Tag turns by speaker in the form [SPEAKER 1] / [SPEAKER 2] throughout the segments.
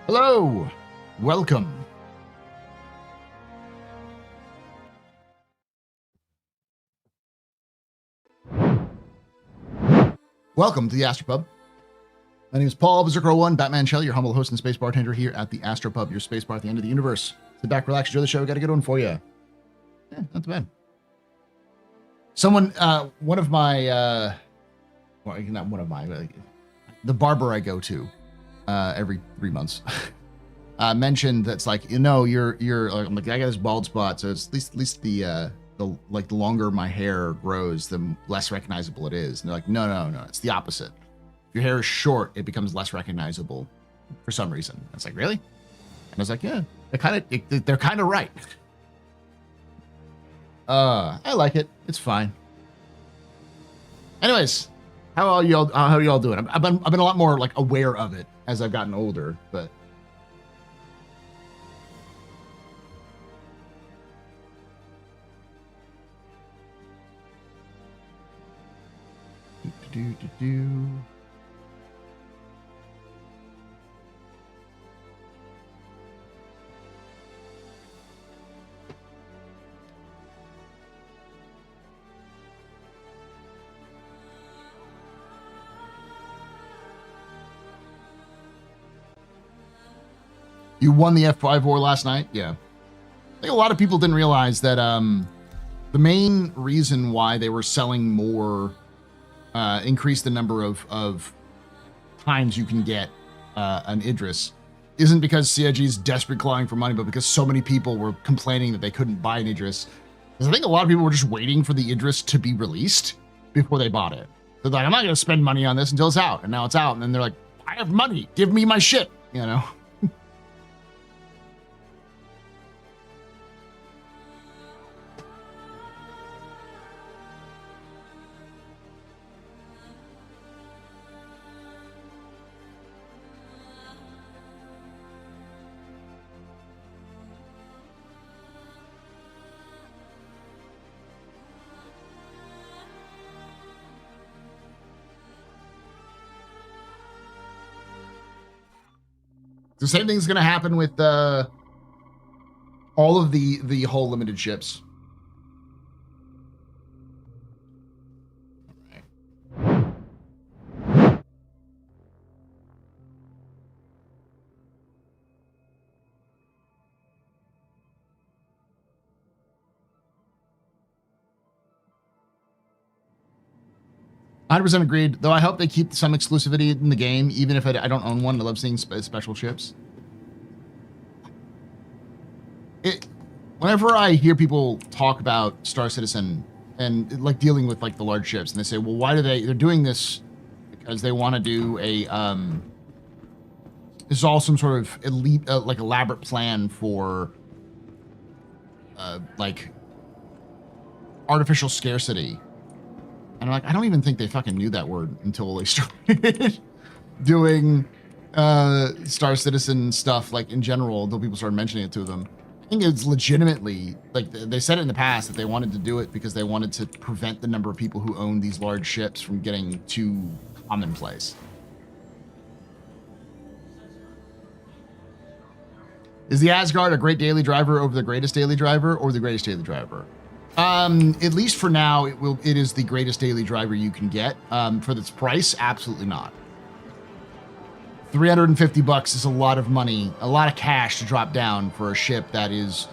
[SPEAKER 1] Hello, welcome. Welcome to the Astro Pub. My name is Paul, Berserker01, Batman Shell, your humble host and space bartender here at the Astro Pub, your space bar at the end of the universe. Sit back, relax, enjoy the show. We got a good one for you. Yeah, not too bad. Someone, one of my, well, not one of my, the barber I go to every 3 months mentioned that's like, you know, you're I'm like, I got this bald spot, so it's at least the longer my hair grows, the less recognizable it is. And they're like, no, it's the opposite. If your hair is short, it becomes less recognizable for some reason. I was like, really? And I was like, yeah, they're kind of right. I like it. It's fine. Anyways, how are y'all doing? I've been a lot more like aware of it as I've gotten older, but do. You won the F5 war last night? Yeah. I think a lot of people didn't realize that the main reason why they were selling more, increase the number of times you can get an Idris, isn't because CIG is desperate clawing for money, but because so many people were complaining that they couldn't buy an Idris. Because I think a lot of people were just waiting for the Idris to be released before they bought it. They're like, I'm not going to spend money on this until it's out. And now it's out. And then they're like, I have money. Give me my shit, you know? The same thing's going to happen with all of the whole limited ships. All right. 100% agreed, though I hope they keep some exclusivity in the game, even if I don't own one. I love seeing special ships. Whenever I hear people talk about Star Citizen and like dealing with like the large ships, and they say, well, why do they're doing this? Because they want to do a, this is all some sort of elite, like elaborate plan for, like artificial scarcity. And I'm like, I don't even think they fucking knew that word until they started doing Star Citizen stuff, like in general, until people started mentioning it to them. I think it's legitimately, like they said it in the past, that they wanted to do it because they wanted to prevent the number of people who own these large ships from getting too commonplace. Is the Asgard a great daily driver over the greatest daily driver or the greatest daily driver? At least for now, it is the greatest daily driver you can get. For its price, absolutely not. $350 is a lot of money, a lot of cash to drop down for a ship that is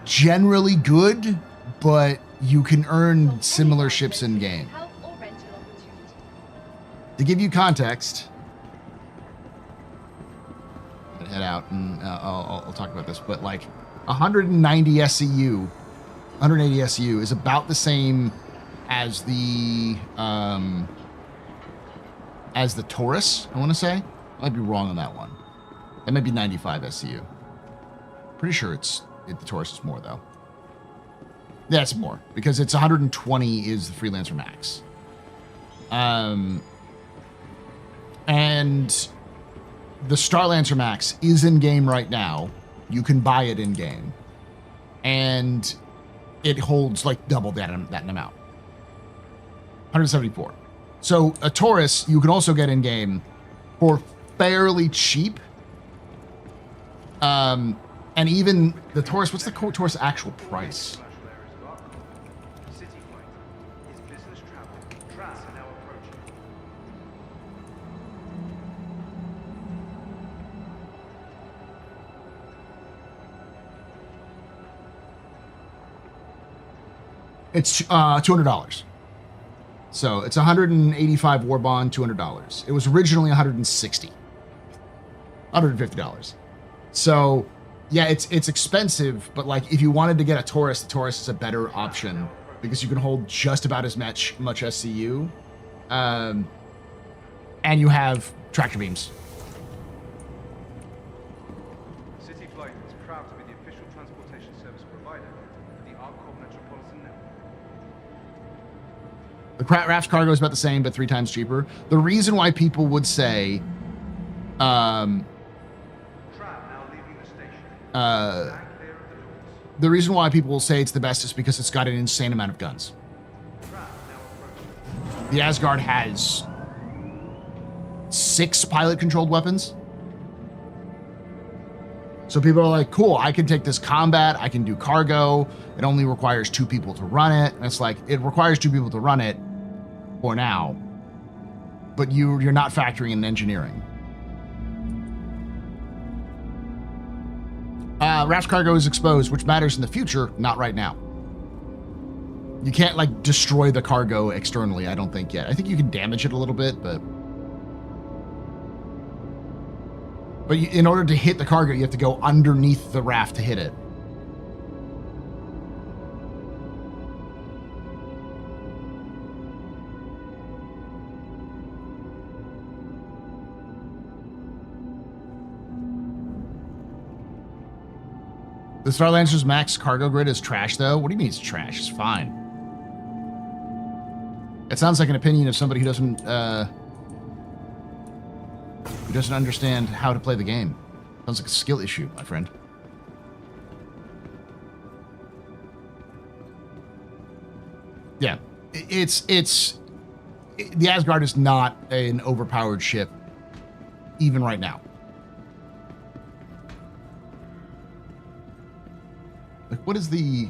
[SPEAKER 1] generally good, but you can earn similar ships in game. To give you context, I'm gonna head out and I'll talk about this, but like 190 SCU, 180 SCU is about the same as the Taurus, I want to say. I might be wrong on that one. That might be 95 SCU. Pretty sure the Taurus is more though. Yeah, it's more because it's 120 is the Freelancer Max. And the Starlancer Max is in game right now. You can buy it in game, and it holds like double that amount. 174. So a Taurus you can also get in game for fairly cheap. And even the Taurus, what's the Taurus actual price? It's $200. So it's 185 war bond, $200. It was originally 160, $150. So yeah, it's expensive, but like if you wanted to get a Taurus, the Taurus is a better option because you can hold just about as much SCU, and you have tractor beams.
[SPEAKER 2] City Flight is proud to be the official transportation service provider for the Arcor Metropolitan Network.
[SPEAKER 1] The Raft's cargo is about the same, but 3 times cheaper. The reason why people would say, the reason why people will say it's the best is because it's got an insane amount of guns. The Asgard has 6 pilot-controlled weapons. So people are like, cool, I can take this combat, I can do cargo, it only requires 2 people to run it. And it's like, it requires 2 people to run it for now, but you're not factoring in engineering. Raft's cargo is exposed, which matters in the future, not right now. You can't like destroy the cargo externally, I don't think yet. I think you can damage it a little bit, but in order to hit the cargo, you have to go underneath the raft to hit it. The Starlancer's max cargo grid is trash, though. What do you mean it's trash? It's fine. It sounds like an opinion of somebody who doesn't understand how to play the game. Sounds like a skill issue, my friend. Yeah, the Asgard is not an overpowered ship, even right now. Like, what is the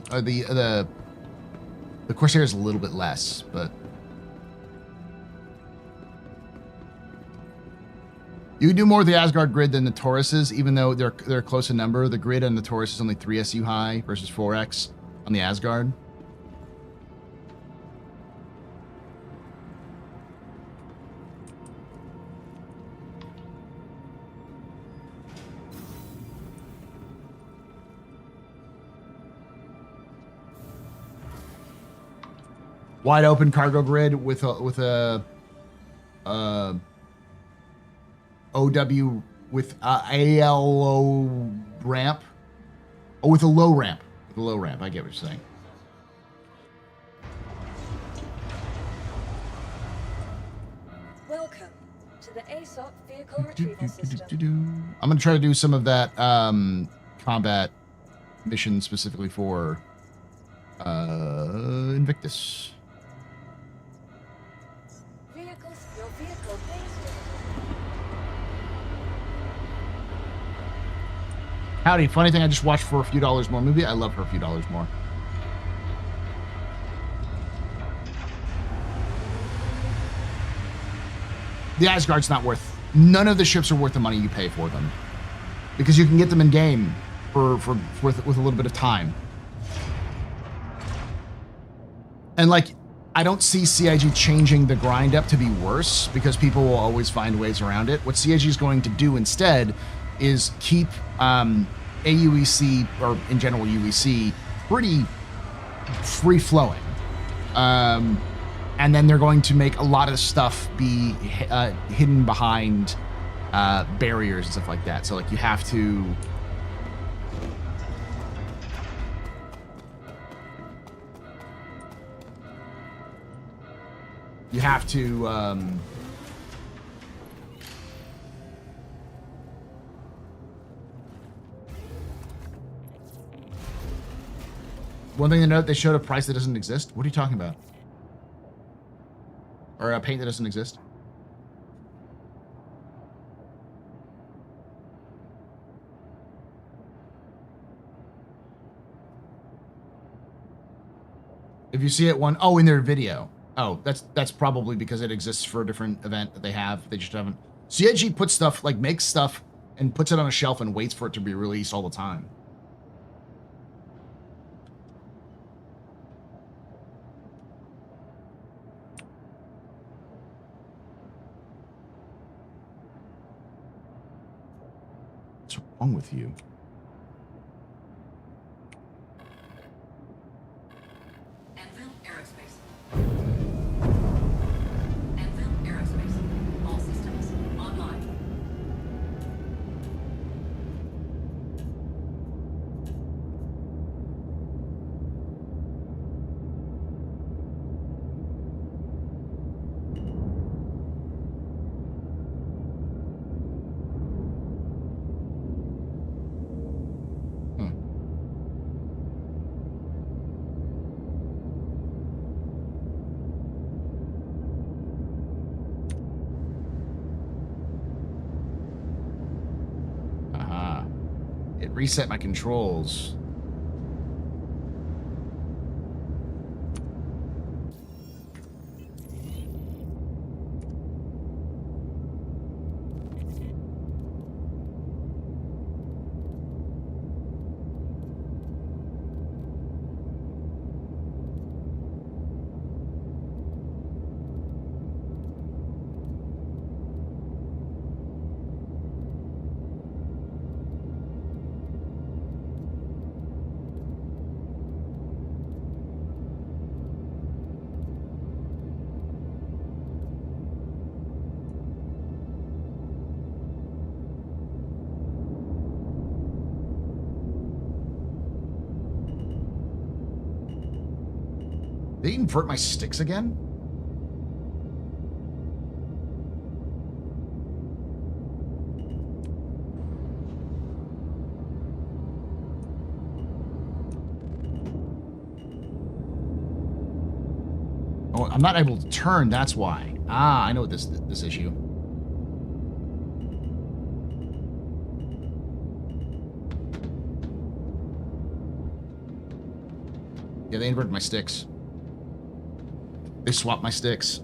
[SPEAKER 1] Corsair is a little bit less, but you can do more with the Asgard grid than the Tauruses, even though they're close in number. The grid on the Taurus is only 3 SU high versus 4X on the Asgard. Wide open cargo grid with a OW with ALO ramp. Oh, with a low ramp. With a low ramp. I get what you're saying.
[SPEAKER 3] Welcome to the ASOP vehicle retrieval system.
[SPEAKER 1] I'm going to try to do some of that combat mission specifically for Invictus.
[SPEAKER 3] Your vehicle base.
[SPEAKER 1] Howdy, funny thing, I just watched For a Few Dollars More movie. I love For a Few Dollars More. The Asgard's not worth, none of the ships are worth the money you pay for them. Because you can get them in game with a little bit of time. And like, I don't see CIG changing the grind up to be worse because people will always find ways around it. What CIG is going to do instead is keep AUEC, or in general UEC, pretty free-flowing. And then they're going to make a lot of stuff be hidden behind barriers and stuff like that. So like you have to... One thing to note, they showed a price that doesn't exist. What are you talking about? Or a paint that doesn't exist? If you see it in their video. Oh, that's probably because it exists for a different event that they have. They just haven't. CIG puts stuff, like makes stuff and puts it on a shelf and waits for it to be released all the time. What's wrong with you? Reset my controls. They invert my sticks again? Oh, I'm not able to turn, that's why. Ah, I know this issue. Yeah, they inverted my sticks. They swapped my sticks.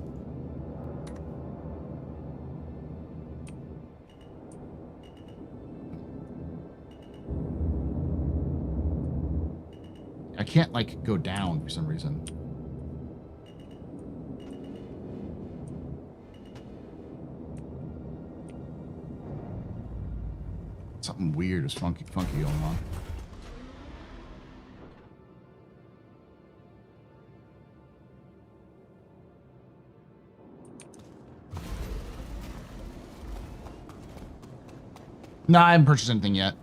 [SPEAKER 1] I can't, like, go down for some reason. Something weird is funky going on. No, I haven't purchased anything yet.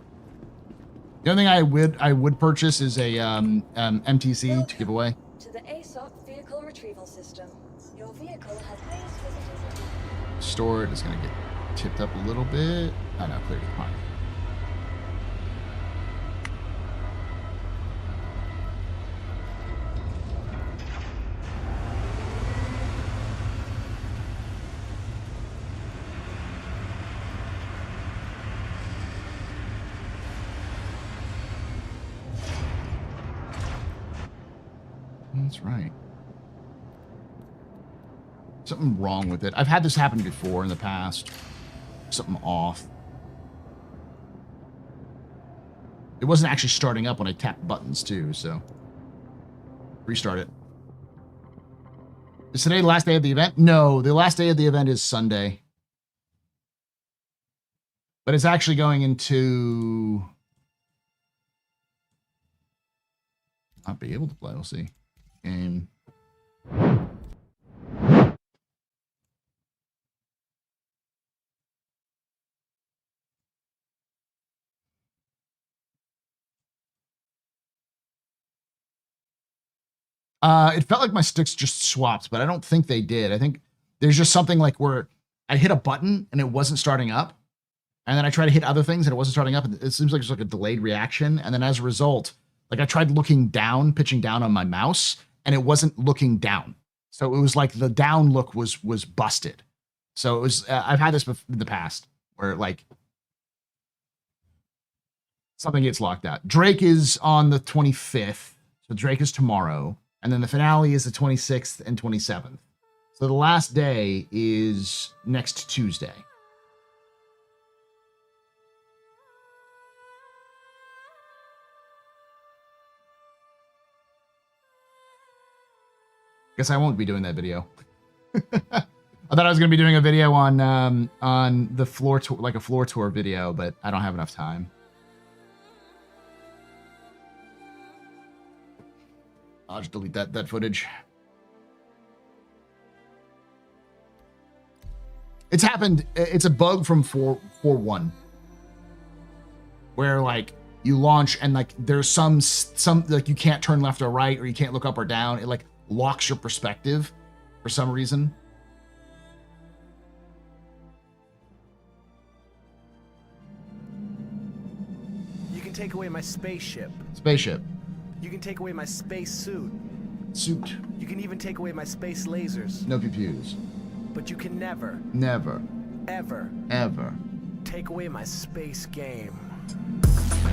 [SPEAKER 1] The only thing I would purchase is a MTC to give away.
[SPEAKER 3] To the ASOC vehicle retrieval system. Your vehicle has base visitors.
[SPEAKER 1] Store it is going to get tipped up a little bit. Oh no, clearly fine. That's right. Something wrong with it. I've had this happen before in the past. Something off. It wasn't actually starting up when I tapped buttons too, so restart it. Is today the last day of the event? No, the last day of the event is Sunday. But it's actually going into... Not be able to play, we'll see. Game. It felt like my sticks just swapped, but I don't think they did. I think there's just something like where I hit a button and it wasn't starting up. And then I tried to hit other things and it wasn't starting up. It seems like it's like a delayed reaction. And then as a result, like I tried looking down, pitching down on my mouse, and it wasn't looking down. So it was like the down look was busted. So it was, I've had this in the past where like something gets locked out. Drake is on the 25th. So Drake is tomorrow. And then the finale is the 26th and 27th. So the last day is next Tuesday. Guess I won't be doing that video. I thought I was going to be doing a video on the floor tour, like a floor tour video, but I don't have enough time. I'll just delete that footage. It's happened. It's a bug from 4.1 where like you launch and like there's some like you can't turn left or right or you can't look up or down. It like locks your perspective for some reason.
[SPEAKER 4] You can take away my spaceship.
[SPEAKER 1] Spaceship.
[SPEAKER 4] You can take away my space suit.
[SPEAKER 1] Suit.
[SPEAKER 4] You can even take away my space lasers.
[SPEAKER 1] No pew-pews.
[SPEAKER 4] But you can never,
[SPEAKER 1] ever
[SPEAKER 4] ever take away my space game.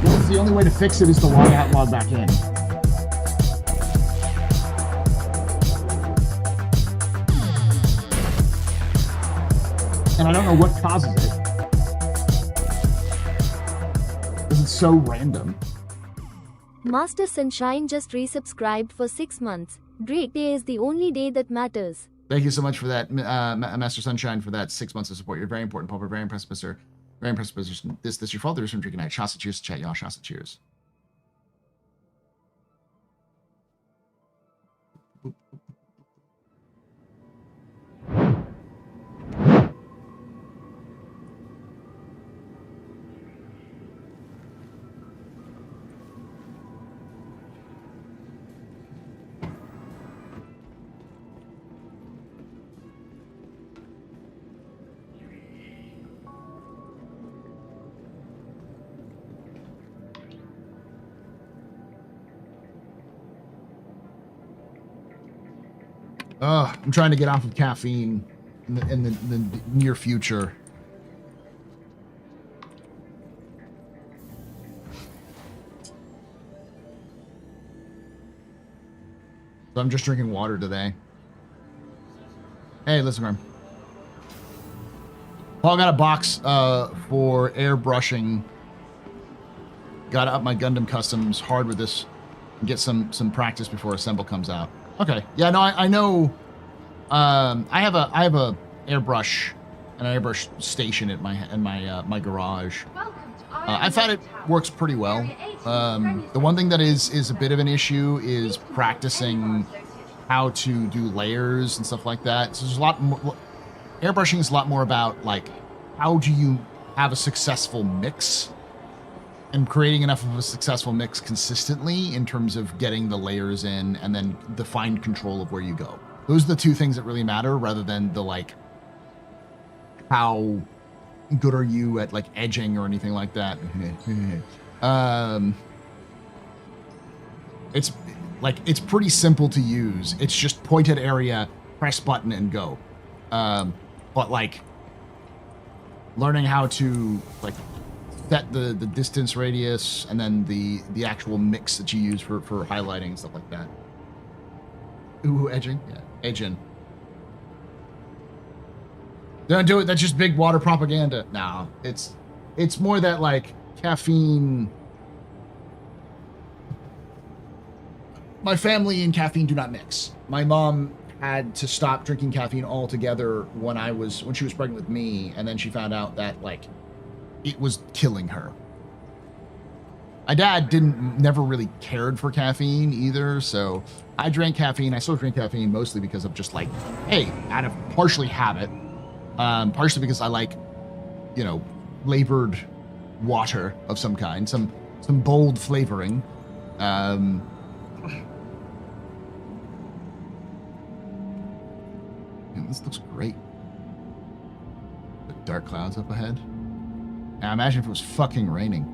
[SPEAKER 1] Well, the only way to fix it is to log out, log back in. And I don't know what causes it. This is so random.
[SPEAKER 5] Master Sunshine just resubscribed for 6 months. Drake Day is the only day that matters.
[SPEAKER 1] Thank you so much for that, Master Sunshine, for that 6 months of support. You're very important, Paul. We're very impressed, Mr. Very impressed, Mr. This your fault. There's from drinking night. Shasta cheers to chat, y'all. Shasta cheers. I'm trying to get off of caffeine in the near future. So I'm just drinking water today. Hey, listen, Graham. Paul got a box for airbrushing. Got to up my Gundam Customs hard with this and get some practice before Assemble comes out. Okay. Yeah, no, I know. I have a airbrush, an airbrush station at my garage. I found it works pretty well. The one thing that is a bit of an issue is practicing how to do layers and stuff like that. So there's a lot more. Airbrushing is a lot more about like how do you have a successful mix and creating enough of a successful mix consistently in terms of getting the layers in and then the fine control of where you go. Those are the two things that really matter rather than the like how good are you at like edging or anything like that. It's like it's pretty simple to use. It's just pointed area, press button and go. But like learning how to like set the distance radius and then the actual mix that you use for highlighting and stuff like that. Ooh, edging? Yeah, edging. Don't do it. That's just big water propaganda. No, it's more that like caffeine. My family and caffeine do not mix. My mom had to stop drinking caffeine altogether when she was pregnant with me, and then she found out that like it was killing her. My dad never really cared for caffeine either, so I drank caffeine. I still drink caffeine mostly because of just like, hey, out of partially habit, partially because I like, you know, flavored water of some kind, some bold flavoring. Man, this looks great. The dark clouds up ahead. Now imagine if it was fucking raining.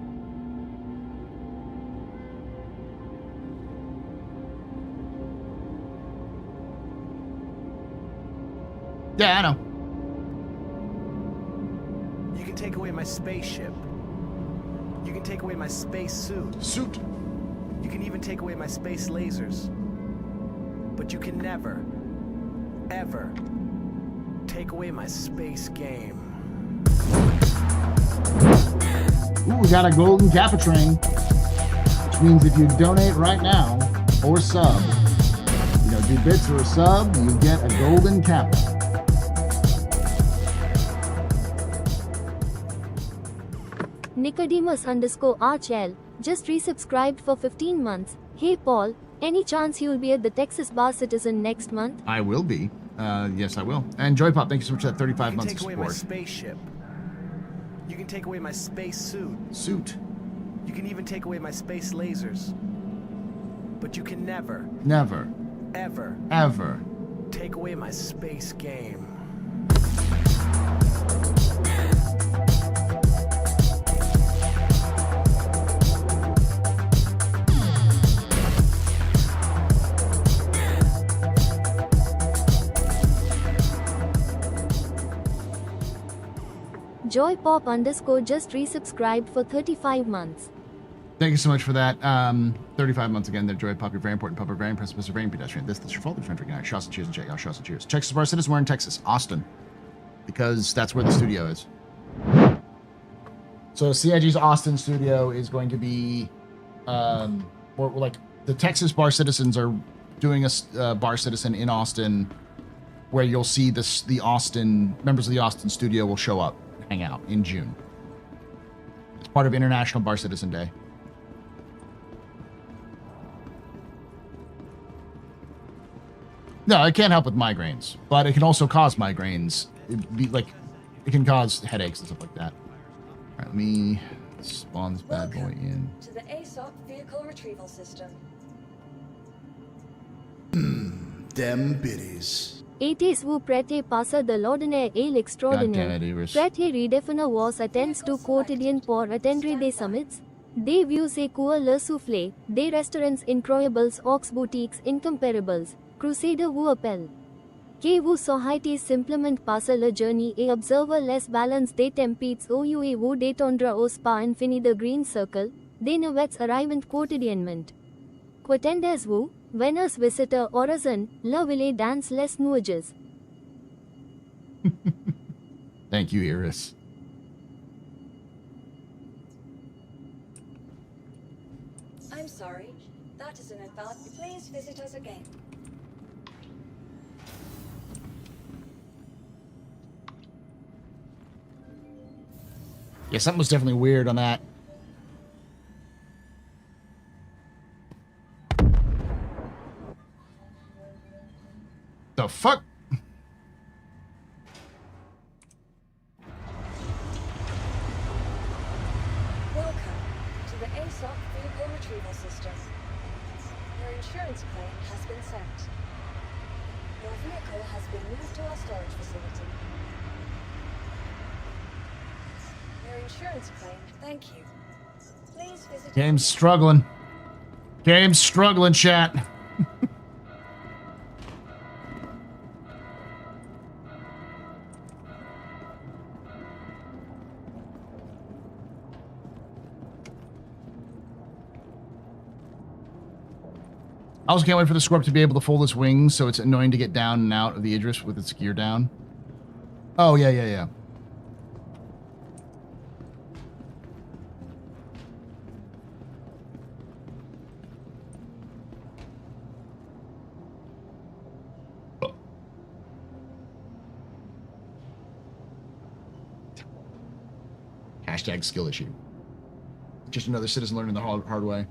[SPEAKER 1] Yeah, I know.
[SPEAKER 4] You can take away my spaceship. You can take away my space suit.
[SPEAKER 1] Suit.
[SPEAKER 4] You can even take away my space lasers. But you can never, ever take away my space game.
[SPEAKER 1] Ooh, we got a golden Kappa train, which means if you donate right now or sub, do bits or a sub, you get a golden Kappa.
[SPEAKER 5] Nicodemus_RHL just resubscribed for 15 months. Hey Paul, any chance you'll be at the Texas Bar Citizen next month?
[SPEAKER 1] I will be. Yes, I will. And Joypop, thank you so much for that 35 months of
[SPEAKER 4] You can take away my
[SPEAKER 1] support.
[SPEAKER 4] spaceship. You can take away my space suit. You can even take away my space lasers. But you can never, ever take away my space game.
[SPEAKER 5] Joypop_ just resubscribed for 35 months.
[SPEAKER 1] Thank you so much for that. 35 months again there, Joypop. You're very important public, very impressive, very pedestrian. That's your fault. There's drinking night. Shots and cheers and check out. Shots and cheers. Texas Bar Citizen, we're in Texas, Austin, because that's where the studio is. So CIG's Austin studio is going to be, or like the Texas Bar Citizens are doing a Bar Citizen in Austin, where you'll see this, the Austin members of the Austin studio will show up, hang out in June. It's part of International Bar Citizen Day. No, it can't help with migraines, but it can also cause migraines. It can cause headaches and stuff like that. All right, let me spawn this bad boy in.
[SPEAKER 3] To the ASOP vehicle retrieval system.
[SPEAKER 1] Dem biddies.
[SPEAKER 5] Etes vous prêtez passer de l'ordinaire et l'extraordinaire.
[SPEAKER 1] God damn it, Iris.
[SPEAKER 5] Prêtez redéfinir vos attentes du quotidien pour atteindre des summits, des vues et cours le soufflet, des restaurants incroyables aux boutiques incomparables. Crusader vous appelle. Que vous souhaitez simplement passer la journée et observer les balances des tempests au et vous détendre au spa infini de Green Circle, des navettes arrivant quotidiennement. Qu'attendez-vous? Venus visitor Horizon, la ville dans les nuages.
[SPEAKER 1] Thank you, Iris.
[SPEAKER 3] I'm sorry. That is an invalid. Please visit us again.
[SPEAKER 1] Yeah, something was definitely weird on that. The fuck?
[SPEAKER 3] Welcome to the ASOP vehicle retrieval system. Your insurance claim has been sent. Your vehicle has been moved to our storage facility. Your insurance claim, thank you. Please visit.
[SPEAKER 1] Game's struggling. Game's struggling, chat. I also can't wait for the Scorp to be able to fold its wings, so it's annoying to get down and out of the Idris with its gear down. Oh, yeah. Hashtag skill issue. Just another citizen learning the hard way.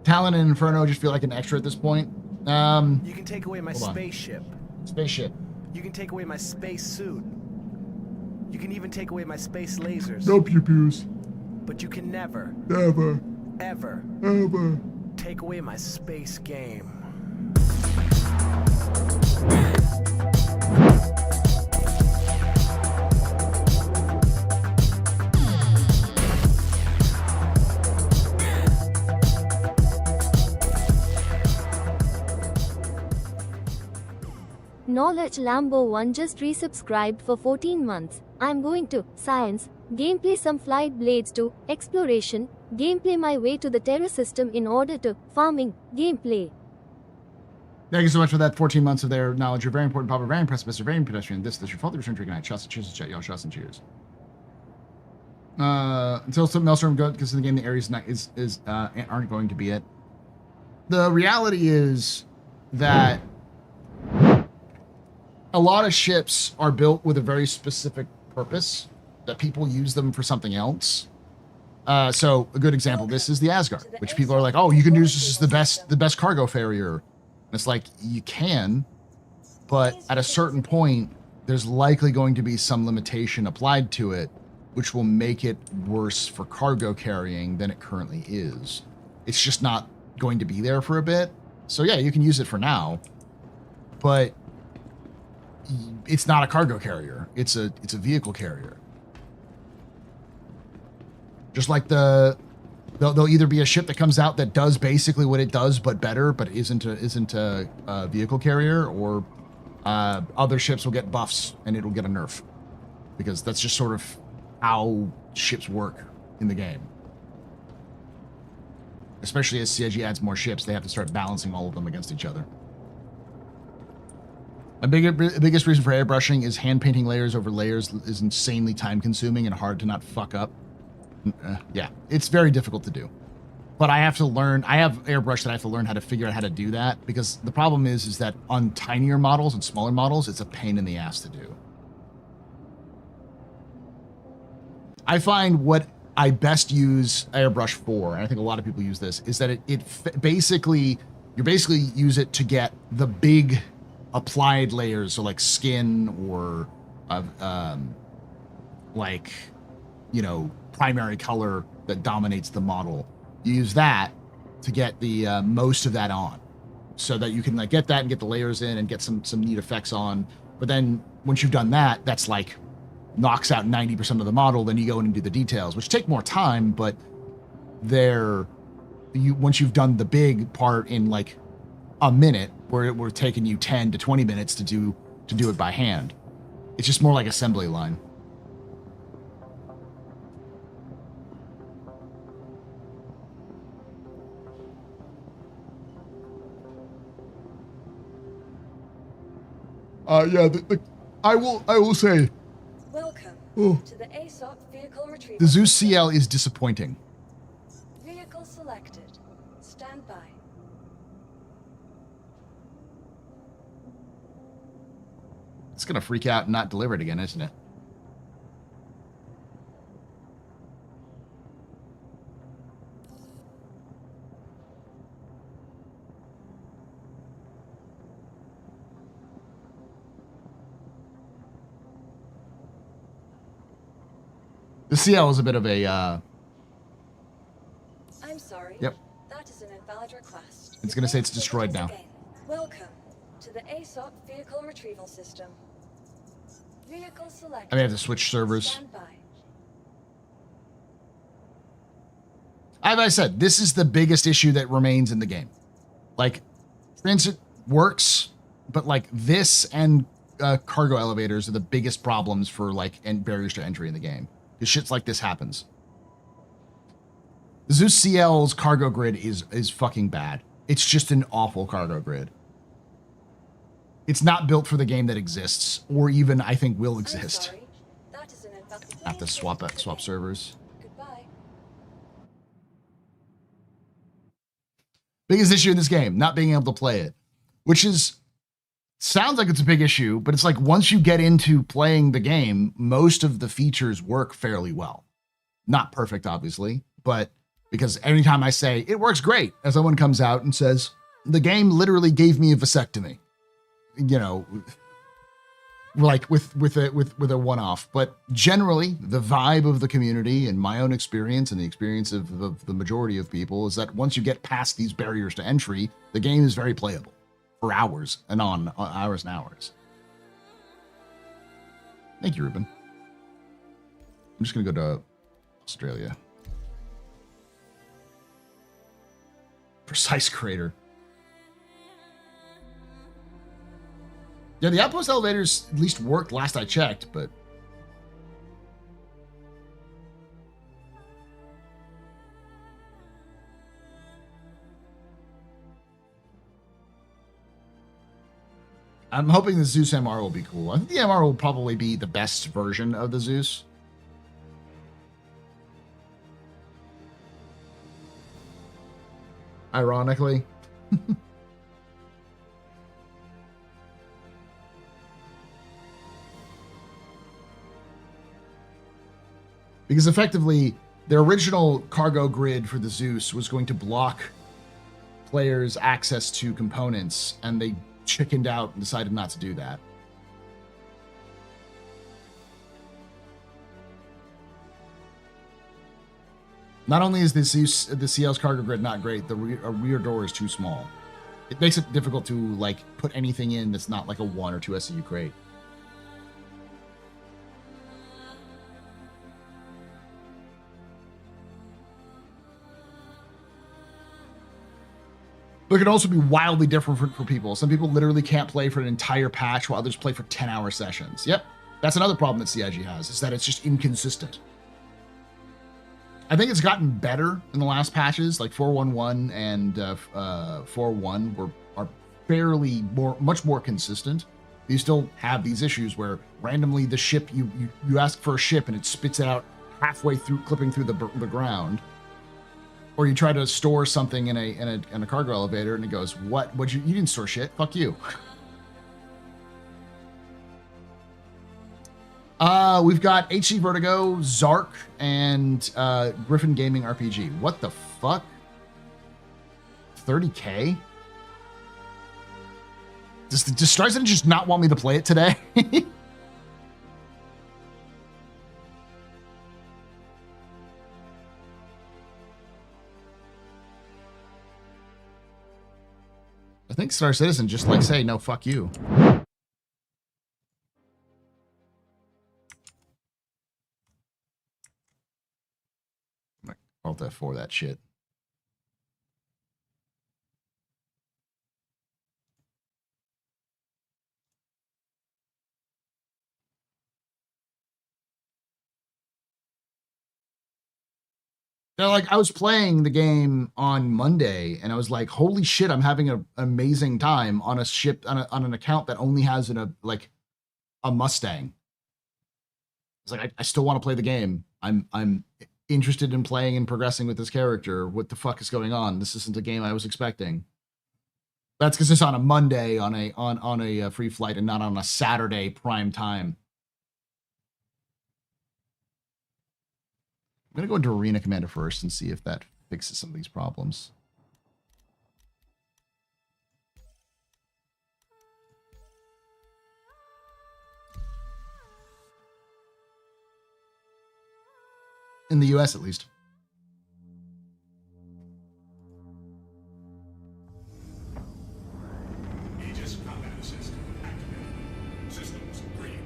[SPEAKER 1] Talon and Inferno just feel like an extra at this point.
[SPEAKER 4] You can take away my spaceship.
[SPEAKER 1] Spaceship.
[SPEAKER 4] You can take away my space suit. You can even take away my space lasers.
[SPEAKER 1] No pew-pews.
[SPEAKER 4] But you can never, ever take away my space game.
[SPEAKER 5] Knowledge Lambo 1 just resubscribed for 14 months. I'm going to science Gameplay some flight blades to exploration. Gameplay my way to the terror system in order to farming. Gameplay.
[SPEAKER 1] Thank you so much for that 14 months of their knowledge. You're very important, Papa, very impressive, Mr. Very pedestrian. This your fault. Return to good night. Trust, cheers, chat, y'all. Trust and cheers. Until some Maelstrom goes, because in the game the areas aren't going to be it. The reality is that a lot of ships are built with a very specific purpose, that people use them for something else. So a good example, this is the Asgard, which people are like, oh, you can use this as the best cargo carrier. And it's like, you can, but at a certain point, there's likely going to be some limitation applied to it, which will make it worse for cargo carrying than it currently is. It's just not going to be there for a bit. So yeah, you can use it for now, but it's not a cargo carrier. It's a vehicle carrier. Just like there'll either be a ship that comes out that does basically what it does but better, but isn't a vehicle carrier, or other ships will get buffs and it'll get a nerf, because that's just sort of how ships work in the game. Especially as CIG adds more ships, they have to start balancing all of them against each other. A biggest reason for airbrushing is hand painting layers over layers is insanely time consuming and hard to not fuck up. Yeah, it's very difficult to do. But I have to learn, I have airbrush that I have to learn how to figure out how to do that, because the problem is that on tinier models and smaller models, it's a pain in the ass to do. I find what I best use airbrush for, and I think a lot of people use this, is that you basically use it to get the big applied layers, so like skin or like, you know, primary color that dominates the model. You use that to get the most of that on, so that you can like get that and get the layers in and get some neat effects on. But then once you've done that, that's like knocks out 90% of the model. Then you go in and do the details, which take more time, but once you've done the big part in like a minute, where it were taking you 10 to 20 minutes to do it by hand, it's just more like assembly line. Yeah, I will say,
[SPEAKER 3] Welcome to the ASOC vehicle retrieval.
[SPEAKER 1] the Zeus CL is disappointing.
[SPEAKER 3] Vehicle selected. Stand by.
[SPEAKER 1] It's gonna freak out and not deliver it again, isn't it? The CL is a bit of a,
[SPEAKER 3] I'm sorry.
[SPEAKER 1] Yep.
[SPEAKER 3] That is an invalid request.
[SPEAKER 1] It's gonna say it's destroyed now.
[SPEAKER 3] Welcome to the ASOC vehicle retrieval system. Vehicle selected.
[SPEAKER 1] I may have to switch servers.
[SPEAKER 3] Stand by.
[SPEAKER 1] As I said, this is the biggest issue that remains in the game. Like, transit works, but like this and cargo elevators are the biggest problems for like barriers to entry in the game. Because shit's like this happens. The Zeus CL's cargo grid is fucking bad. It's just an awful cargo grid. It's not built for the game that exists, or even I think will exist.
[SPEAKER 3] That is an invalid.
[SPEAKER 1] I have to swap servers.
[SPEAKER 3] Goodbye.
[SPEAKER 1] Biggest issue in this game, not being able to play it, which sounds like it's a big issue, but it's like once you get into playing the game, most of the features work fairly well. Not perfect, obviously, but because every time I say it works great, as someone comes out and says, the game literally gave me a vasectomy, you know, like with a one-off. But generally, the vibe of the community and my own experience and the experience of the majority of people is that once you get past these barriers to entry, the game is very playable. For hours and on hours and hours. Thank you, Ruben. I'm just going to go to Australia. Precise crater. Yeah, the outpost elevators at least worked last I checked, but I'm hoping the Zeus MR will be cool. I think the MR will probably be the best version of the Zeus. Ironically. Because effectively, their original cargo grid for the Zeus was going to block players' access to components, and they chickened out and decided not to do that. Not only is the CL's cargo grid not great, the rear door is too small. It makes it difficult to like put anything in that's not like a 1 or 2 SCU crate. But it can also be wildly different for people. Some people literally can't play for an entire patch while others play for 10-hour sessions. Yep, that's another problem that CIG has, is that it's just inconsistent. I think it's gotten better in the last patches, like 4.1.1 and 4.1 are fairly much more consistent. You still have these issues where randomly the ship, you ask for a ship and it spits it out halfway through, clipping through the ground. Or you try to store something in a cargo elevator and it goes, what? You didn't store shit. Fuck you. We've got HC Vertigo, Zark, and Griffin Gaming RPG. What the fuck? 30K? Does Starcitizen just not want me to play it today? I think Starcitizen just like say, no, fuck you. Alt F4 that shit. They're like, I was playing the game on Monday and I was like, holy shit, I'm having an amazing time on a ship, on an account that only has a Mustang. It's like, I still want to play the game. I'm interested in playing and progressing with this character. What the fuck is going on? This isn't a game I was expecting. That's because it's on a Monday on a free flight and not on a Saturday prime time. I'm going to go into Arena Commander first and see if that fixes some of these problems. In the US, at least.
[SPEAKER 6] Aegis combat assist activated. Systems green.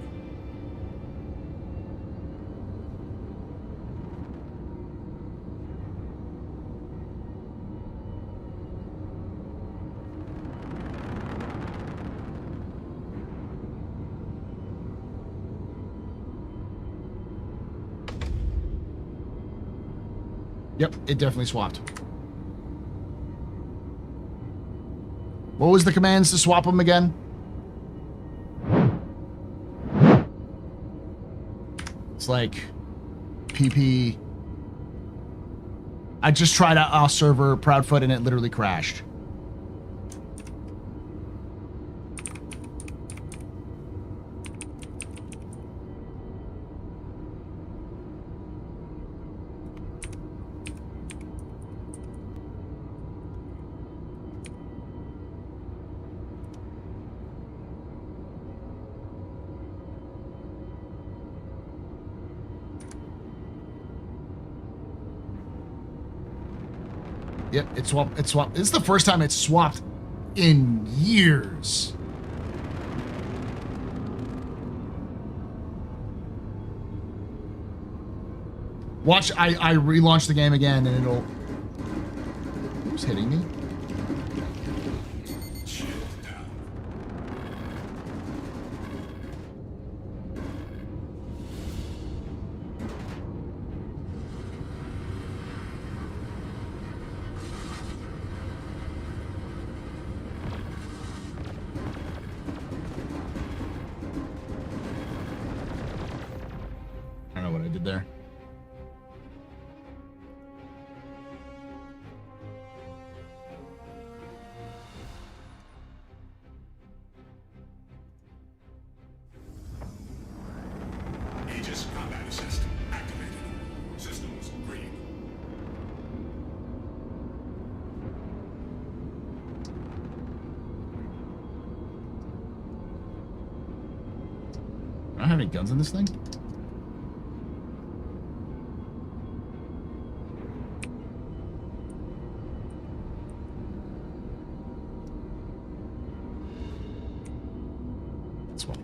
[SPEAKER 1] Yep, it definitely swapped. What was the commands to swap them again? It's like PP. I just tried out server Proudfoot and it literally crashed. Yep, it swapped. It swapped. This is the first time it's swapped in years. Watch, I relaunch the game again and it'll... Who's hitting me? did there.
[SPEAKER 6] Aegis combat assist activated. Systems green.
[SPEAKER 1] I don't have any guns in this thing. This one.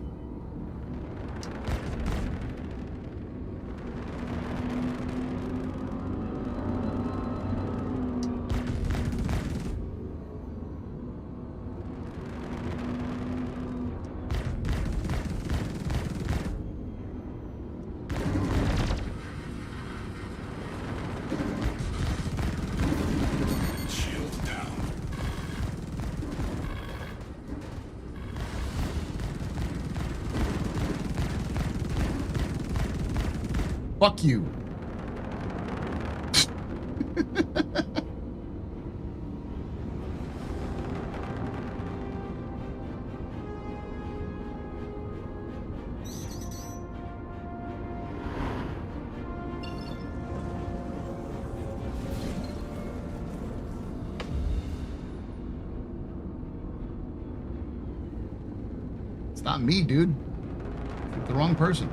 [SPEAKER 6] Shield down.
[SPEAKER 1] Fuck you. It's not me, dude. You're the wrong person.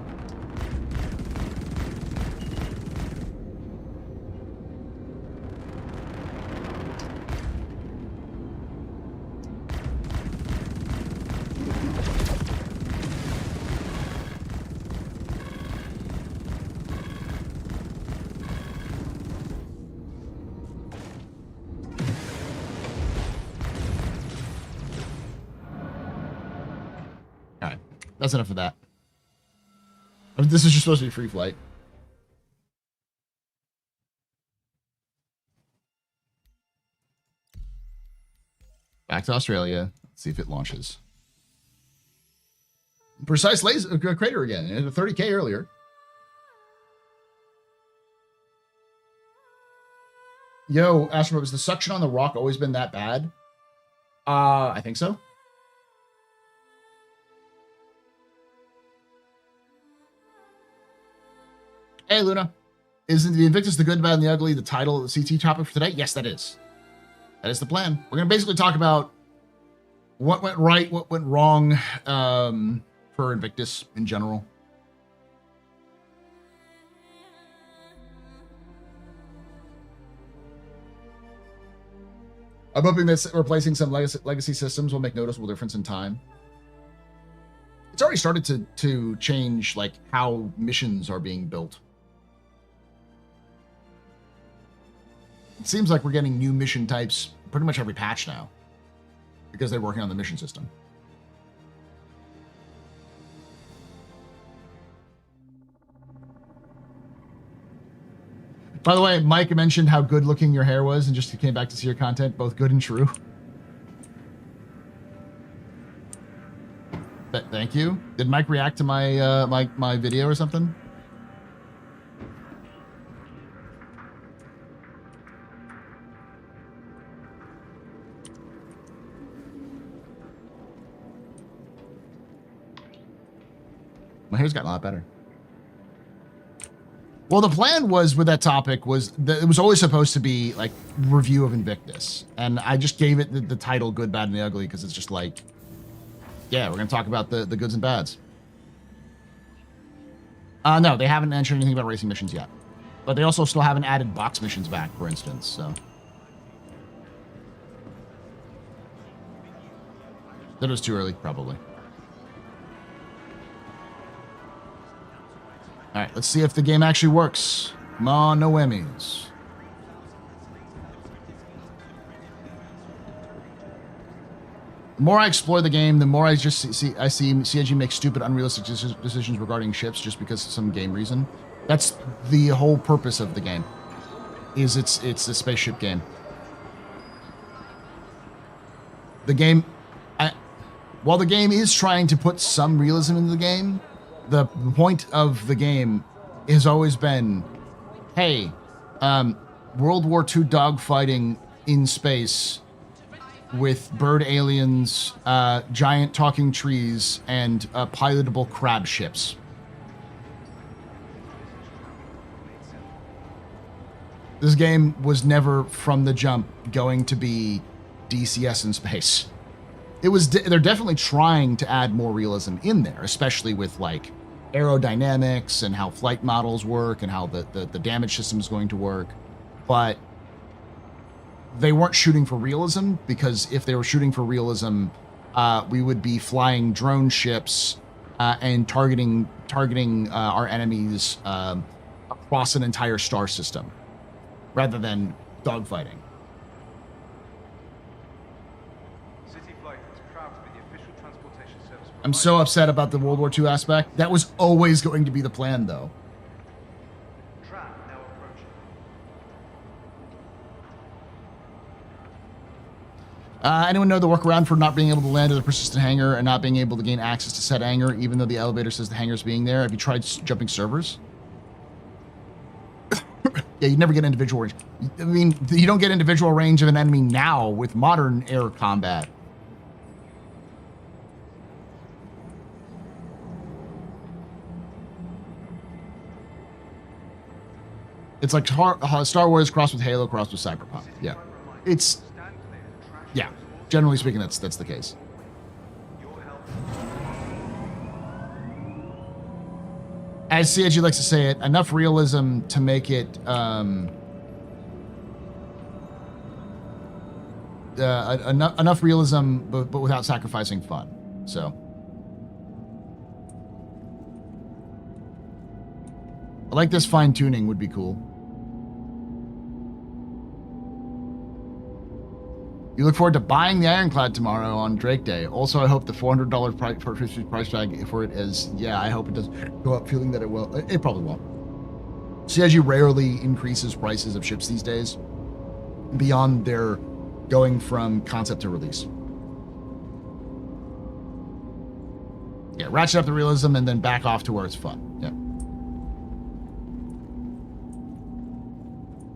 [SPEAKER 1] All right, that's enough of that. This is just supposed to be free flight. Back to Australia. Let's see if it launches. Precise laser crater again. It had a 30K earlier. Yo, Astro Pub, has the suction on the rock always been that bad? I think so. Hey, Luna. Isn't the Invictus, the Good, the Bad, and the Ugly the title of the CT topic for today? Yes, that is. That is the plan. We're going to basically talk about what went right, what went wrong for Invictus in general. I'm hoping that replacing some legacy systems will make noticeable difference in time. It's already started to change like how missions are being built. It seems like we're getting new mission types pretty much every patch now because they're working on the mission system. By the way, Mike mentioned how good looking your hair was and just came back to see your content, both good and true. Thank you. Did Mike react to my my video or something? My hair's gotten a lot better. Well, the plan was with that topic was that it was always supposed to be like review of Invictus. And I just gave it the title Good, Bad, and the Ugly because it's just like, yeah, we're going to talk about the goods and bads. No, they haven't mentioned anything about racing missions yet. But they also still haven't added box missions back, for instance, so. That was too early, probably. All right, let's see if the game actually works. Come on, no Emmys. The more I explore the game, the more I just see CIG make stupid, unrealistic decisions regarding ships just because of some game reason. That's the whole purpose of the game. Is it's a spaceship game. The game, while the game is trying to put some realism into the game, the point of the game has always been, hey, World War II dogfighting in space with bird aliens, giant talking trees, and pilotable crab ships. This game was never from the jump going to be DCS in space. It was they're definitely trying to add more realism in there, especially with like aerodynamics and how flight models work and how the damage system is going to work. But they weren't shooting for realism, because if they were shooting for realism, we would be flying drone ships and targeting our enemies across an entire star system, rather than dogfighting.
[SPEAKER 2] City Flight is proud to be the official transportation service provider.
[SPEAKER 1] I'm so upset about the World War II aspect. That was always going to be the plan, though.
[SPEAKER 2] Tram now approaching.
[SPEAKER 1] Anyone know the workaround for not being able to land at a persistent hangar and not being able to gain access to said hangar, even though the elevator says the hangar's being there? Have you tried jumping servers? Yeah, you never get individual range. I mean, you don't get individual range of an enemy now with modern air combat. It's like Star Wars crossed with Halo, crossed with Cyberpunk. Yeah, it's yeah. Generally speaking, that's the case. As CIG likes to say it, enough realism to make it enough realism, but without sacrificing fun. So I like this fine tuning would be cool. You look forward to buying the Ironclad tomorrow on Drake Day. Also, I hope the $400 price tag for it is, yeah, I hope it does go up, feeling that it will. It probably won't. CIG rarely increases prices of ships these days beyond their going from concept to release. Yeah, ratchet up the realism and then back off to where it's fun. Yeah.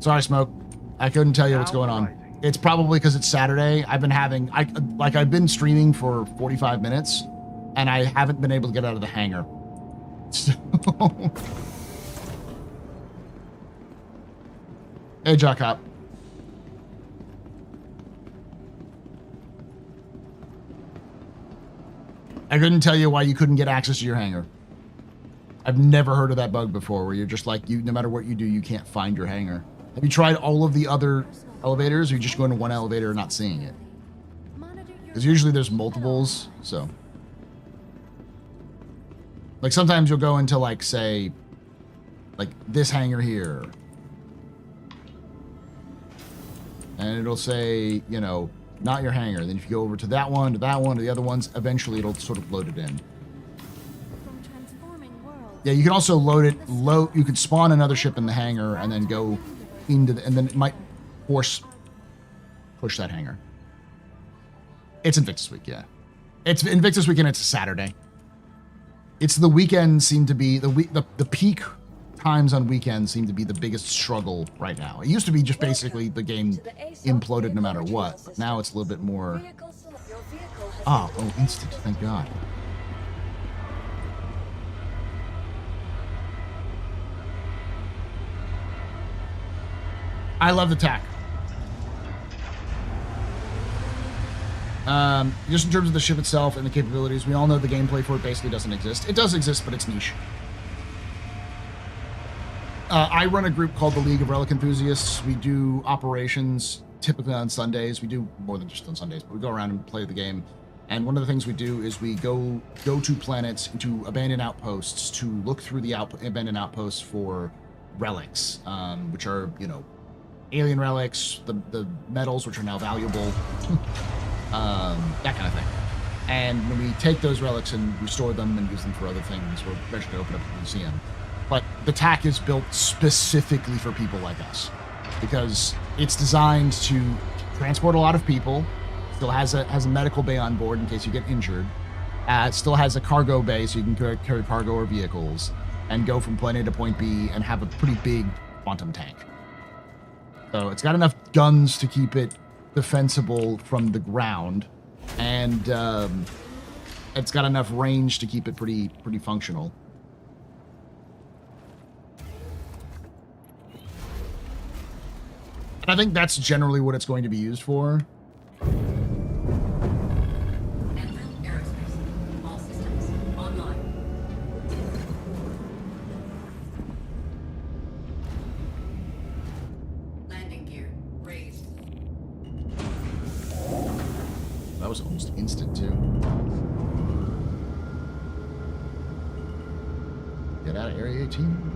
[SPEAKER 1] Sorry, Smoke. I couldn't tell you what's going on. It's probably because it's Saturday. I've been streaming for 45 minutes, and I haven't been able to get out of the hangar. So... Hey, Jock Hop. I couldn't tell you why you couldn't get access to your hangar. I've never heard of that bug before, where you're just like, no matter what you do, you can't find your hangar. Have you tried all of the other elevators, or you just go into one elevator and not seeing it? Because usually there's multiples, so. Like sometimes you'll go into like, say, like this hangar here. And it'll say, you know, not your hangar. Then if you go over to that one, to the other ones, eventually it'll sort of load it in. Yeah, you can also you could spawn another ship in the hangar and then go into and then it might push that hangar. It's Invictus Week, yeah. It's Invictus Week and it's a Saturday. It's the weekend seem to be the peak times on weekends seem to be the biggest struggle right now. It used to be just basically the game imploded no matter what, but now it's a little bit more. Oh, instant! Thank God. I love the tack. Just in terms of the ship itself and the capabilities, we all know the gameplay for it basically doesn't exist. It does exist, but it's niche. I run a group called the League of Relic Enthusiasts. We do operations typically on Sundays. We do more than just on Sundays, but we go around and play the game. And one of the things we do is we go to planets, into abandoned outposts, to look through the abandoned outposts for relics, which are, you know, alien relics, the metals, which are now valuable, that kind of thing. And when we take those relics and restore them and use them for other things, we're eventually open up a museum. But the TAC is built specifically for people like us, because it's designed to transport a lot of people. Still has a medical bay on board in case you get injured. It still has a cargo bay so you can carry cargo or vehicles, and go from point A to point B and have a pretty big quantum tank. So it's got enough guns to keep it defensible from the ground, and it's got enough range to keep it pretty functional. And I think that's generally what it's going to be used for.
[SPEAKER 7] Aerospace. All systems online. Landing gear raised.
[SPEAKER 1] That was almost instant, too. Get out of Area 18.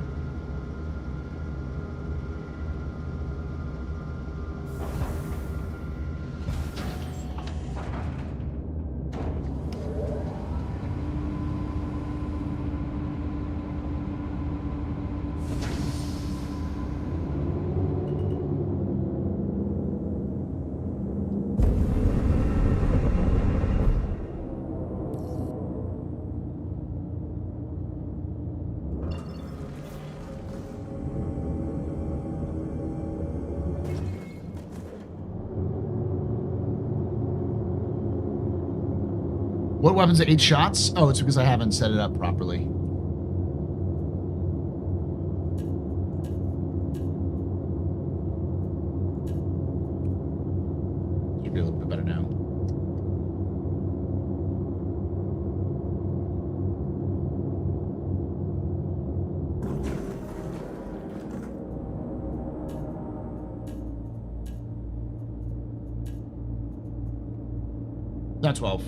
[SPEAKER 1] What weapons at 8 shots? Oh, it's because I haven't set it up properly. Should be a little bit better now. Not 12.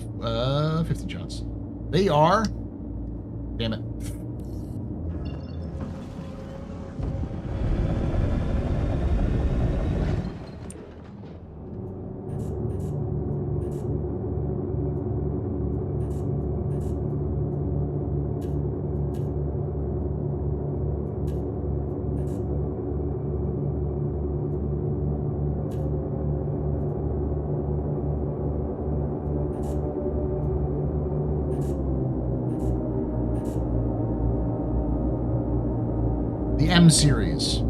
[SPEAKER 1] 15 shots. They are. Damn it. The M series.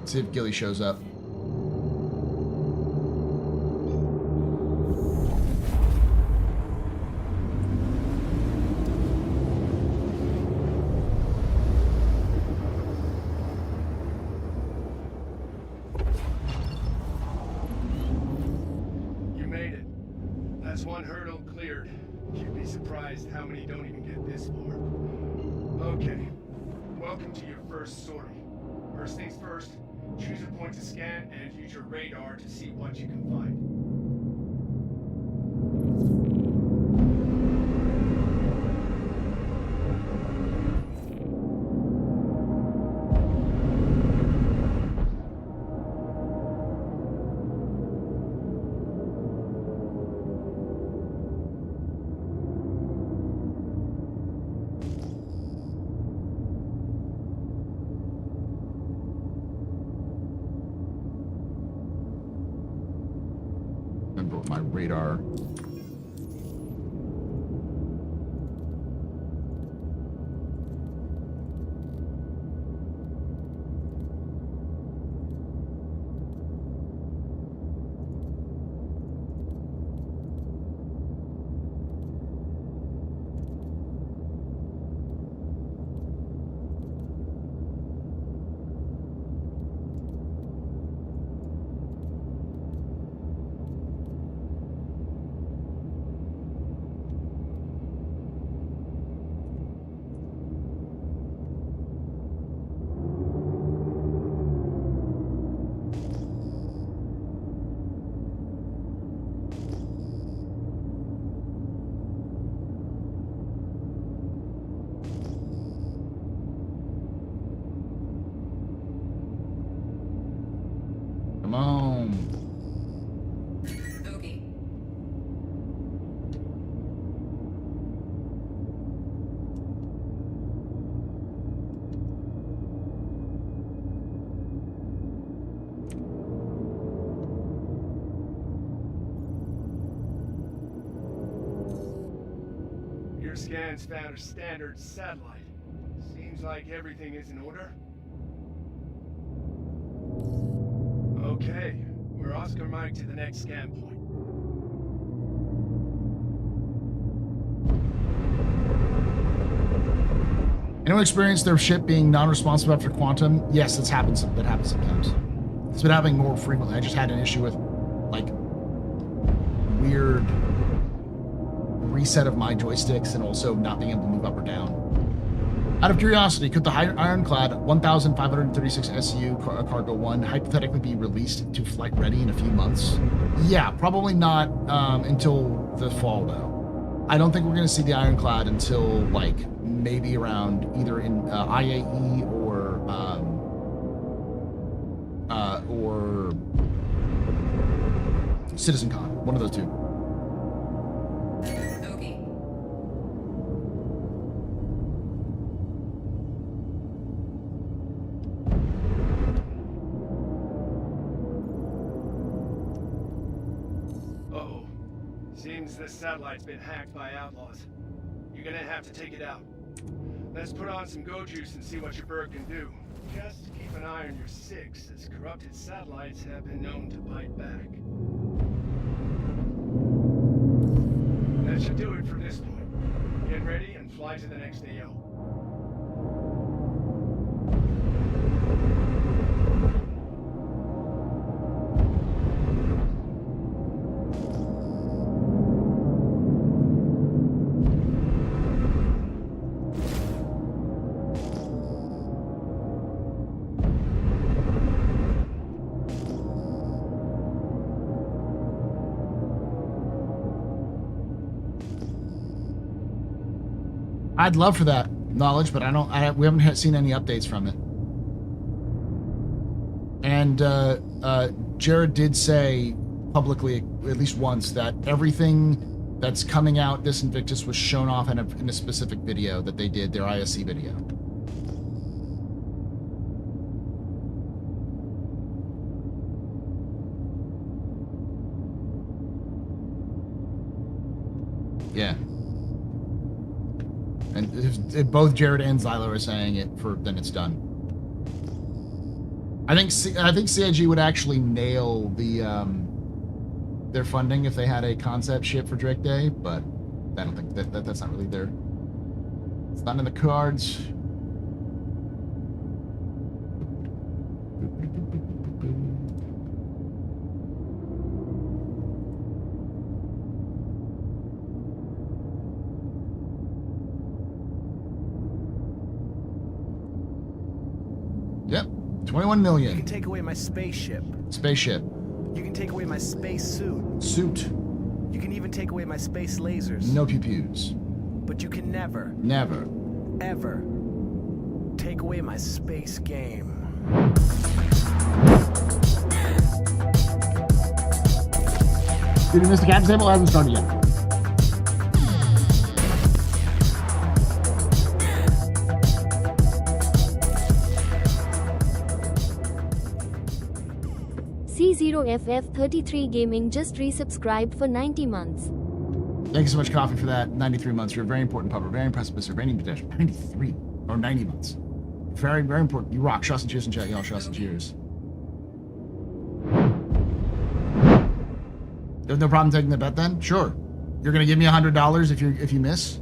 [SPEAKER 1] See if Gilly shows up.
[SPEAKER 6] You made it. That's one hurdle cleared. You'd be surprised how many don't even get this far. Okay. Welcome to your first sortie. First things first, choose a point to scan and use your radar to see what you can find.
[SPEAKER 1] Remember what my radar.
[SPEAKER 6] scans found a standard satellite. Seems like everything is in order. Okay, we're Oscar Mike to the next scan point.
[SPEAKER 1] Anyone experienced their ship being non-responsive after quantum? Yes, that happens sometimes. It's been happening more frequently. I just had an issue with, like, weird reset of my joysticks and also not being able to move up or down. Out of curiosity, could the ironclad 1,536 SU Cargo 1 hypothetically be released to flight ready in a few months? Yeah, probably not until the fall, though. I don't think we're going to see the ironclad until, like, maybe around either in IAE or CitizenCon. One of those two.
[SPEAKER 7] Okay.
[SPEAKER 6] Uh-oh. Seems this satellite's been hacked by outlaws. You're gonna have to take it out. Let's put on some go juice and see what your bird can do. Just keep an eye on your six, as corrupted satellites have been known to bite back. That should do it for this point. Get ready and fly to the next AO.
[SPEAKER 1] I'd love for that knowledge, but we haven't seen any updates from it. And Jared did say publicly, at least once, that everything that's coming out this Invictus was shown off in a specific video that they did, their ISC video. Yeah. And if both Jared and Zylo are saying it, then it's done. I think CIG would actually nail their funding if they had a concept ship for Drake Day, but I don't think that's not really their. It's not in the cards. Yep, 21 million.
[SPEAKER 4] You can take away my spaceship.
[SPEAKER 1] Spaceship.
[SPEAKER 4] You can take away my space suit.
[SPEAKER 1] Suit.
[SPEAKER 4] You can even take away my space lasers.
[SPEAKER 1] No pew-pews.
[SPEAKER 4] But you can never,
[SPEAKER 1] ever
[SPEAKER 4] take away my space game.
[SPEAKER 1] Did you miss the captain's table? It hasn't started yet.
[SPEAKER 5] C0FF33 Gaming just resubscribed for 90 months.
[SPEAKER 1] Thank you so much, Coffee, for that. 93 months. You're a very important pupper, very impressive, Mr. Very potential. 93 or 90 months. Very, very important. You rock. Shots and cheers in chat, y'all. Shots and cheers. There's no problem taking the bet then? Sure. You're gonna give me $100 if you miss?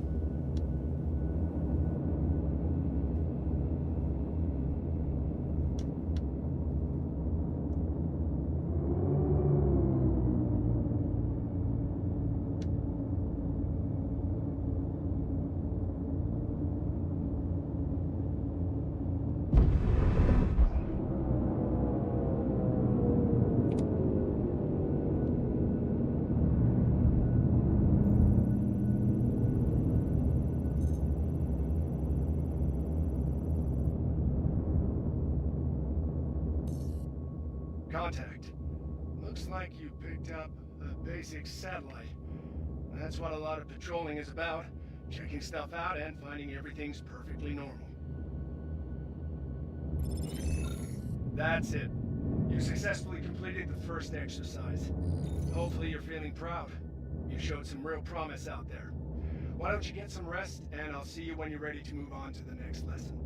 [SPEAKER 6] Contact. Looks like you picked up a basic satellite. That's what a lot of patrolling is about. Checking stuff out and finding everything's perfectly normal. That's it. You successfully completed the first exercise. Hopefully you're feeling proud. You showed some real promise out there. Why don't you get some rest, and I'll see you when you're ready to move on to the next lesson.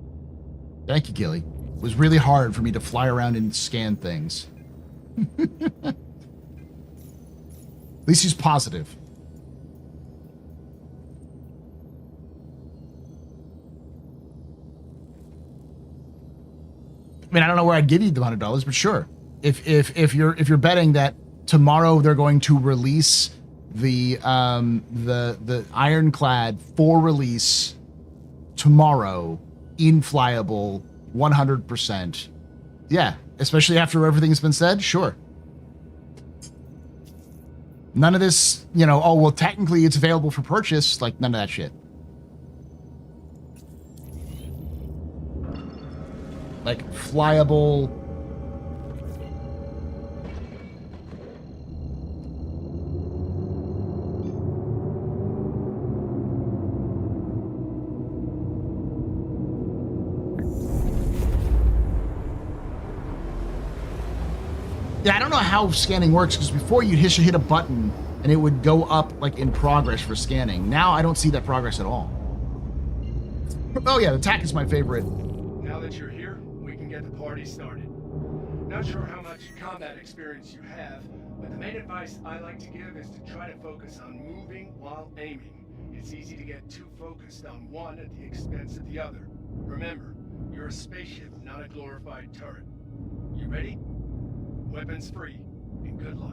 [SPEAKER 1] Thank you, Gilly. It was really hard for me to fly around and scan things. At least he's positive. I mean, I don't know where I'd give you the $100, but sure. If you're betting that tomorrow they're going to release the Ironclad for release tomorrow in flyable 100%. Yeah, especially after everything's been said, sure. None of this, you know, oh, well, technically it's available for purchase, like none of that shit. Like flyable. Yeah, I don't know how scanning works, because before you'd hit a button and it would go up like in progress for scanning. Now I don't see that progress at all. Oh yeah, the TAC is my favorite.
[SPEAKER 6] Now that you're here, we can get the party started. Not sure how much combat experience you have, but the main advice I like to give is to try to focus on moving while aiming. It's easy to get too focused on one at the expense of the other. Remember, you're a spaceship, not a glorified turret. You ready? Weapons free, and good luck.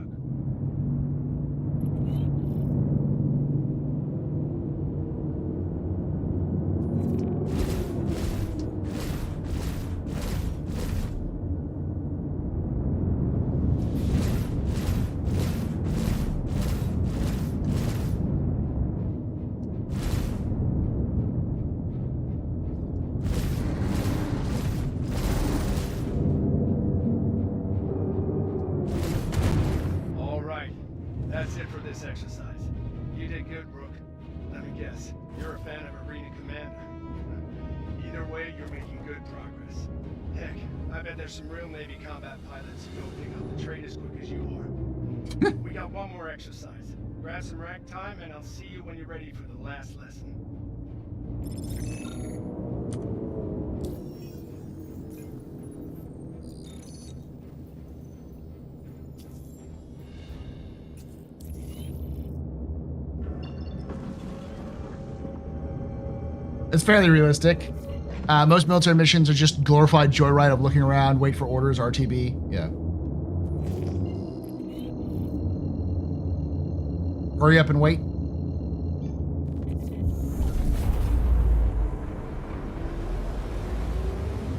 [SPEAKER 6] That's it for this exercise. You did good, Brooke. Let me guess, you're a fan of Arena Commander. Either way, you're making good progress. Heck, I bet there's some real Navy combat pilots who don't pick up the trade as quick as you are. We got one more exercise. Grab some rack time, and I'll see you when you're ready for the last lesson.
[SPEAKER 1] It's fairly realistic. Most military missions are just glorified joyride of looking around, wait for orders, RTB. Yeah. Hurry up and wait.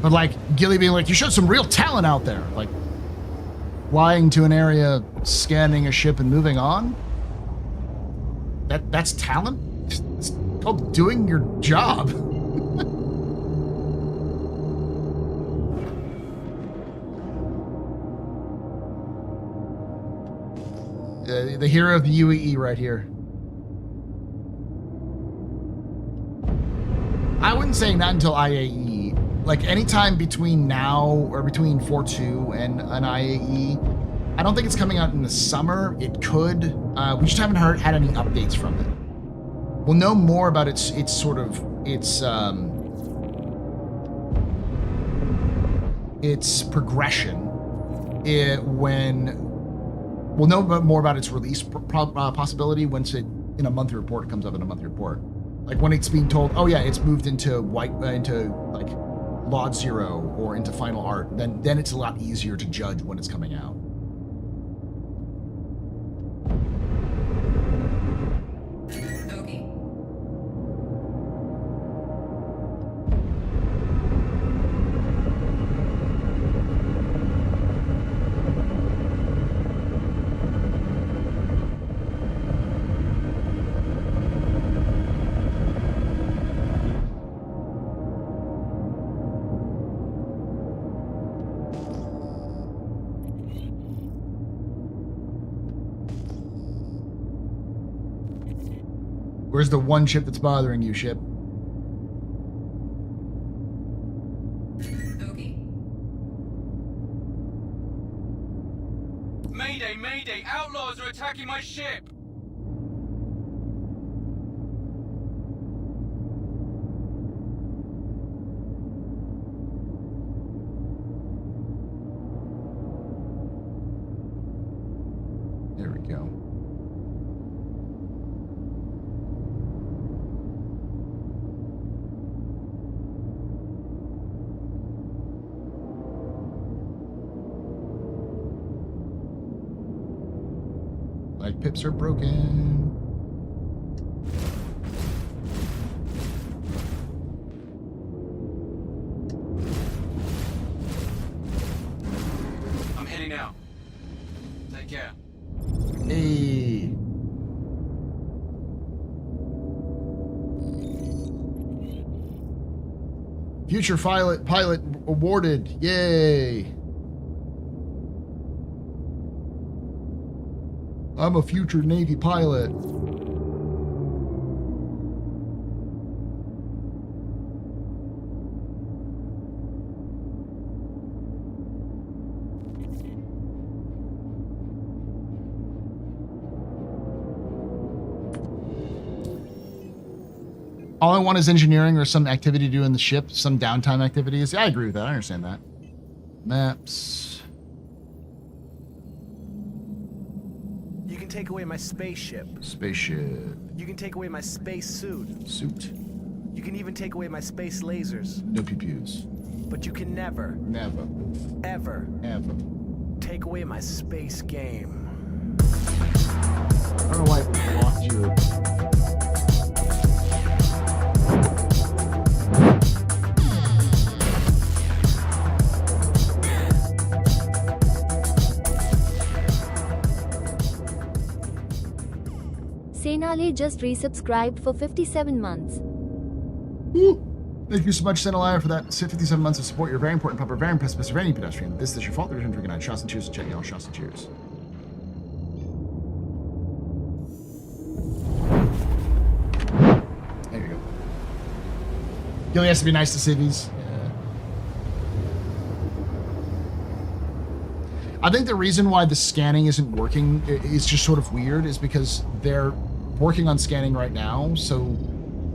[SPEAKER 1] But like Gilly being like, you showed some real talent out there. Like flying to an area, scanning a ship and moving on. That's talent? It's called doing your job. The hero of the UEE right here. I wouldn't say not until IAE. Like anytime between now or between 4.2 and an IAE. I don't think it's coming out in the summer. It could. We just haven't had any updates from it. We'll know more about its progression when we'll know more about its release possibility once it in a monthly report. It comes up in a monthly report, like when it's being told, oh yeah, it's moved into like Lot 0 or into Final Art. Then it's a lot easier to judge when it's coming out. Where's the one ship that's bothering you, ship?
[SPEAKER 7] Okay.
[SPEAKER 2] Mayday, mayday! Outlaws are attacking my ship!
[SPEAKER 1] pips are broken.
[SPEAKER 6] I'm heading out. Take care.
[SPEAKER 1] Hey. Future pilot awarded. Yay. I'm a future Navy pilot. All I want is engineering or some activity to do in the ship, some downtime activities. Yeah, I agree with that. I understand that. Maps.
[SPEAKER 4] You can take away my spaceship.
[SPEAKER 1] Spaceship.
[SPEAKER 4] You can take away my space suit.
[SPEAKER 1] Suit.
[SPEAKER 4] You can even take away my space lasers.
[SPEAKER 1] No pew-pews.
[SPEAKER 4] But you can never,
[SPEAKER 1] Never.
[SPEAKER 4] ever
[SPEAKER 1] Ever.
[SPEAKER 4] take away my space game.
[SPEAKER 1] I don't know why I blocked you.
[SPEAKER 5] Senale just resubscribed for 57 months.
[SPEAKER 1] Woo. Thank you so much, Senalaya, for that 57 months of support. You're very important, pupper, very pessimist, very pedestrian. This is your fault. There's no drinking on. Shots and cheers to check y'all. Shots and cheers. There you go. Gilly has to be nice to cities. Yeah. I think the reason why the scanning isn't working is just sort of weird is because they're working on scanning right now, so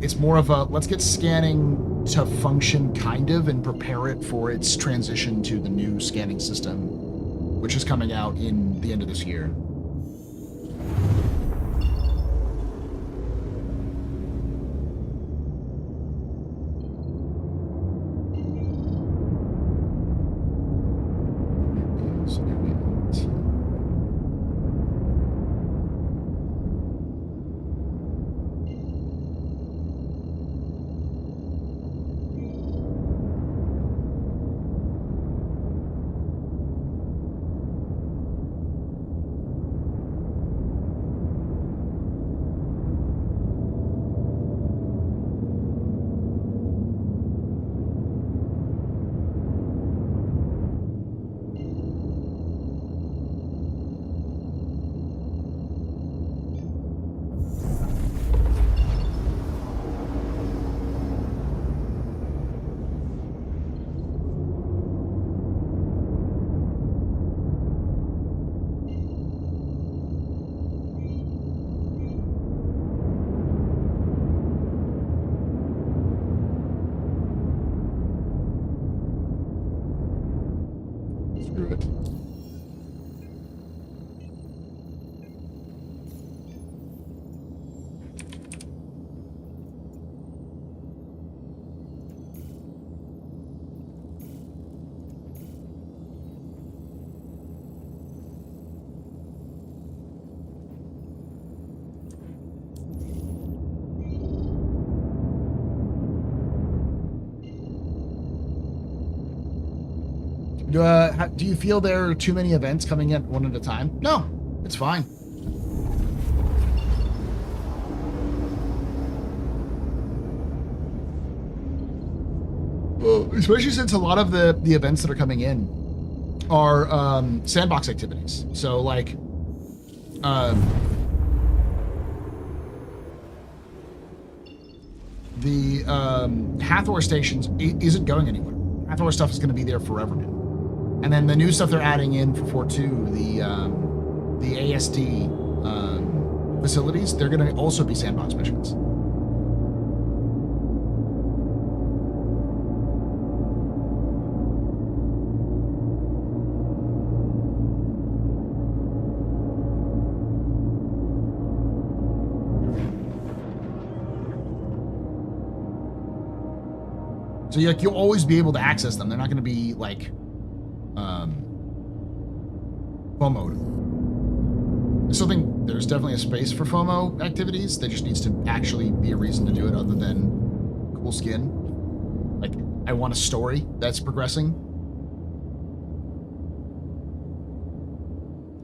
[SPEAKER 1] it's more of a let's get scanning to function kind of and prepare it for its transition to the new scanning system, which is coming out in the end of this year. Screw it. Do you feel there are too many events coming in one at a time? No, it's fine. Well, especially since a lot of the events that are coming in are sandbox activities. So like, the Hathor stations isn't going anywhere. Hathor stuff is going to be there forever now. And then the new stuff they're adding in for 4.2, the ASD facilities, they're going to also be sandbox missions. So you'll always be able to access them. They're not going to be like FOMO'd. I still think there's definitely a space for FOMO activities. There just needs to actually be a reason to do it other than cool skin. Like, I want a story that's progressing.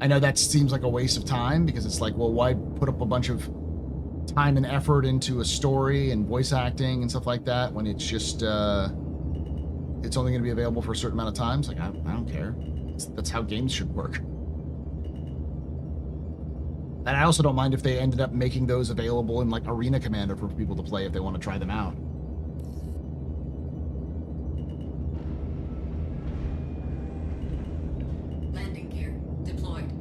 [SPEAKER 1] I know that seems like a waste of time because it's like, well, why put up a bunch of time and effort into a story and voice acting and stuff like that when it's just, it's only going to be available for a certain amount of time? It's like, I don't care. That's how games should work. And I also don't mind if they ended up making those available in like Arena Commander for people to play if they want to try them out.
[SPEAKER 7] Landing gear deployed.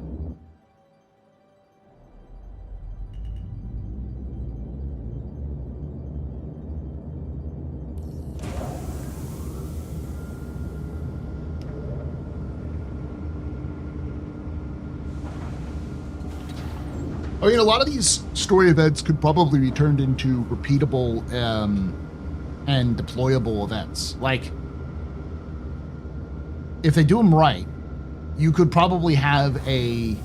[SPEAKER 1] I mean, a lot of these story events could probably be turned into repeatable and deployable events. Like, if they do them right, you could probably have I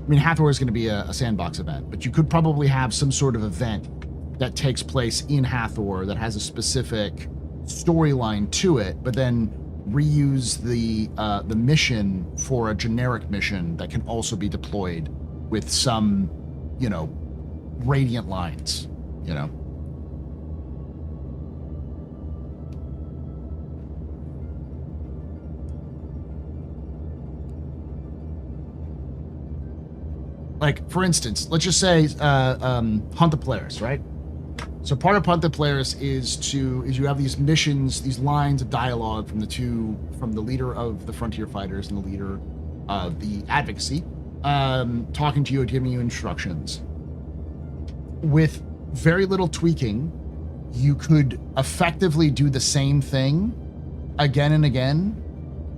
[SPEAKER 1] mean, Hathor is going to be a sandbox event, but you could probably have some sort of event that takes place in Hathor that has a specific storyline to it, but then reuse the mission for a generic mission that can also be deployed with some, you know, radiant lines, you know. Like, for instance, let's just say Hunt the Polaris, right? So part of Hunt the Polaris is you have these missions, these lines of dialogue from the leader of the Frontier Fighters and the leader of the Advocacy, talking to you and giving you instructions. With very little tweaking, you could effectively do the same thing again and again,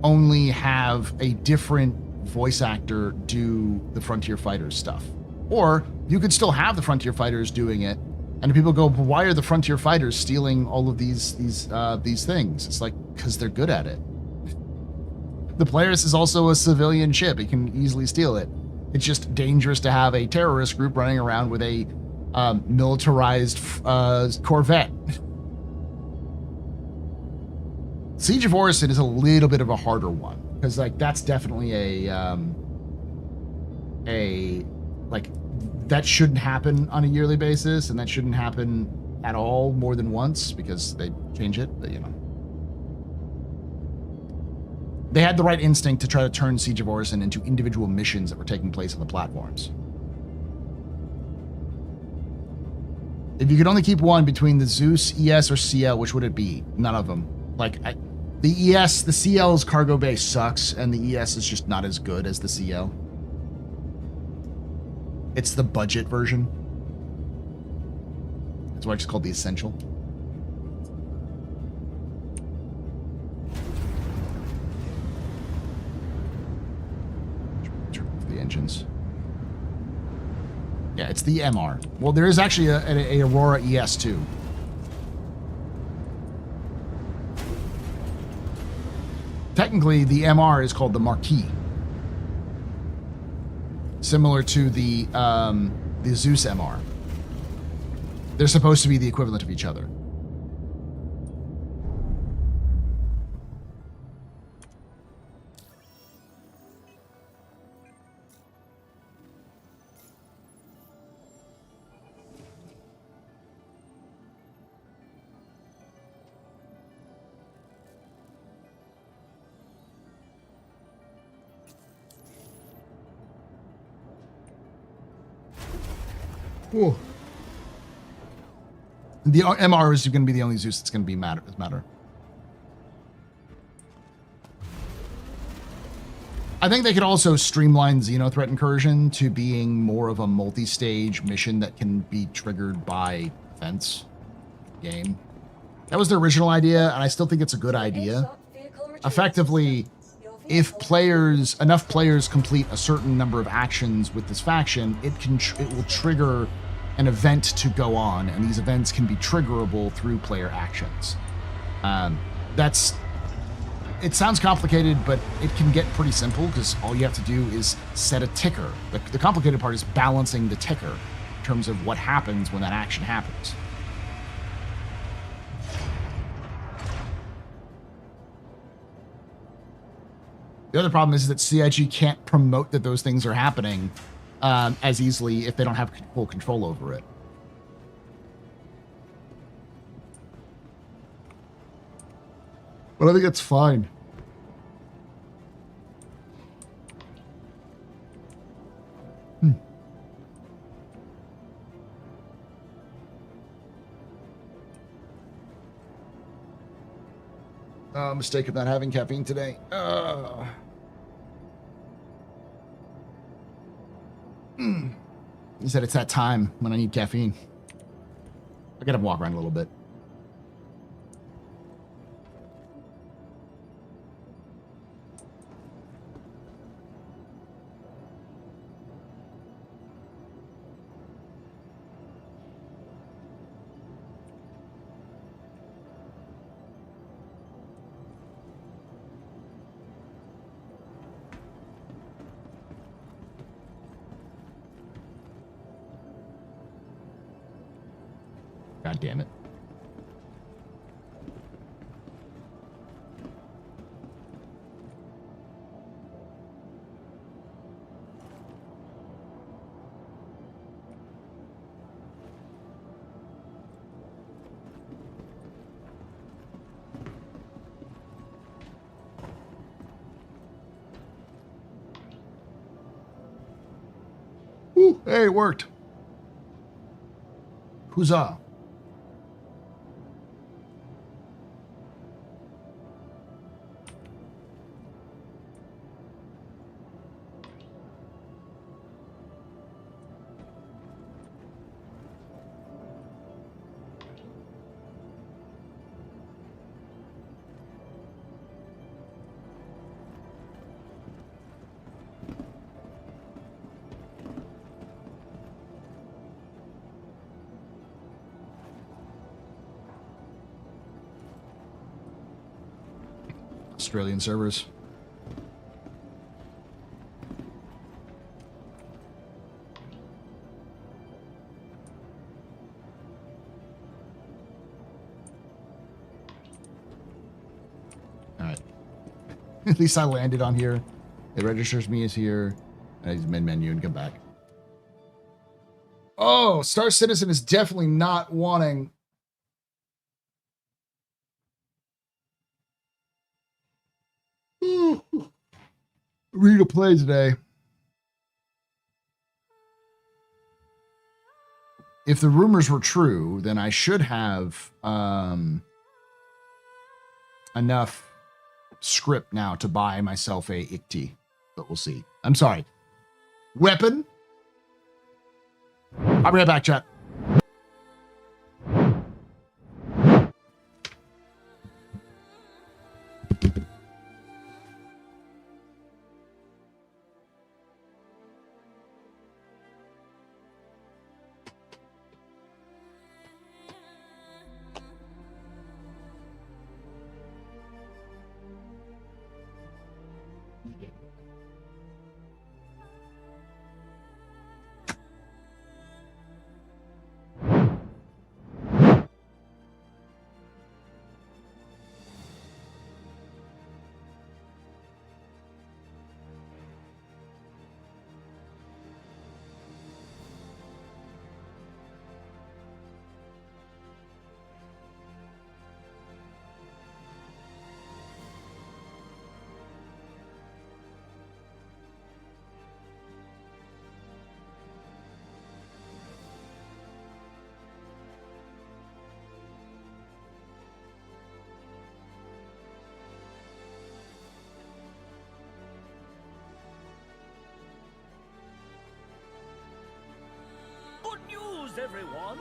[SPEAKER 1] only have a different voice actor do the Frontier Fighters stuff. Or you could still have the Frontier Fighters doing it, and people go, well, why are the Frontier Fighters stealing all of these things? It's like, because they're good at it. The Polaris is also a civilian ship. It can easily steal it. It's just dangerous to have a terrorist group running around with a militarized Corvette. Siege of Orison is a little bit of a harder one because, like, that's definitely like, that shouldn't happen on a yearly basis, and that shouldn't happen at all more than once because they change it. But, you know, they had the right instinct to try to turn Siege of Orison into individual missions that were taking place on the platforms. If you could only keep one between the Zeus, ES, or CL, which would it be? None of them. Like, the ES, the CL's cargo base sucks, and the ES is just not as good as the CL. It's the budget version. That's why it's called the Essential. Turn off the engines. Yeah, it's the MR. Well, there is actually a Aurora ES too. Technically, the MR is called the Marquis. Similar to the Zeus MR. They're supposed to be the equivalent of each other. Ooh. The MR is going to be the only Zeus that's going to be matter. I think they could also streamline Xenothreat Incursion to being more of a multi-stage mission that can be triggered by events game. That was the original idea, and I still think it's a good idea. Effectively, if enough players complete a certain number of actions with this faction, it will trigger an event to go on, and these events can be triggerable through player actions. That's it sounds complicated, but it can get pretty simple because all you have to do is set a ticker. The complicated part is balancing the ticker in terms of what happens when that action happens. The other problem is that CIG can't promote that those things are happening as easily if they don't have full control over it. But I think it's fine. Mistake of not having caffeine today. He said it's that time when I need caffeine. I gotta walk around a little bit. God damn it. Ooh, hey, it worked. Huzzah. Australian servers. All right. At least I landed on here. It registers me as here. I just menu and come back. Oh, Star Citizen is definitely not wanting. Read a play today. If the rumors were true, then I should have enough script now to buy myself a ICT, but we'll see. I'm sorry. Weapon? I'll be right back, chat.
[SPEAKER 8] Good news, everyone!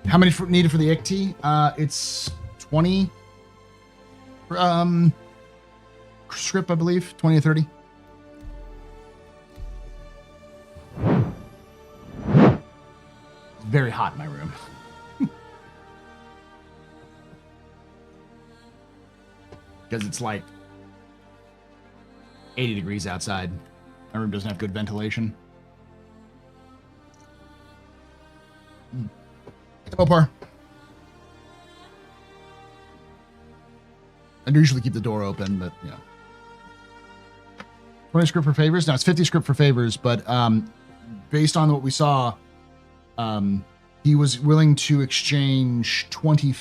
[SPEAKER 1] How many needed for the ICT? It's 20 script, I believe. 20 or 30. It's very hot in my room. Because it's like 80 degrees outside. My room doesn't have good ventilation. Mopar. I usually keep the door open, but you know. 20 script for favors? No, it's 50 script for favors, but based on what we saw, he was willing to exchange 20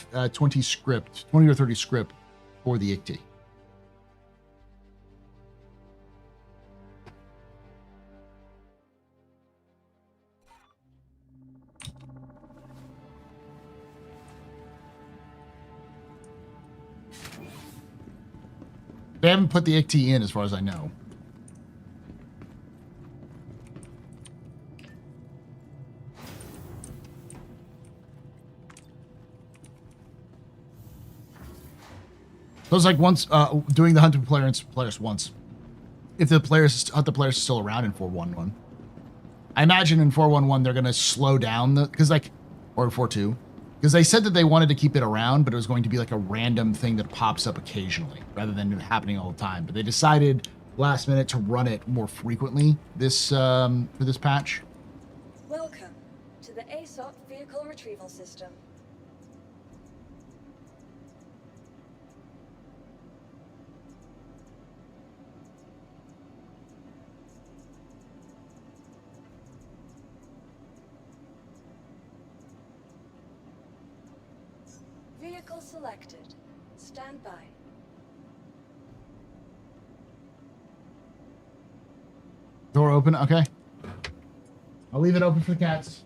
[SPEAKER 1] script, 20 or 30 script for the ICT. They haven't put the ICT in as far as I know. So it's like once doing the hunt of players once. If the players hunt the players are still around in 4.1.1. I imagine in 4.1.1 they're gonna slow down the or 4.2. Because they said that they wanted to keep it around, but it was going to be like a random thing that pops up occasionally, rather than it happening all the time. But they decided last minute to run it more frequently this for this patch.
[SPEAKER 3] Welcome to the ASOC Vehicle Retrieval System. Vehicle selected. Stand by.
[SPEAKER 1] Door open, okay. I'll leave it open for the cats.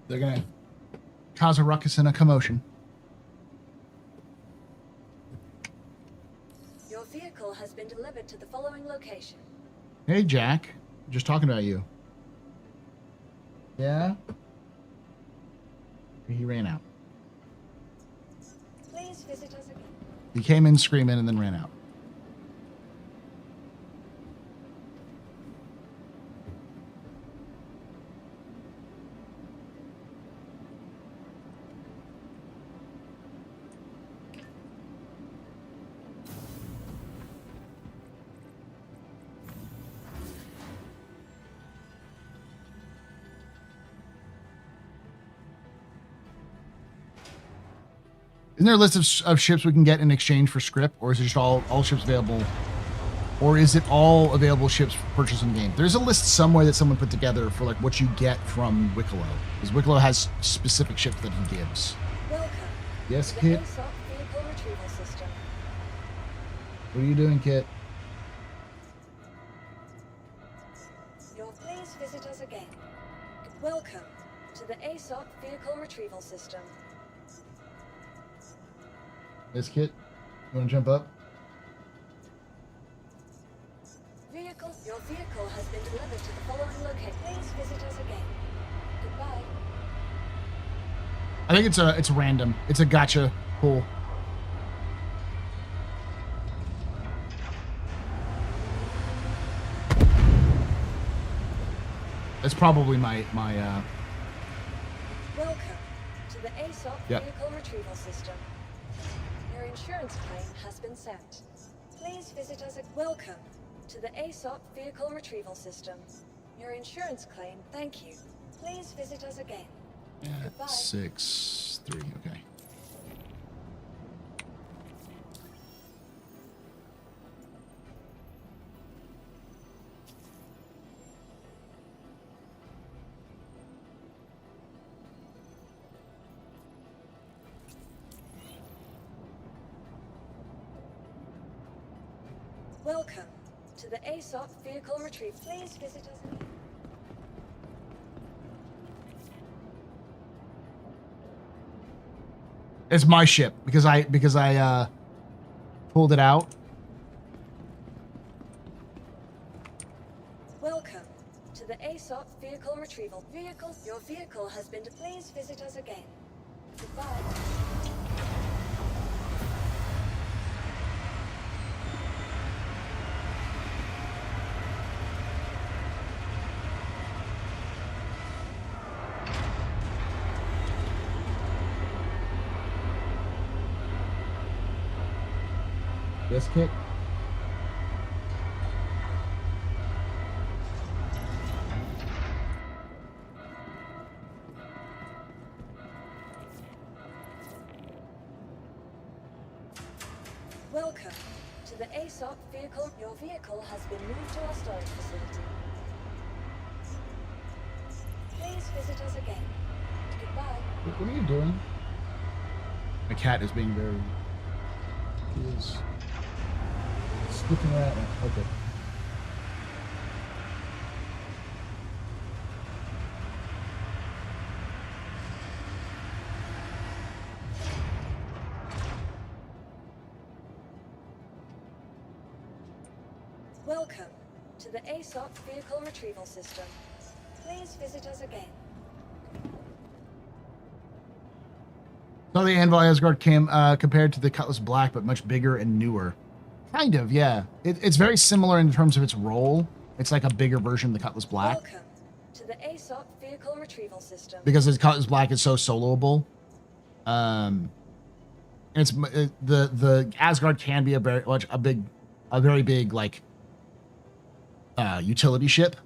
[SPEAKER 1] They're gonna cause a ruckus and a commotion.
[SPEAKER 3] Your vehicle has been delivered to the following location.
[SPEAKER 1] Hey, Jack. Just talking about you. Yeah? He ran out.
[SPEAKER 3] Please visit us again.
[SPEAKER 1] He came in screaming and then ran out. Isn't there a list of ships we can get in exchange for script, or is it just all ships available, or is it all available ships for purchase in game? There's a list somewhere that someone put together for like what you get from Wicklow, because Wicklow has specific ships that he gives.
[SPEAKER 3] Welcome.
[SPEAKER 1] Yes,
[SPEAKER 3] to
[SPEAKER 1] Kit.
[SPEAKER 3] The ASOC Vehicle Retrieval System.
[SPEAKER 1] What are you doing, Kit?
[SPEAKER 3] Please visit us again. Welcome to the ASOC Vehicle Retrieval System.
[SPEAKER 1] Yes, Kit. You want to jump up?
[SPEAKER 3] Your vehicle has been delivered to the following location. Please visit us again. Goodbye.
[SPEAKER 1] I think it's random. It's a gotcha pull. That's probably my
[SPEAKER 3] Welcome to the ASOC
[SPEAKER 1] Yep.
[SPEAKER 3] Vehicle Retrieval System. Your insurance claim has been sent. Please visit us at Welcome to the ASOC Vehicle Retrieval System. Your insurance claim, thank you. Please visit us again. Goodbye.
[SPEAKER 1] 6-3. Okay.
[SPEAKER 3] Welcome to the ASOC Vehicle Retrieval. Please visit us again.
[SPEAKER 1] It's my ship because I pulled it out.
[SPEAKER 3] Welcome to to the ASOP vehicle retrieval. Your vehicle has been. Please visit us again. Goodbye.
[SPEAKER 1] Yes, kick.
[SPEAKER 3] Welcome to the ASOP vehicle. Your vehicle has been moved to our storage facility. Please visit us again. Goodbye.
[SPEAKER 1] What are you doing? My cat is being very... He is sniffing around. Okay.
[SPEAKER 3] Welcome to the ASOP vehicle retrieval system. Please visit us again.
[SPEAKER 1] So the Anvil Asgard came compared to the Cutlass Black, but much bigger and newer. Kind of, yeah. It's very similar in terms of its role. It's like a bigger version of the Cutlass Black.
[SPEAKER 3] Welcome to the ASOP vehicle retrieval system.
[SPEAKER 1] Because the Cutlass Black is so soloable. It's the Asgard can be a very big like utility ship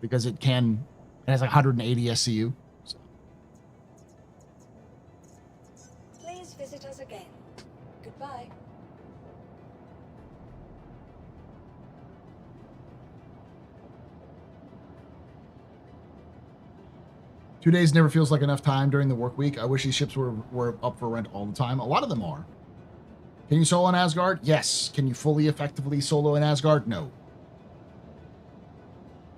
[SPEAKER 1] because it has like 180 SCU. So.
[SPEAKER 3] Please visit us again. Goodbye.
[SPEAKER 1] Two days never feels like enough time during the work week. I wish these ships were up for rent all the time. A lot of them are. Can you solo in Asgard? Yes. Can you fully effectively solo in Asgard? No.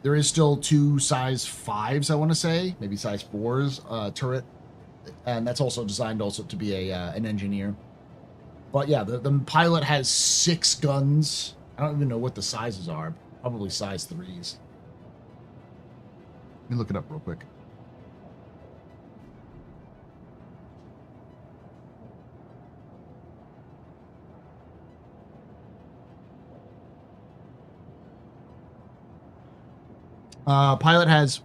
[SPEAKER 1] There is still 2 size 5s, I want to say, maybe size 4s turret, and that's also designed also to be an engineer. But yeah, the pilot has 6 guns. I don't even know what the sizes are. Probably size 3s. Let me look it up real quick. Pilot has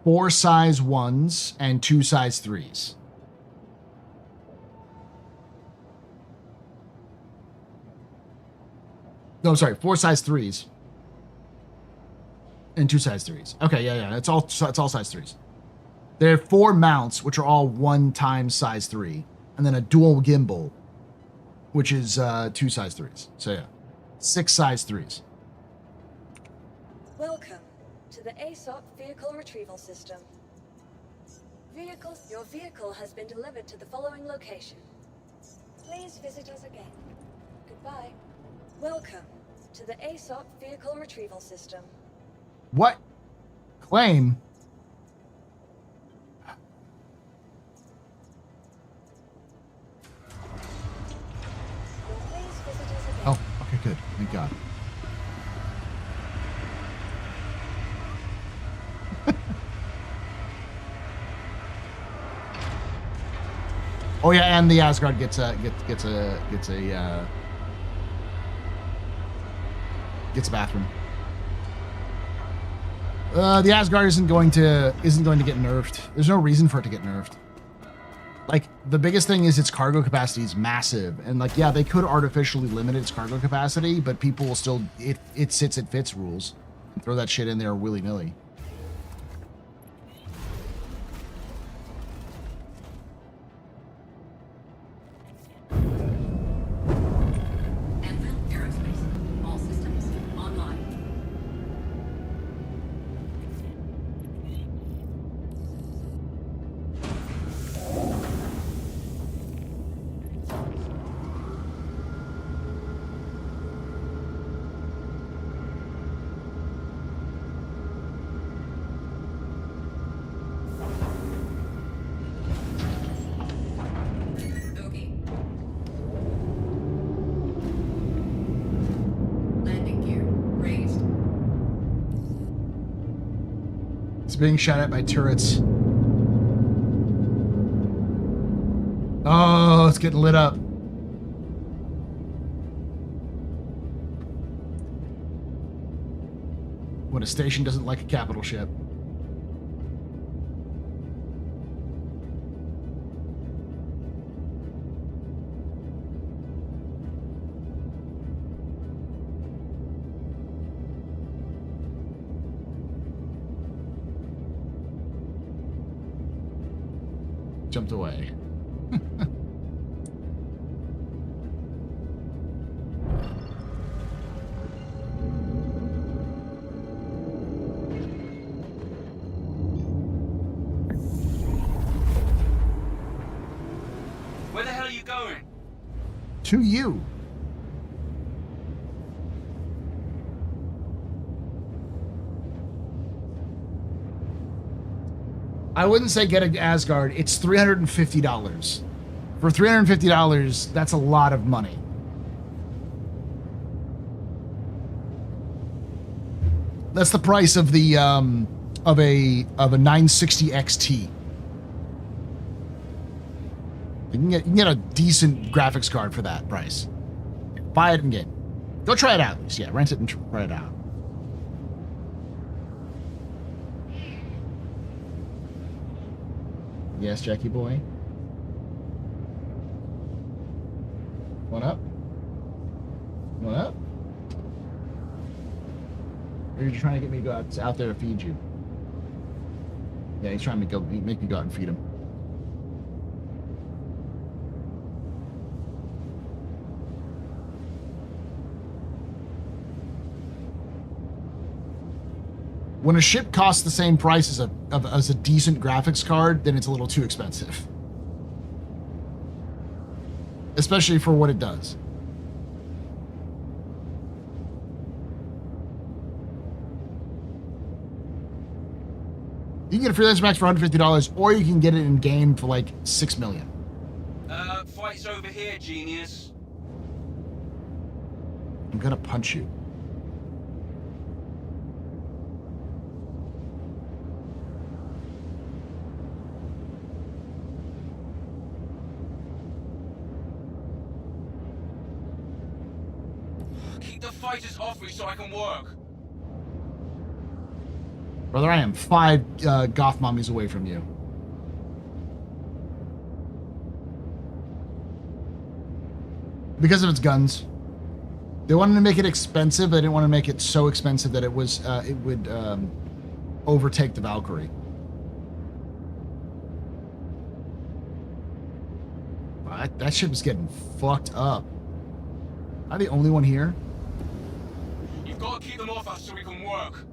[SPEAKER 1] 4 size 1s and 2 size 3s. No, sorry, 4 size 3s and 2 size 3s. Okay, yeah, it's all size 3s. There are 4 mounts, which are all 1 times size 3, and then a dual gimbal, which is 2 size 3s. So yeah, 6 size 3s.
[SPEAKER 3] Welcome to the ASOP vehicle retrieval system. Your vehicle has been delivered to the following location. Please visit us again. Goodbye. Welcome to the ASOP vehicle retrieval system.
[SPEAKER 1] What? Claim?
[SPEAKER 3] Please visit us again.
[SPEAKER 1] Oh, okay, good. Thank God. Oh yeah, and the Asgard gets a bathroom. The Asgard isn't going to get nerfed. There's no reason for it to get nerfed. Like, the biggest thing is its cargo capacity is massive, and like, yeah, they could artificially limit its cargo capacity, but people will still it sits at fits rules and throw that shit in there willy-nilly. being shot at by turrets. Oh, it's getting lit up. When a station doesn't like a capital ship. Jumped away.
[SPEAKER 8] Where the hell are you going?
[SPEAKER 1] To you. I wouldn't say get a Asgard. It's $350. For $350, that's a lot of money. That's the price of the of a 960 XT. You can get a decent graphics card for that price. Buy it in game. Go try it out at least. Yeah, rent it and try it out. Yes, Jackie boy. One up. One up. Or are you trying to get me to go out there to feed you? Yeah, he's trying to make me go out and feed him. When a ship costs the same price as a decent graphics card, then it's a little too expensive. Especially for what it does. You can get a Freelancer Max for $150, or you can get it in game for like $6 million.
[SPEAKER 8] Fight's over here, genius.
[SPEAKER 1] I'm gonna punch you.
[SPEAKER 8] Keep the fighters off me so I can work.
[SPEAKER 1] Brother, I am 5 goth mummies away from you. Because of its guns. They wanted to make it expensive, but they didn't want to make it so expensive that it would overtake the Valkyrie. That ship is getting fucked up. Am I the only one here?
[SPEAKER 8] You've got to keep them off us so we can work.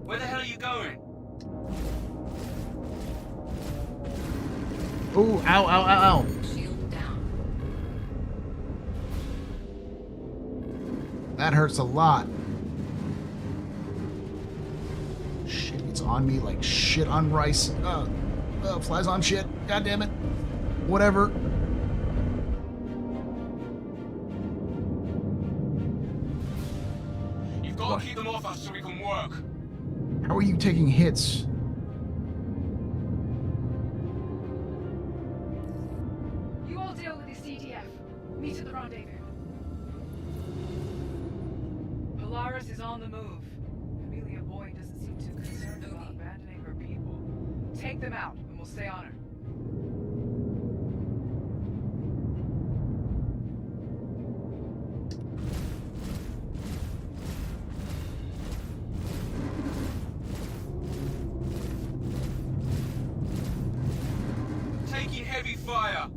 [SPEAKER 8] Where the hell are you going?
[SPEAKER 1] Ooh, ow, ow, ow, ow.
[SPEAKER 7] Shield down.
[SPEAKER 1] That hurts a lot. Shit, it's on me like shit on rice. Flies on shit. God damn it. Whatever.
[SPEAKER 8] You've got to keep them off us so we can work.
[SPEAKER 1] How are you taking hits?
[SPEAKER 9] You all deal with the CDF. Meet at the rendezvous. Polaris is on the move. Amelia Boyd doesn't seem too concerned about abandoning her people. Take them out, and we'll stay on her.
[SPEAKER 8] Taking heavy fire.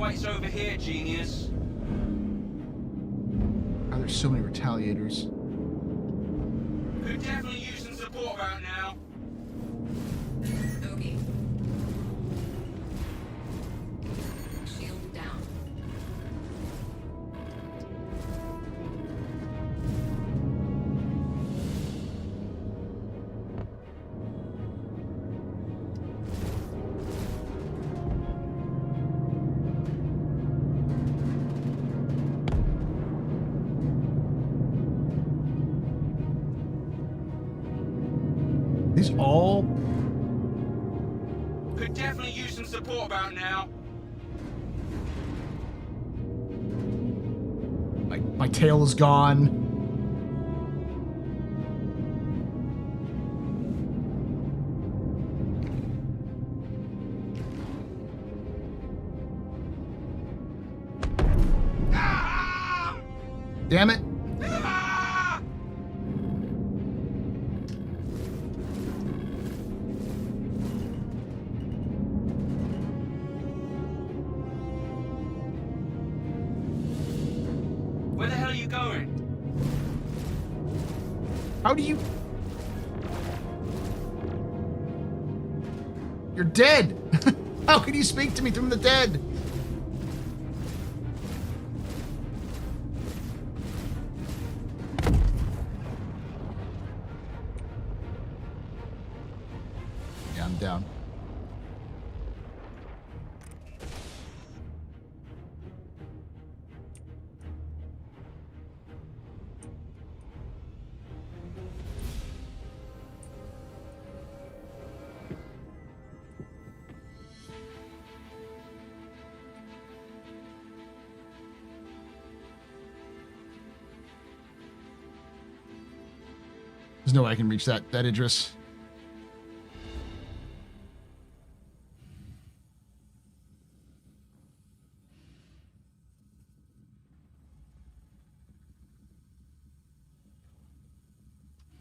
[SPEAKER 8] why it's over here, genius.
[SPEAKER 1] Oh, there's so many retaliators.
[SPEAKER 8] Could definitely use some support right now.
[SPEAKER 7] Okay. Shield down.
[SPEAKER 1] These all...
[SPEAKER 8] Could definitely use some support about now.
[SPEAKER 1] My tail is gone. Damn it.
[SPEAKER 8] Where the hell are you going?
[SPEAKER 1] How do you... You're dead. How can you speak to me from the dead? Yeah, I'm down. There's no way I can reach that Idris.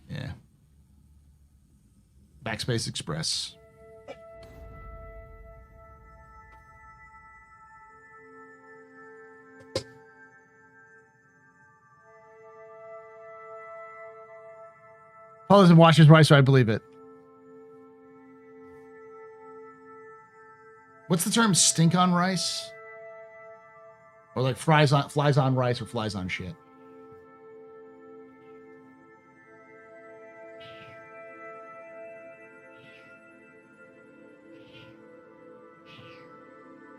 [SPEAKER 1] Yeah. Backspace Express. Paul doesn't wash his rice, so I believe it. What's the term? Stink on rice? Or like flies on rice or flies on shit?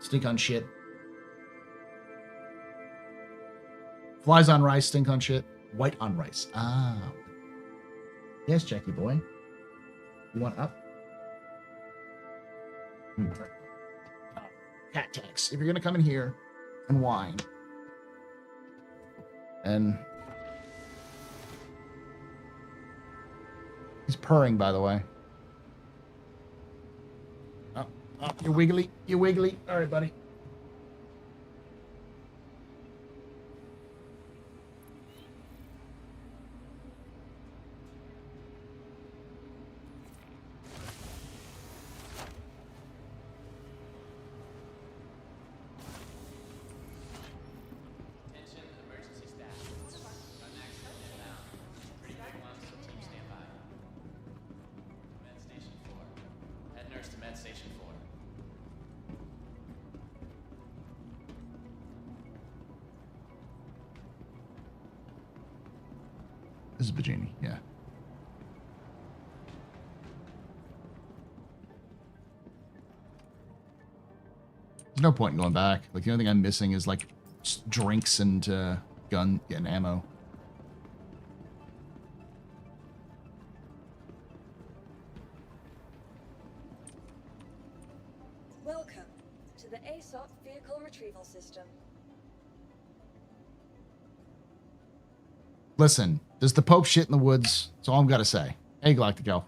[SPEAKER 1] Stink on shit. Flies on rice, stink on shit. White on rice. Ah. Yes, Jackie boy. You want up? Cat tax. If you're gonna come in here and whine, and he's purring, by the way. Oh, you're wiggly. You're wiggly. All right, buddy. This is Bajini, yeah. There's no point in going back. Like, the only thing I'm missing is, like, drinks and gun and ammo.
[SPEAKER 3] Welcome to the ASOP Vehicle Retrieval System.
[SPEAKER 1] Listen, there's the Pope shit in the woods. That's all I'm gotta say. Hey, Galactico.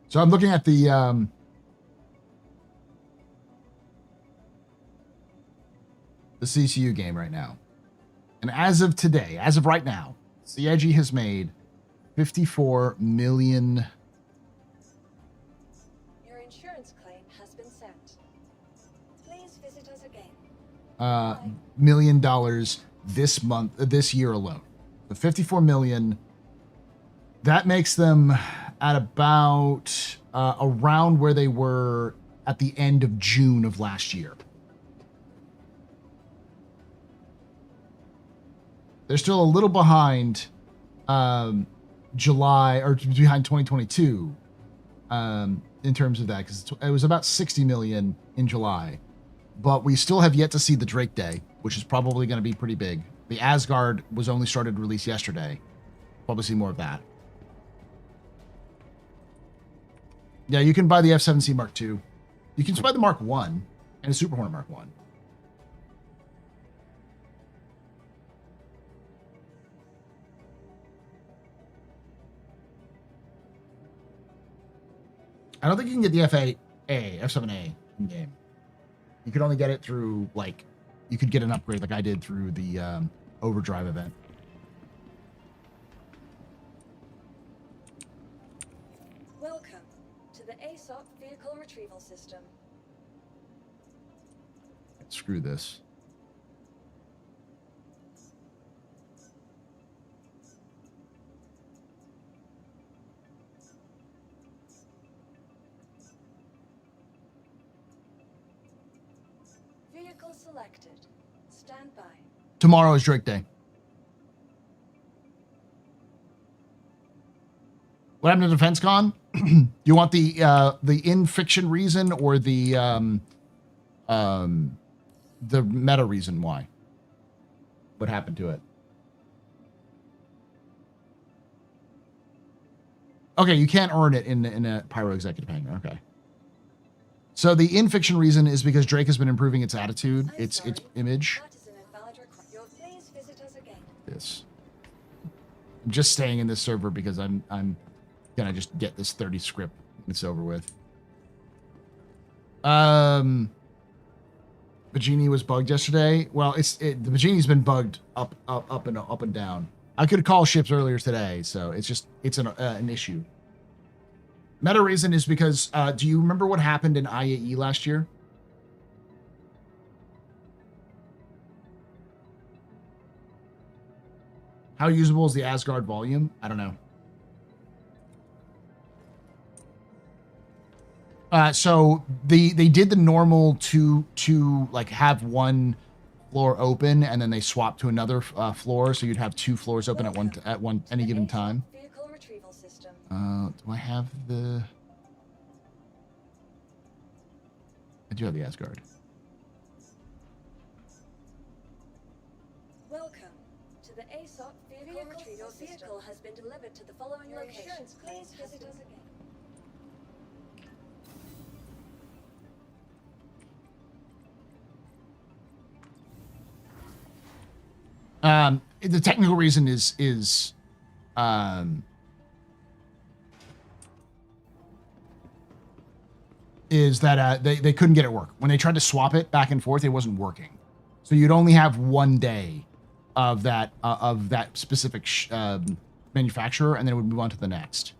[SPEAKER 1] So I'm looking at the CCU game right now. And as of today, as of right now, CIG has made 54 million.
[SPEAKER 3] Your insurance claim has been sent. Please visit us again.
[SPEAKER 1] $million this month, this year alone. So 54 million. That makes them at about around where they were at the end of June of last year. They're still a little behind July or behind 2022 in terms of that, because it was about 60 million in July. But we still have yet to see the Drake Day, which is probably going to be pretty big. The Asgard was only started to release yesterday. Probably see more of that. Yeah, you can buy the F-7C Mark II. You can buy the Mark I and a Super Hornet Mark I. I don't think you can get the F7A in game. You could only get it through, like, you could get an upgrade like I did through the Overdrive event.
[SPEAKER 3] Welcome to the ASOP Vehicle Retrieval System.
[SPEAKER 1] Screw this.
[SPEAKER 3] Vehicle selected. Stand by.
[SPEAKER 1] Tomorrow is Drake Day. What happened to Defense Con? You want the in fiction reason or the meta reason why? What happened to it? Okay, you can't earn it in a Pyro Executive Hangar. Okay. So the in fiction reason is because Drake has been improving its attitude, its image.
[SPEAKER 3] That is an invalid request. Please visit us again.
[SPEAKER 1] This. I'm just staying in this server because I'm gonna just get this 30 script and it's over with. Bagini was bugged yesterday. Well, the Bagini's been bugged up and down. I could call ships earlier today, so it's an issue. Meta reason is because do you remember what happened in IAE last year? How usable is the Asgard volume? I don't know. So they did the normal to like have one floor open and then they swap to another floor, so you'd have two floors open at one any given time.
[SPEAKER 3] Vehicle retrieval system.
[SPEAKER 1] Do I have the? I do have the Asgard.
[SPEAKER 3] Welcome to the ASOP Vehicle Retrieval System. Your vehicle has been delivered to the following locations. Please visit us again.
[SPEAKER 1] The technical reason is that they couldn't get it work. When they tried to swap it back and forth, it wasn't working. So you'd only have one day of that specific manufacturer, and then it would move on to the next.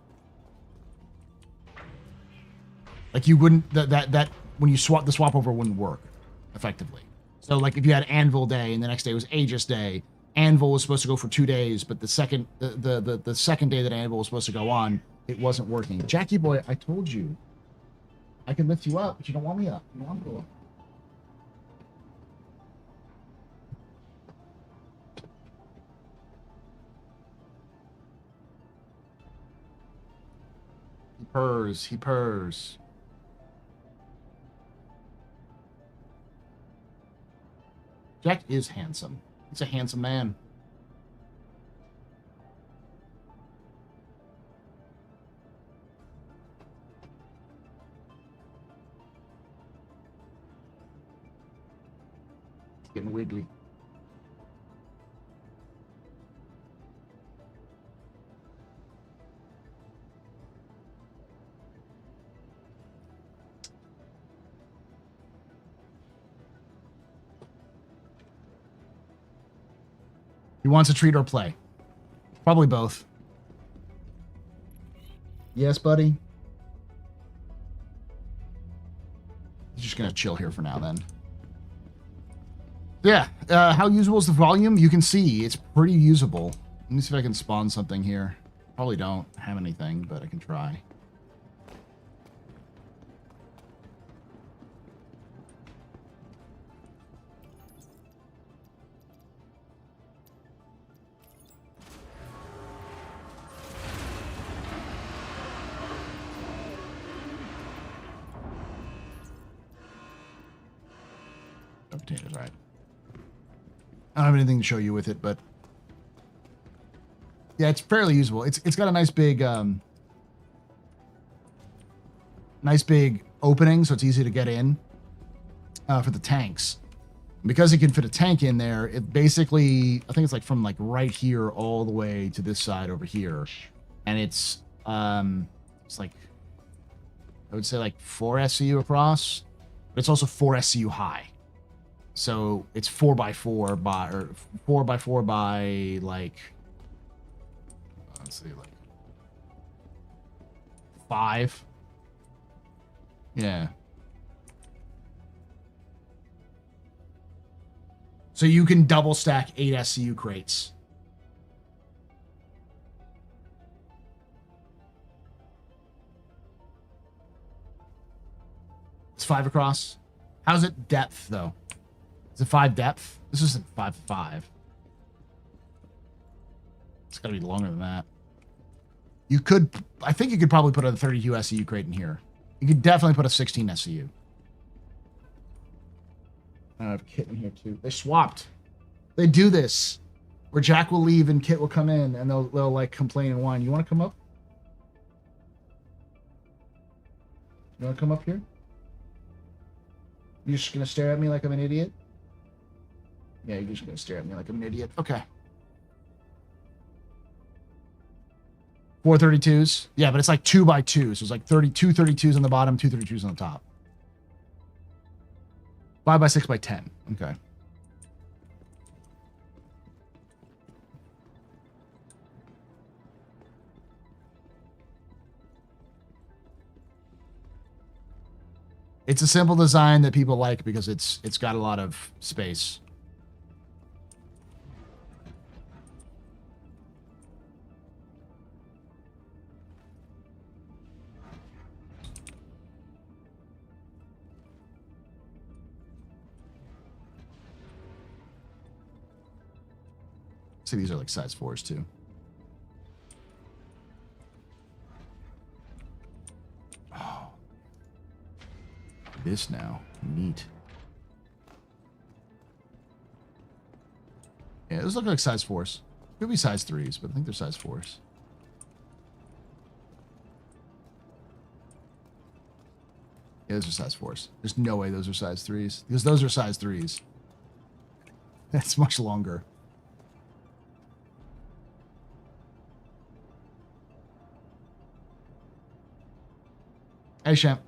[SPEAKER 1] Like you wouldn't that when you swap over wouldn't work effectively. So like if you had Anvil Day and the next day was Aegis Day, Anvil was supposed to go for 2 days, but the second day that Anvil was supposed to go on, it wasn't working. Jackie boy, I told you I can lift you up, but you don't want me up. You want to go up. He purrs. Jack is handsome. He's a handsome man. It's getting wiggly. He wants a treat or play. Probably both. Yes, buddy. He's just gonna chill here for now then. Yeah, how usable is the volume? You can see it's pretty usable. Let me see if I can spawn something here. Probably don't have anything, but I can try. No potatoes, right? I don't have anything to show you with it, but yeah, it's fairly usable. It's got a nice big opening, so it's easy to get in for the tanks. Because it can fit a tank in there, it basically, I think it's like from like right here all the way to this side over here, and it's like, I would say like 4 SCU across, but it's also 4 SCU high. So it's 4x4 by, or 4x4 by like, let's see, like 5. Yeah. So you can double stack 8 SCU crates. It's 5 across. How's it depth though? Is it 5 depth? This isn't 5'5". It's gotta be longer than that. You could, I think you could probably put a 32 SCU crate in here. You could definitely put a 16 SCU. I have Kit in here too. They swapped. They do this where Jack will leave and Kit will come in and they'll like complain and whine. You want to come up? You want to come up here? You're just gonna stare at me like I'm an idiot? Yeah, you're just gonna stare at me like I'm an idiot. Okay. 4 32s. Yeah, but it's like 2x2. So it's like 32 32s on the bottom, 2 32s on the top. 5x6 by 10. Okay. It's a simple design that people like because it's got a lot of space. See, these are like size 4s too. Oh. This now. Neat. Yeah, those look like size 4s. Could be size 3s, but I think they're size 4s. Yeah, those are size 4s. There's no way those are size 3s. Because those are size 3s. That's much longer. Hey, Champ.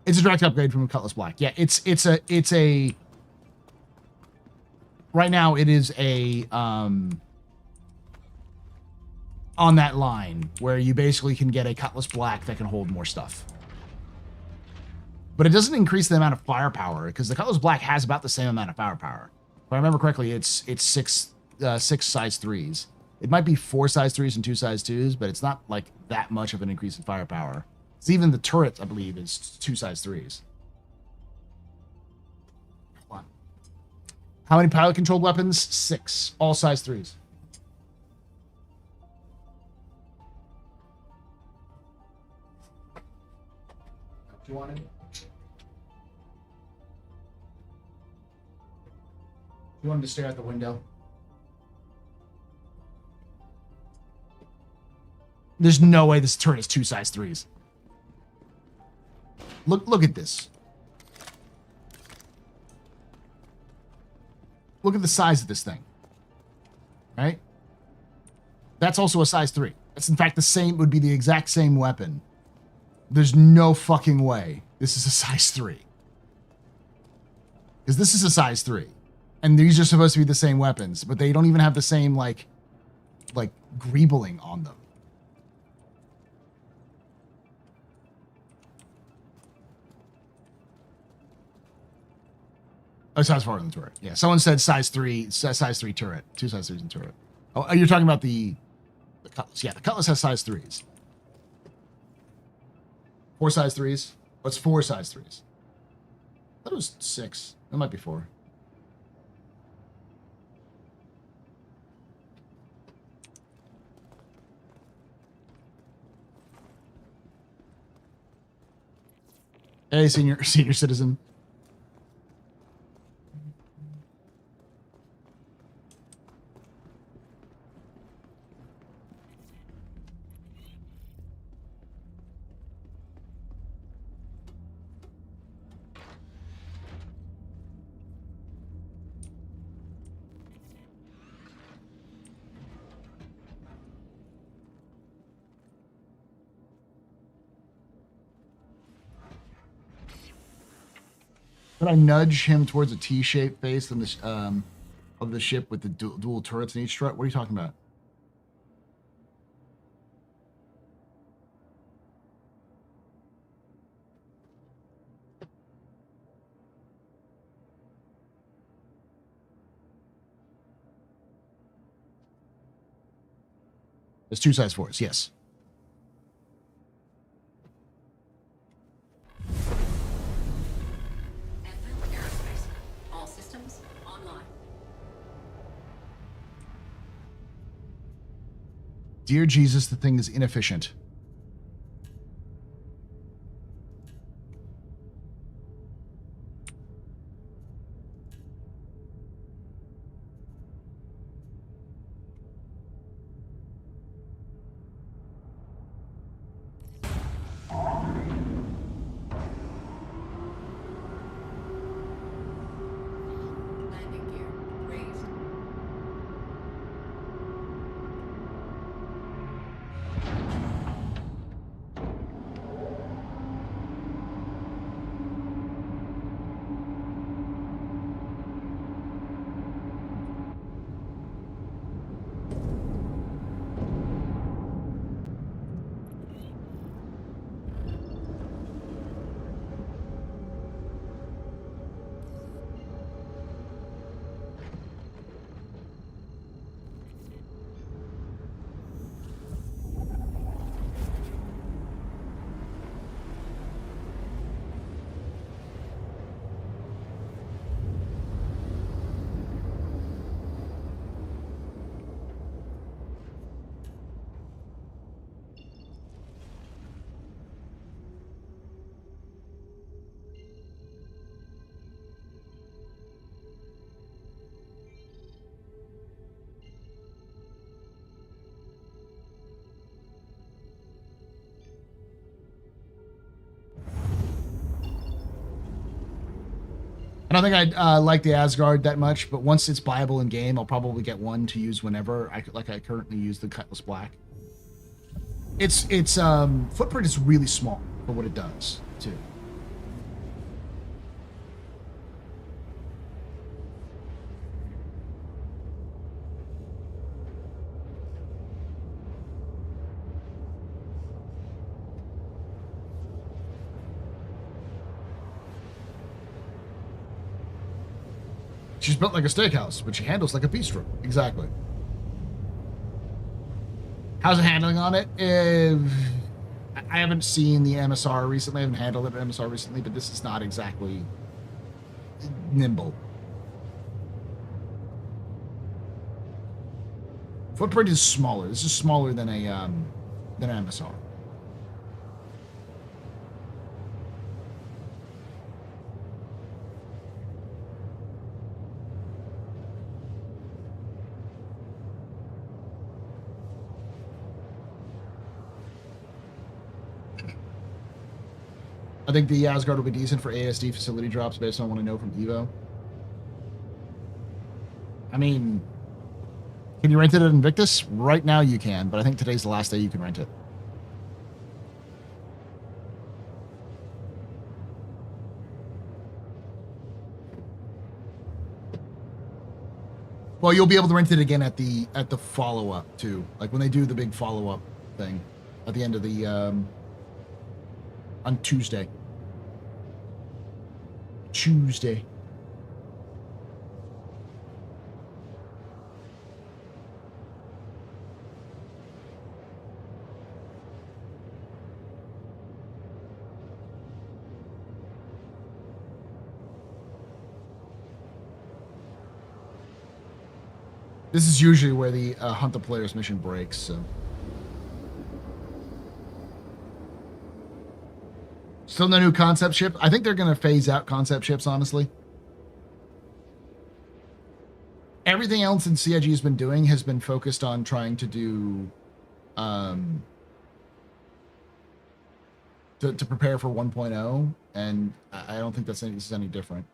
[SPEAKER 1] It's a direct upgrade from Cutlass Black. Yeah, it's a right now it is a on that line where you basically can get a Cutlass Black that can hold more stuff. But it doesn't increase the amount of firepower because the Cutlass Black has about the same amount of firepower. If I remember correctly, it's 6 size 3s. It might be 4 size 3s and 2 size 2s, but it's not like that much of an increase in firepower. It's even the turret, I believe, is 2 size 3s. Come on. How many pilot-controlled weapons? 6. All size 3s. Do you want it? You wanted to stare out the window? There's no way this turret is 2 size 3s. Look at this. Look at the size of this thing. Right? That's also a size 3. That's in fact the same, would be the exact same weapon. There's no fucking way this is a size 3. Because this is a size 3. And these are supposed to be the same weapons, but they don't even have the same, like greebling on them. Oh, size 4 in the turret. Yeah, someone said size 3 turret. 2 size 3s in turret. Oh, you're talking about the Cutlass. Yeah, the Cutlass has size 3s. 4 size 3s? What's 4 size 3s? I thought it was 6. That might be 4. Hey, senior citizen. Could I nudge him towards a T-shaped face in the, of the ship with the dual turrets in each strut? What are you talking about? There's 2 size 4s, yes. Dear Jesus, the thing is inefficient.
[SPEAKER 7] Landing gear raised. I don't think I like the Asgard that much, but once it's viable in game, I'll probably get one to use whenever. I currently use the Cutlass Black. Its footprint is really small for what it does too. She's built like a steakhouse, but she handles like a bistro. Exactly. How's it handling on it? I haven't seen the MSR recently. I haven't handled it at MSR recently, but this is not exactly nimble. Footprint is smaller. This is smaller than an MSR. I think the Asgard will be decent for ASD facility drops based on what I know from Evo. I mean, can you rent it at Invictus? Right now you can, but I think today's the last day you can rent it. Well, you'll be able to rent it again at the follow up too. Like when they do the big follow up thing at the end of the on Tuesday. Tuesday. This is usually where the Hunt the Players mission breaks, so. Still no new concept ship. I think they're going to phase out concept ships, honestly. Everything else in CIG has been doing has been focused on trying to do... to prepare for 1.0, and I don't think this is any different.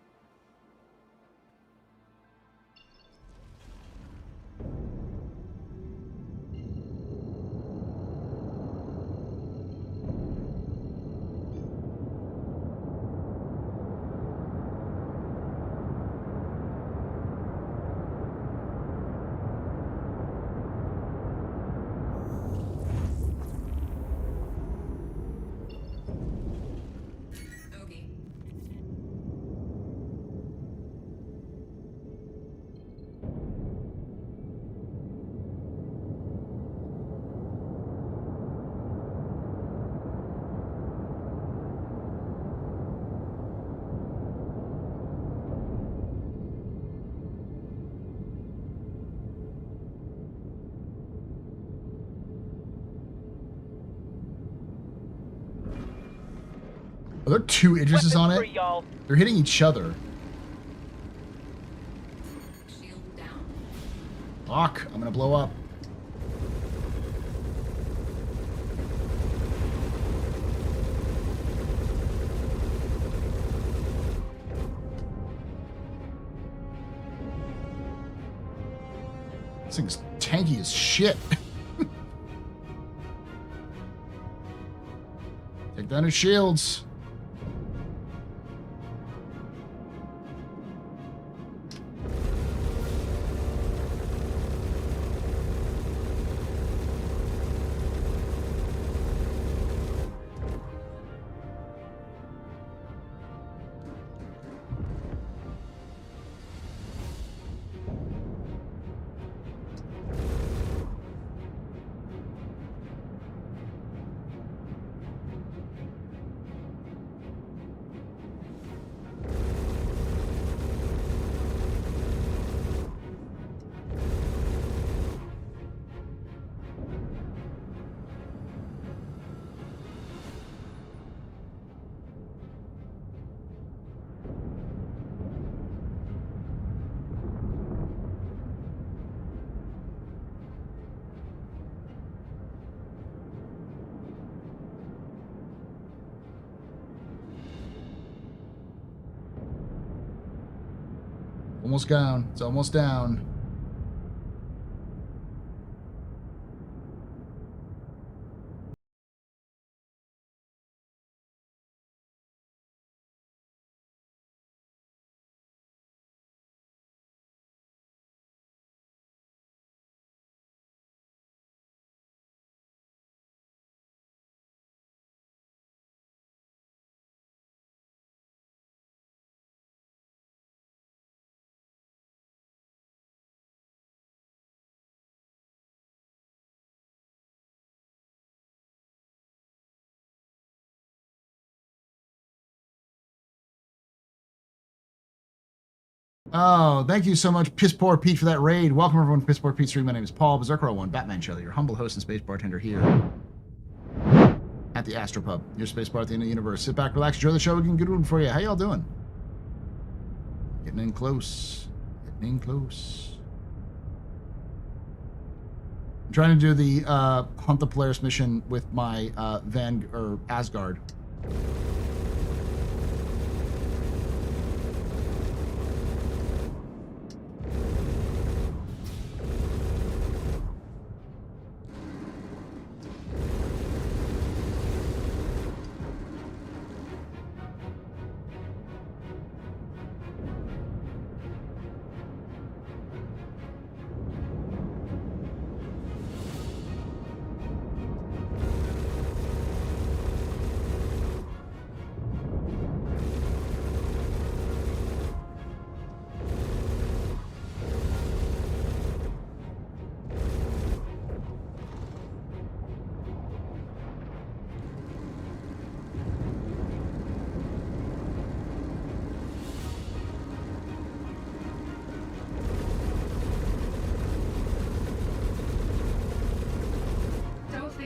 [SPEAKER 7] Are there two Idrises on it? They're hitting each other. Fuck, I'm gonna blow up. This thing's tanky as shit. Take down his shields. Almost down. It's almost down. Oh, thank you so much, Piss Poor Pete, for that raid. Welcome, everyone, to Piss Poor Pete stream. My name is Paul, Berserker01, Batman Shelley, your humble host and space bartender here at the Astro Pub, your space bar at the end of the universe. Sit back, relax, enjoy the show. We can get one for you. How y'all doing? Getting in close. Getting in close. I'm trying to do the Hunt the Players mission with my Asgard.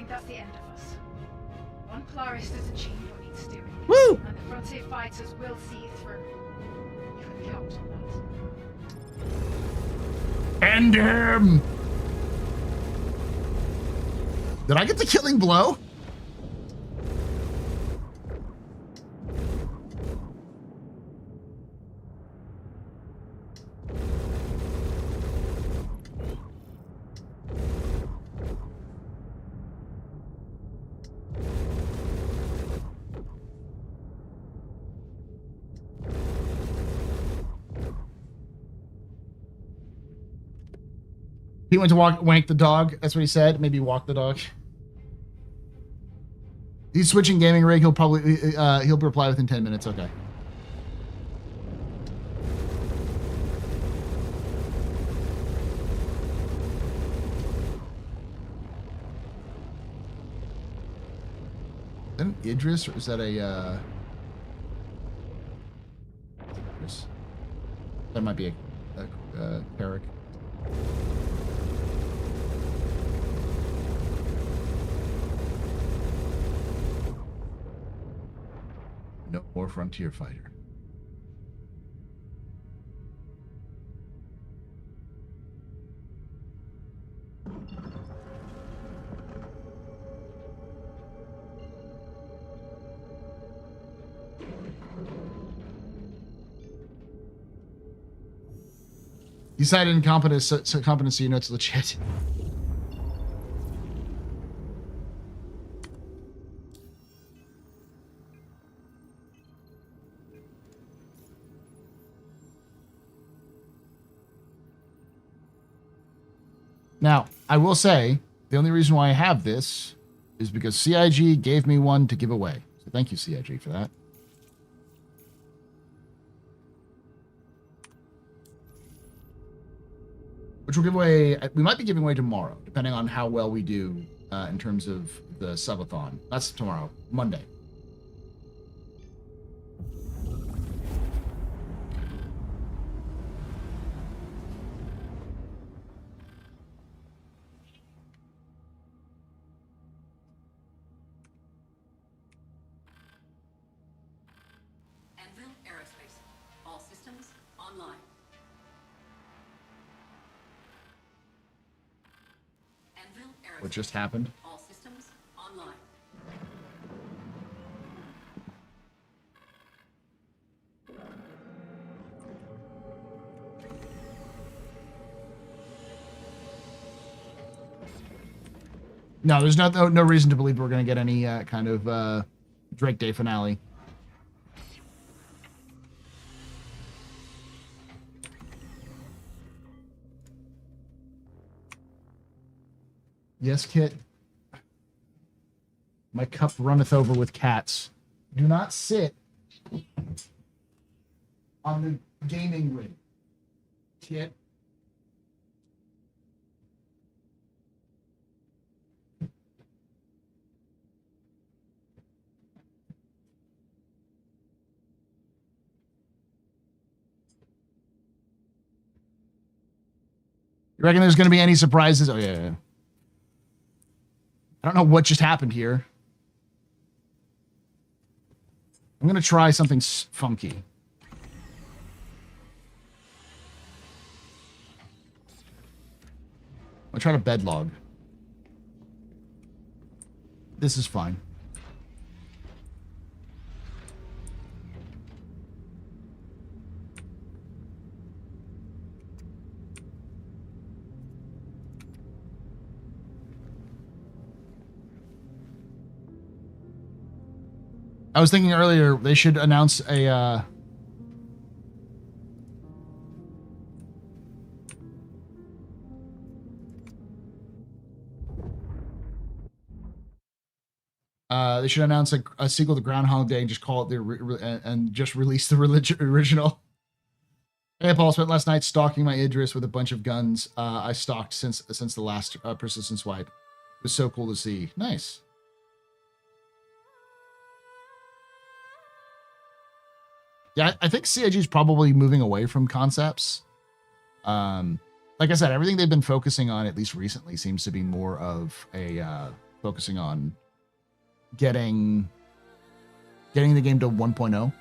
[SPEAKER 9] that's the end of us. One Polaris doesn't change what needs doing.
[SPEAKER 7] Woo!
[SPEAKER 9] And the frontier fighters will see it through. You can count on that.
[SPEAKER 7] End him! Did I get the killing blow? He went to wank the dog. That's what he said. Maybe walk the dog. He's switching gaming rig. He'll probably he'll reply within 10 minutes. Okay. Is that an Idris or is that a Idris? That might be a Carrick. No more frontier fighter. You cited incompetency, you know it's legit. Now, I will say, the only reason why I have this is because CIG gave me one to give away. So thank you, CIG, for that. Which we'll give away, we might be giving away tomorrow, depending on how well we do in terms of the subathon. That's tomorrow, Monday. What just happened?
[SPEAKER 10] All systems online.
[SPEAKER 7] No, there's no reason to believe we're going to get any kind of Drake Day finale. Yes, Kit. My cup runneth over with cats. Do not sit on the gaming rig, Kit. You reckon there's going to be any surprises? Oh, yeah. I don't know what just happened here. I'm going to try something funky. I'll try to bed log. This is fine. I was thinking earlier they should announce a they should announce a sequel to Groundhog Day and just call it and just release the original. Hey, Paul, spent last night stalking my Idris with a bunch of guns I stalked since the last persistent swipe. It was so cool to see. Nice. Yeah, I think CIG is probably moving away from concepts. Like I said, everything they've been focusing on, at least recently, seems to be more of a focusing on getting the game to 1.0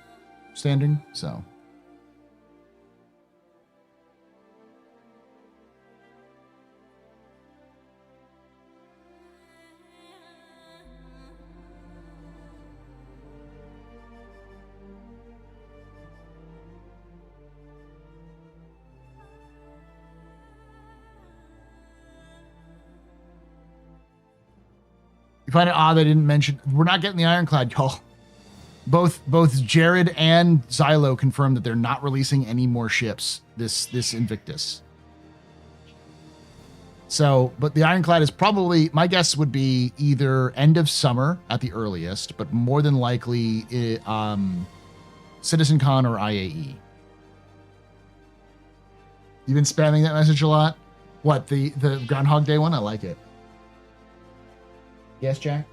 [SPEAKER 7] standing. So you find it odd they didn't mention we're not getting the Ironclad, y'all. Both Jared and Xylo confirmed that they're not releasing any more ships this Invictus. So, but the Ironclad is probably, my guess would be either end of summer at the earliest, but more than likely CitizenCon or IAE. You've been spamming that message a lot? What, the Groundhog Day one? I like it. Yes, Jack?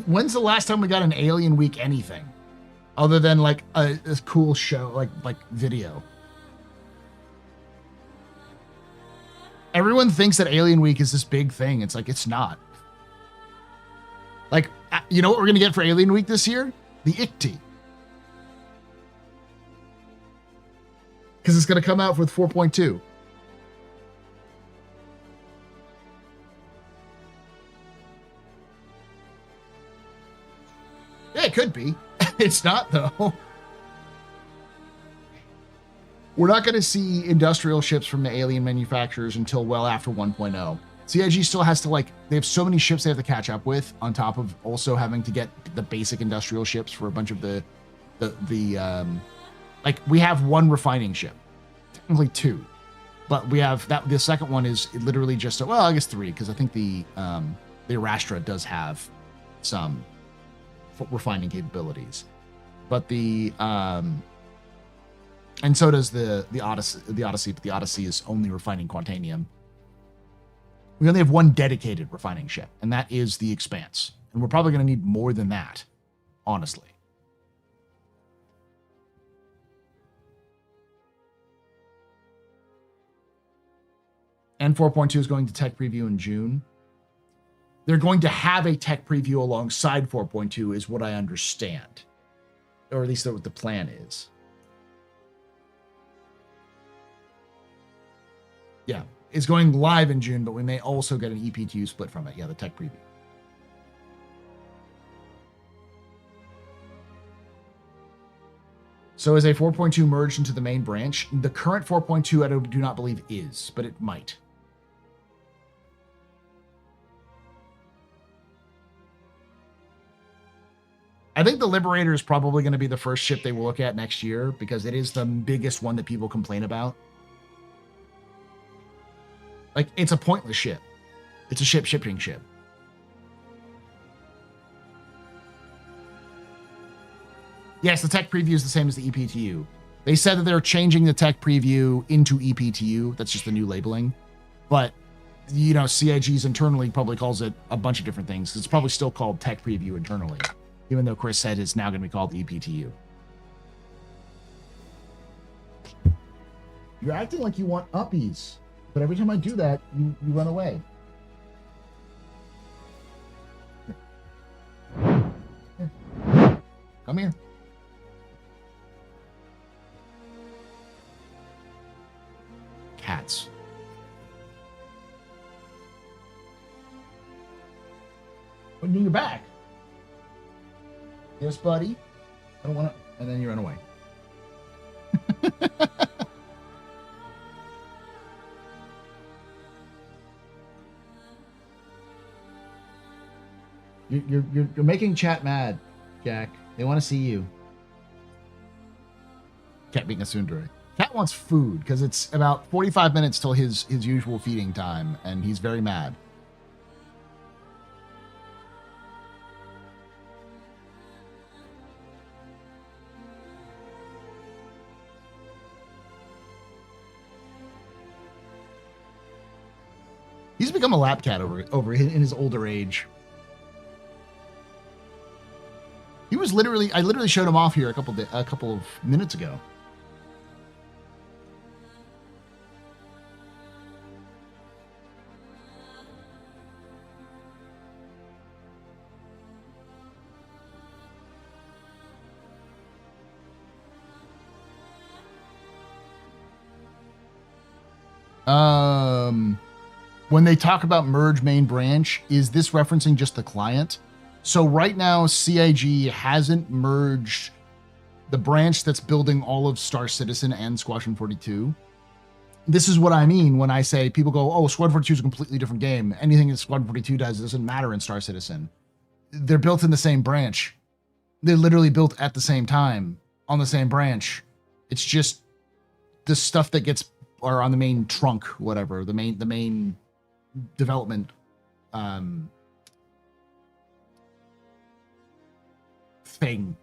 [SPEAKER 7] When's the last time we got an Alien Week anything? Other than like a cool show, like video. Everyone thinks that Alien Week is this big thing. It's like, it's not. Like, you know what we're going to get for Alien Week this year? The ICTY. Because it's going to come out with 4.2. Yeah, it could be. It's not, though. We're not going to see industrial ships from the Alien manufacturers until well after 1.0. CIG still has to, like, they have so many ships they have to catch up with, on top of also having to get the basic industrial ships for a bunch of the like, we have one refining ship. Technically two. But we have that, the second one is literally just, well, I guess three, because I think the Arastra does have some refining capabilities. But the and so does the Odyssey, but the Odyssey is only refining Quantanium. We only have one dedicated refining ship, and that is the Expanse. And we're probably going to need more than that, honestly. And 4.2 is going to tech preview in June. They're going to have a tech preview alongside 4.2 is what I understand. Or at least what the plan is. Yeah, it's going live in June, but we may also get an EP2 split from it. Yeah, the tech preview. So is a 4.2 merged into the main branch? The current 4.2 I do not believe is, but it might. I think the Liberator is probably going to be the first ship they will look at next year because it is the biggest one that people complain about. Like, it's a pointless ship. It's a shipping ship. Yes, the tech preview is the same as the EPTU. They said that they're changing the tech preview into EPTU. That's just the new labeling. But, you know, CIG's internally probably calls it a bunch of different things. It's probably still called tech preview internally, even though Chris said it's now going to be called EPTU. You're acting like you want uppies. But every time I do that, you run away. Here. Come here. Cats. When you're back. Yes, buddy. I don't want to. And then you run away. You're making chat mad, Jack. They want to see you. Cat being a tsundere. Cat wants food because it's about 45 minutes till his usual feeding time, and he's very mad. He's become a lap cat over in his older age. He was literally, I literally showed him off here a couple of minutes ago. When they talk about merge main branch, is this referencing just the client? So right now, CIG hasn't merged the branch that's building all of Star Citizen and Squadron 42. This is what I mean when I say people go, oh, Squadron 42 is a completely different game. Anything that Squadron 42 does doesn't matter in Star Citizen. They're built in the same branch. They're literally built at the same time on the same branch. It's just the stuff that gets, or on the main trunk, whatever, the main development thing.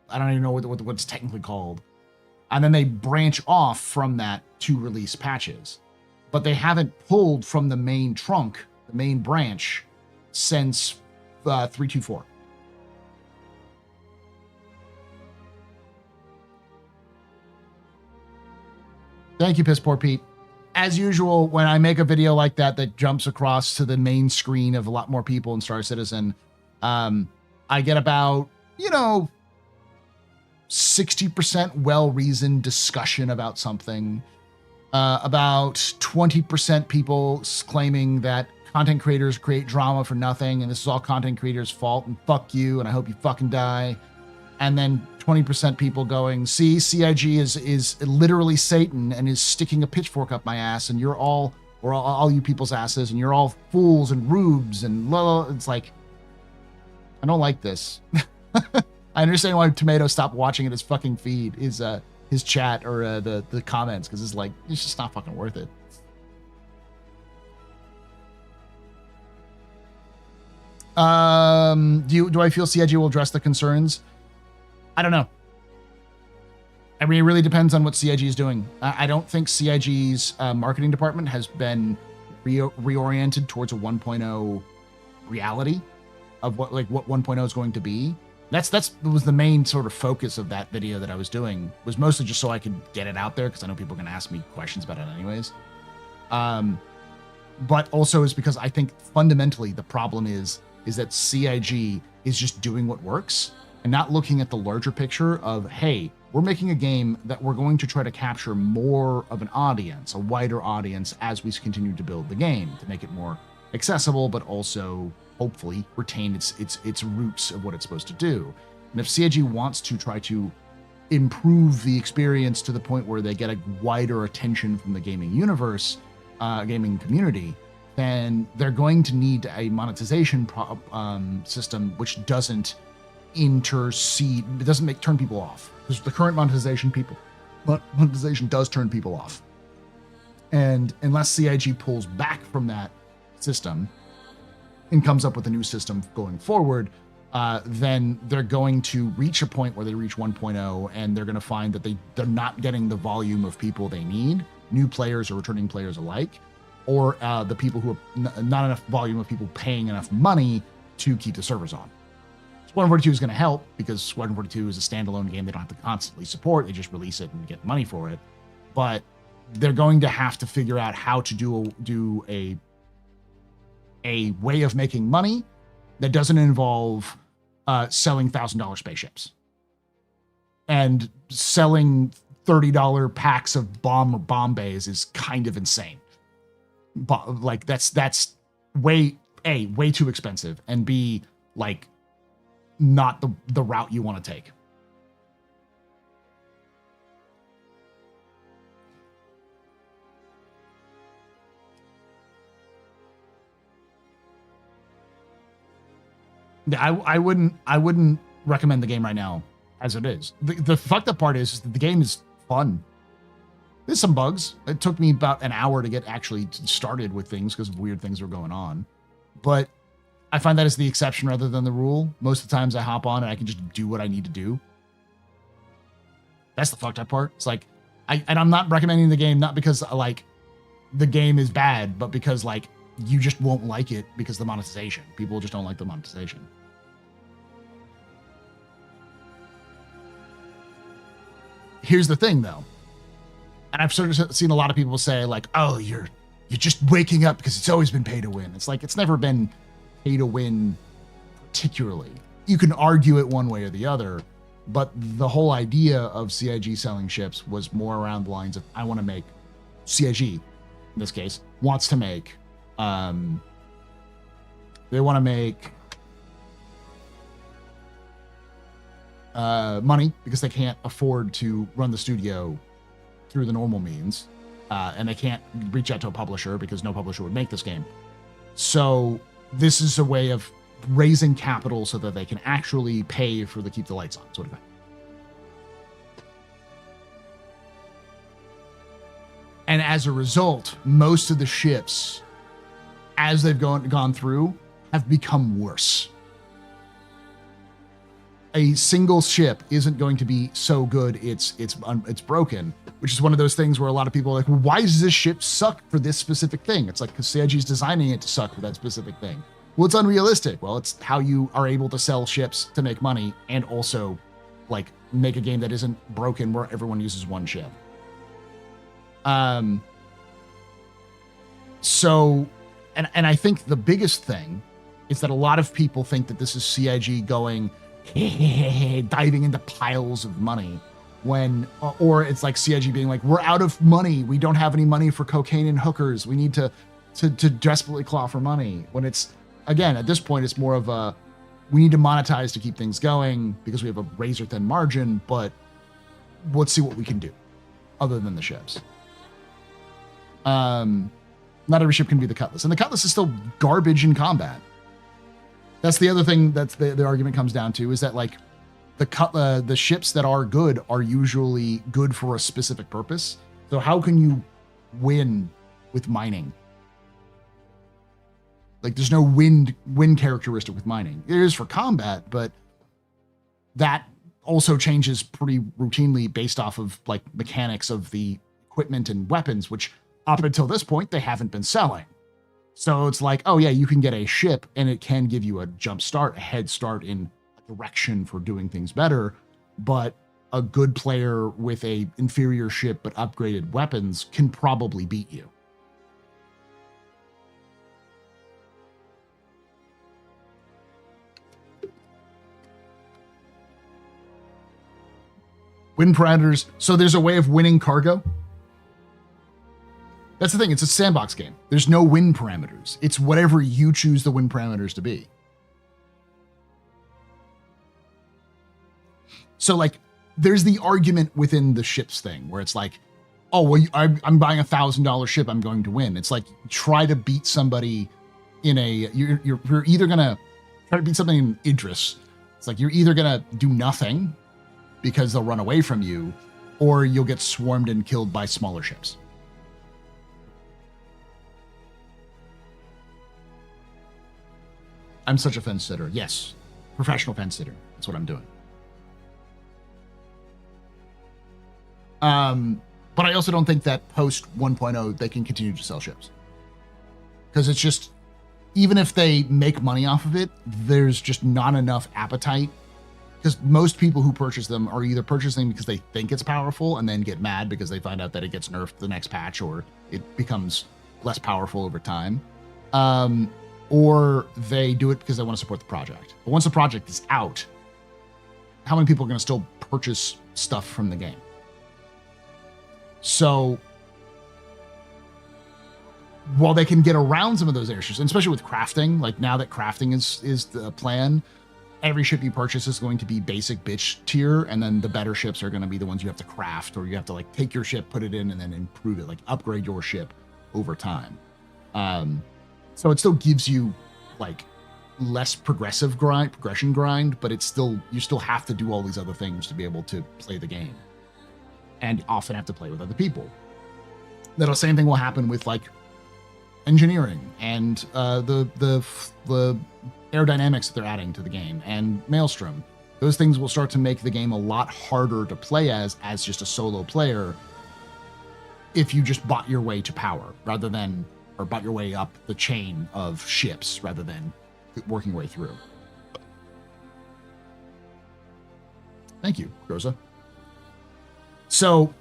[SPEAKER 7] I don't even know what it's technically called. And then they branch off from that to release patches. But they haven't pulled from the main trunk, the main branch, since 324. Thank you, Piss Poor Pete. As usual, when I make a video like that jumps across to the main screen of a lot more people in Star Citizen, I get about, 60% well-reasoned discussion about something. About 20% people claiming that content creators create drama for nothing, and this is all content creators' fault, and fuck you, and I hope you fucking die. And then 20% people going, see, CIG is literally Satan and is sticking a pitchfork up my ass, and you're all you people's asses, and you're all fools and rubes, and blah, blah. It's like, I don't like this. I understand why Tomato stopped watching at his fucking feed, his chat or the comments, because it's like, it's just not fucking worth it. Do I feel CIG will address the concerns? I don't know. I mean, it really depends on what CIG is doing. I don't think CIG's marketing department has been reoriented towards a 1.0 reality of what 1.0 is going to be. That was the main sort of focus of that video that I was doing, was mostly just so I could get it out there, because I know people are going to ask me questions about it anyways. But also is because I think fundamentally the problem is that CIG is just doing what works and not looking at the larger picture of, hey, we're making a game that we're going to try to capture more of an audience, a wider audience, as we continue to build the game to make it more accessible, but also hopefully retain its roots of what it's supposed to do. And if CIG wants to try to improve the experience to the point where they get a wider attention from the gaming universe, gaming community, then they're going to need a monetization system which doesn't intercede, it doesn't turn people off, because the current monetization does turn people off. And unless CIG pulls back from that system and comes up with a new system going forward, then they're going to reach a point where they reach 1.0, and they're going to find that they're not getting the volume of people they need, new players or returning players alike, or the people who are not enough volume of people paying enough money to keep the servers on. Squadron 42 is going to help, because Squadron 42 is a standalone game they don't have to constantly support. They just release it and get money for it. But they're going to have to figure out how to do a way of making money that doesn't involve selling $1,000 spaceships and selling $30 packs of bomb bays is kind of insane. But like that's way too expensive, and B, like, not the route you want to take. I wouldn't recommend the game right now as it is. The fucked up part is that the game is fun. There's some bugs. It took me about an hour to get actually started with things because of weird things were going on. But I find that is the exception rather than the rule. Most of the times I hop on and I can just do what I need to do. That's the fucked up part. It's like, I'm not recommending the game, not because like the game is bad, but because like you just won't like it because the monetization. People just don't like the monetization. Here's the thing, though. And I've sort of seen a lot of people say, like, oh, you're just waking up because it's always been pay to win. It's like, it's never been pay to win particularly. You can argue it one way or the other, but the whole idea of CIG selling ships was more around the lines of, I want to make, CIG, in this case, wants to make, they want to make money because they can't afford to run the studio through the normal means, and they can't reach out to a publisher because no publisher would make this game. So this is a way of raising capital so that they can actually pay for the keep the lights on sort of thing. And as a result, most of the ships, as they've gone through, have become worse. A single ship isn't going to be so good it's broken, which is one of those things where a lot of people are like, well, why does this ship suck for this specific thing? It's like because CIG's designing it to suck for that specific thing. Well, it's unrealistic. Well, it's how you are able to sell ships to make money and also like make a game that isn't broken where everyone uses one ship. So, and I think the biggest thing is that a lot of people think that this is CIG going diving into piles of money when, or it's like CIG being like, we're out of money. We don't have any money for cocaine and hookers. We need to desperately claw for money. When it's, again, at this point, it's more of a, we need to monetize to keep things going because we have a razor thin margin, but let's see what we can do other than the ships. Not every ship can be the Cutlass, and the Cutlass is still garbage in combat. That's the other thing that's the argument comes down to, is that like the ships that are good are usually good for a specific purpose. So how can you win with mining? Like there's no win characteristic with mining. There is for combat, but that also changes pretty routinely based off of like mechanics of the equipment and weapons, which up until this point they haven't been selling. So it's like, oh yeah, you can get a ship and it can give you a jump start, a head start in a direction for doing things better. But a good player with a inferior ship but upgraded weapons can probably beat you. Win parameters. So there's a way of winning cargo. That's the thing. It's a sandbox game. There's no win parameters. It's whatever you choose the win parameters to be. So like, there's the argument within the ships thing where it's like, oh, well, I'm buying $1,000 ship. I'm going to win. It's like, try to beat somebody in a, you're either going to try to beat something in Idris. It's like, you're either going to do nothing because they'll run away from you, or you'll get swarmed and killed by smaller ships. I'm such a fence sitter. Yes. Professional fence sitter. That's what I'm doing. But I also don't think that post 1.0, they can continue to sell ships. Because it's just, even if they make money off of it, there's just not enough appetite. Because most people who purchase them are either purchasing because they think it's powerful and then get mad because they find out that it gets nerfed the next patch, or it becomes less powerful over time. Or they do it because they want to support the project. But once the project is out, how many people are going to still purchase stuff from the game? So while they can get around some of those issues, and especially with crafting, like now that crafting is the plan, every ship you purchase is going to be basic bitch tier, and then the better ships are going to be the ones you have to craft, or you have to like take your ship, put it in, and then improve it, like upgrade your ship over time. So it still gives you like less progression grind, but it's still, you still have to do all these other things to be able to play the game, and often have to play with other people. The same thing will happen with like engineering and the aerodynamics that they're adding to the game, and Maelstrom. Those things will start to make the game a lot harder to play as just a solo player if you just bought your way to power rather than
[SPEAKER 1] or butt your way up the chain of ships rather than working your way through. Thank you, Groza. So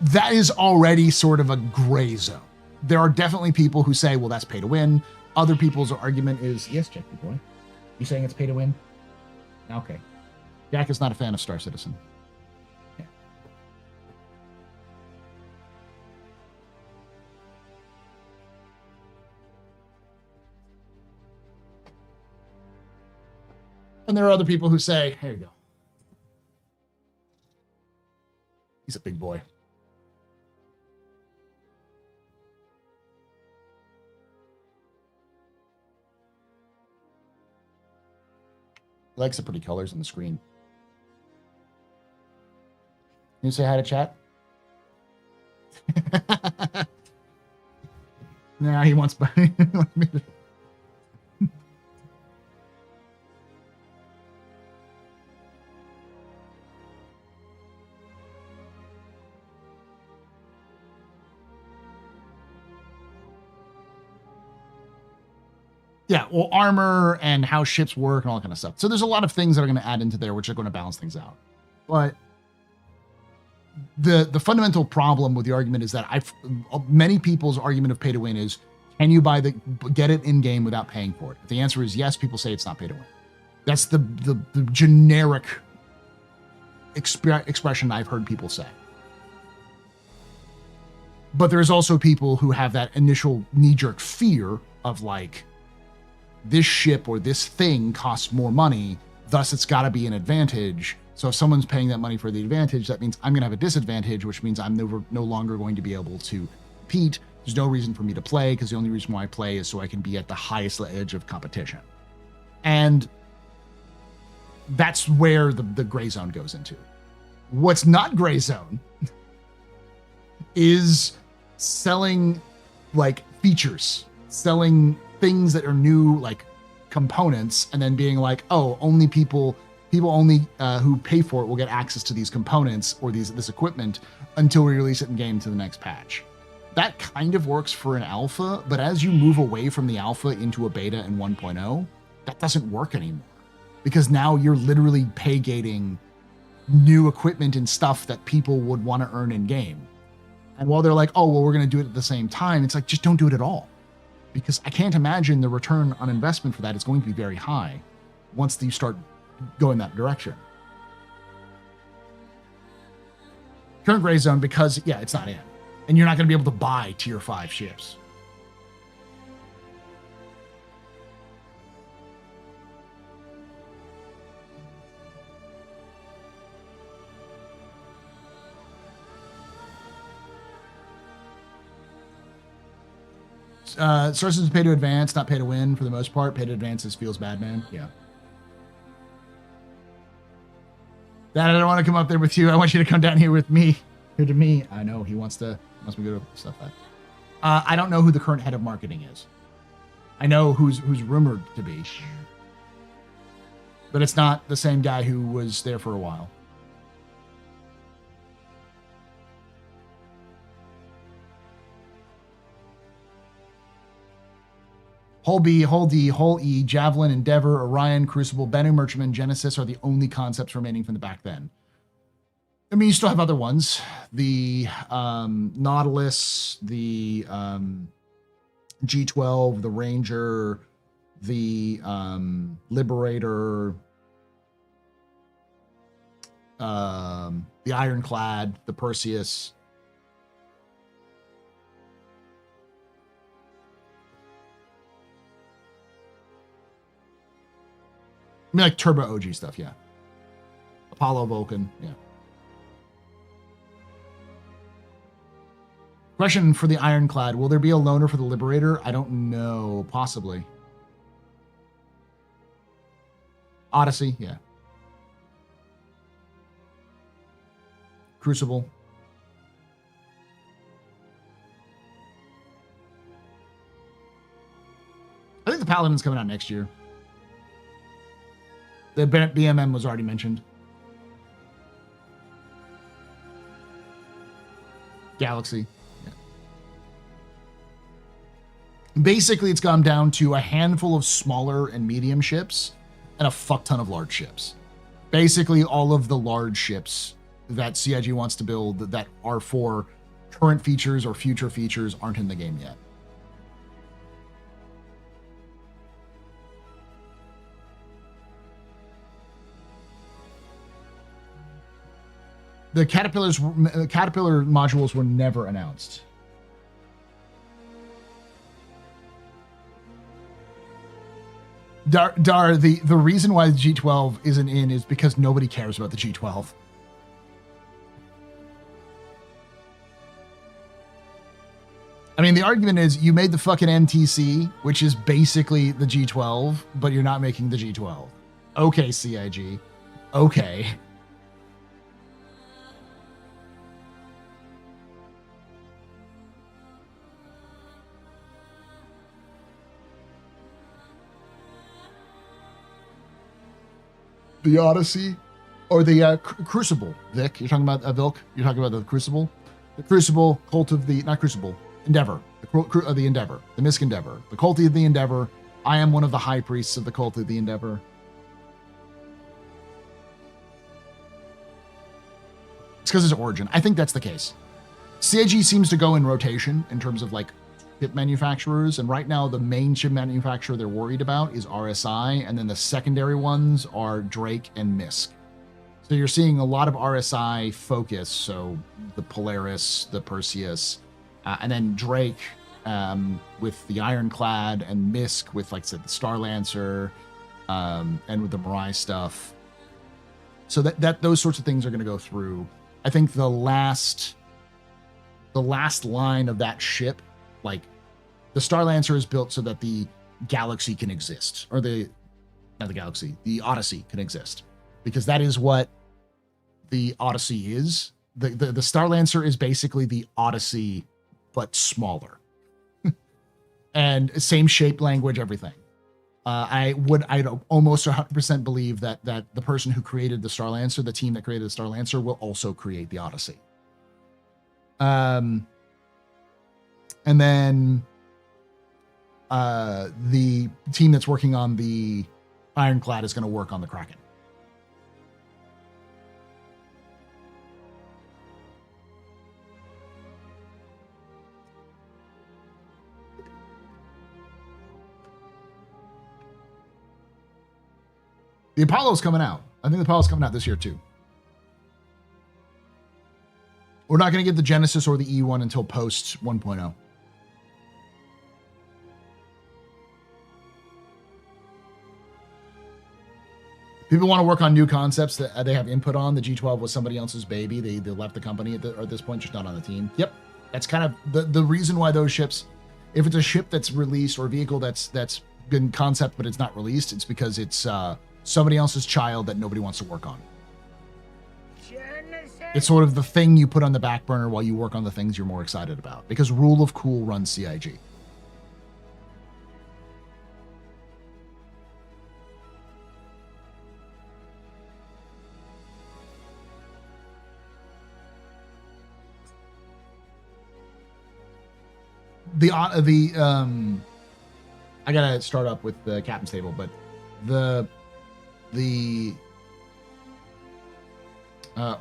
[SPEAKER 1] that is already sort of a gray zone. There are definitely people who say, well, that's pay to win. Other people's argument is, yes, Jackie boy. You saying it's pay to win? Okay. Jack is not a fan of Star Citizen. Yeah. And there are other people who say, here you go. He's a big boy. He likes the pretty colors on the screen. Can you say hi to chat? Nah, he wants me to. Yeah, well, armor and how ships work and all that kind of stuff. So there's a lot of things that are going to add into there, which are going to balance things out. But the fundamental problem with the argument is that many people's argument of pay to win is, can you get it in game without paying for it? If the answer is yes, people say it's not pay to win. That's the generic expression I've heard people say. But there's also people who have that initial knee-jerk fear of like, this ship or this thing costs more money, thus it's got to be an advantage. So if someone's paying that money for the advantage, that means I'm going to have a disadvantage, which means I'm no longer going to be able to compete. There's no reason for me to play, because the only reason why I play is so I can be at the highest edge of competition. And that's where the gray zone goes into. What's not gray zone is selling like features, selling things that are new, like components, and then being like, oh, only people only who pay for it will get access to these components or this equipment until we release it in game to the next patch. That kind of works for an alpha, but as you move away from the alpha into a beta and 1.0, that doesn't work anymore, because now you're literally pay gating new equipment and stuff that people would want to earn in game. And while they're like, oh, well, we're going to do it at the same time, it's like, just don't do it at all. Because I can't imagine the return on investment for that is going to be very high once you start going that direction. Current gray zone because, yeah, it's not in. And you're not going to be able to buy tier 5 ships. Sources pay to advance, not pay to win for the most part. Pay to advances feels bad, man. Yeah. Dad, I don't want to come up there with you. I want you to come down here with me. Here to me. I know he wants me to go to stuff like that. I don't know who the current head of marketing is. I know who's rumored to be, but it's not the same guy who was there for a while. Hull B, Hull D, Hull E, Javelin, Endeavor, Orion, Crucible, Bennu, Merchantman, Genesis are the only concepts remaining from the back then. I mean, you still have other ones. The Nautilus, the G12, the Ranger, the Liberator, the Ironclad, the Perseus. I mean, like Turbo OG stuff, yeah. Apollo, Vulcan, yeah. Question for the Ironclad. Will there be a loaner for the Liberator? I don't know. Possibly. Odyssey, yeah. Crucible. I think the Paladin's coming out next year. The BMM was already mentioned. Galaxy. Yeah.
[SPEAKER 7] Basically, it's gone down to a handful of smaller and medium ships and a fuck ton of large ships. Basically, all of the large ships that CIG wants to build that are for current features or future features aren't in the game yet. The Caterpillar modules were never announced. Dar, the reason why the G12 isn't in is because nobody cares about the G12. I mean, the argument is you made the fucking MTC, which is basically the G12, but you're not making the G12. Okay, CIG. Okay. The Odyssey, or the Crucible, Vic. You're talking about Vilk. You're talking about the Crucible, Cult of the not Crucible, Endeavor, the Endeavor, the Misk Endeavor, the Cult of the Endeavor. I am one of the high priests of the Cult of the Endeavor. It's because it's origin. I think that's the case. CIG seems to go in rotation in terms of like chip manufacturers, and right now the main chip manufacturer they're worried about is RSI, and then the secondary ones are Drake and Misk. So you're seeing a lot of RSI focus, so the Polaris, the Perseus, and then Drake with the Ironclad, and Misk with, like I said, the Star Lancer, and with the Mirai stuff. So that those sorts of things are going to go through. I think the last line of that ship, like the Star Lancer is built so that the Galaxy can exist, or the Odyssey can exist, because that is what the Odyssey is. The Star Lancer is basically the Odyssey, but smaller, and same shape, language, everything. I'd almost 100% believe that the person who created the Star Lancer, the team that created the Star Lancer, will also create the Odyssey. And then the team that's working on the Ironclad is going to work on the Kraken. The Apollo's coming out. I think the Apollo's coming out this year too. We're not going to get the Genesis or the E1 until post 1.0. People want to work on new concepts that they have input on. The G12 was somebody else's baby. They left the company at this point, just not on the team. Yep. That's kind of the reason why those ships, if it's a ship that's released or a vehicle that's been concept but it's not released, it's because it's somebody else's child that nobody wants to work on. It's sort of the thing you put on the back burner while you work on the things you're more excited about, because rule of cool runs CIG. I gotta start up with the captain's table, but the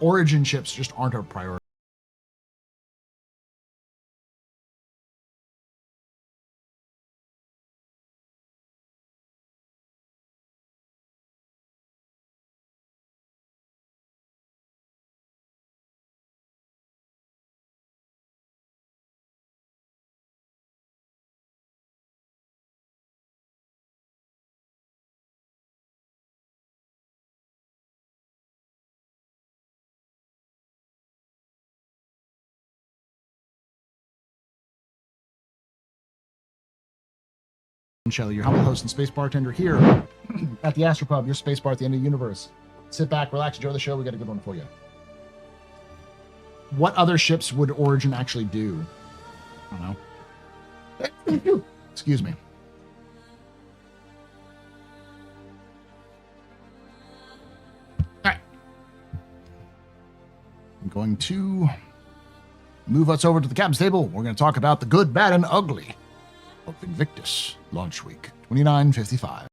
[SPEAKER 7] origin ships just aren't a priority. Shelley, your humble host and space bartender here at the Astro Pub, your space bar at the end of the universe. Sit back, relax, enjoy the show. We got a good one for you. What other ships would Origin actually do? I don't know. Excuse me. All right. I'm going to move us over to the captain's table. We're going to talk about the good, bad, and ugly
[SPEAKER 1] of Invictus launch week 2955.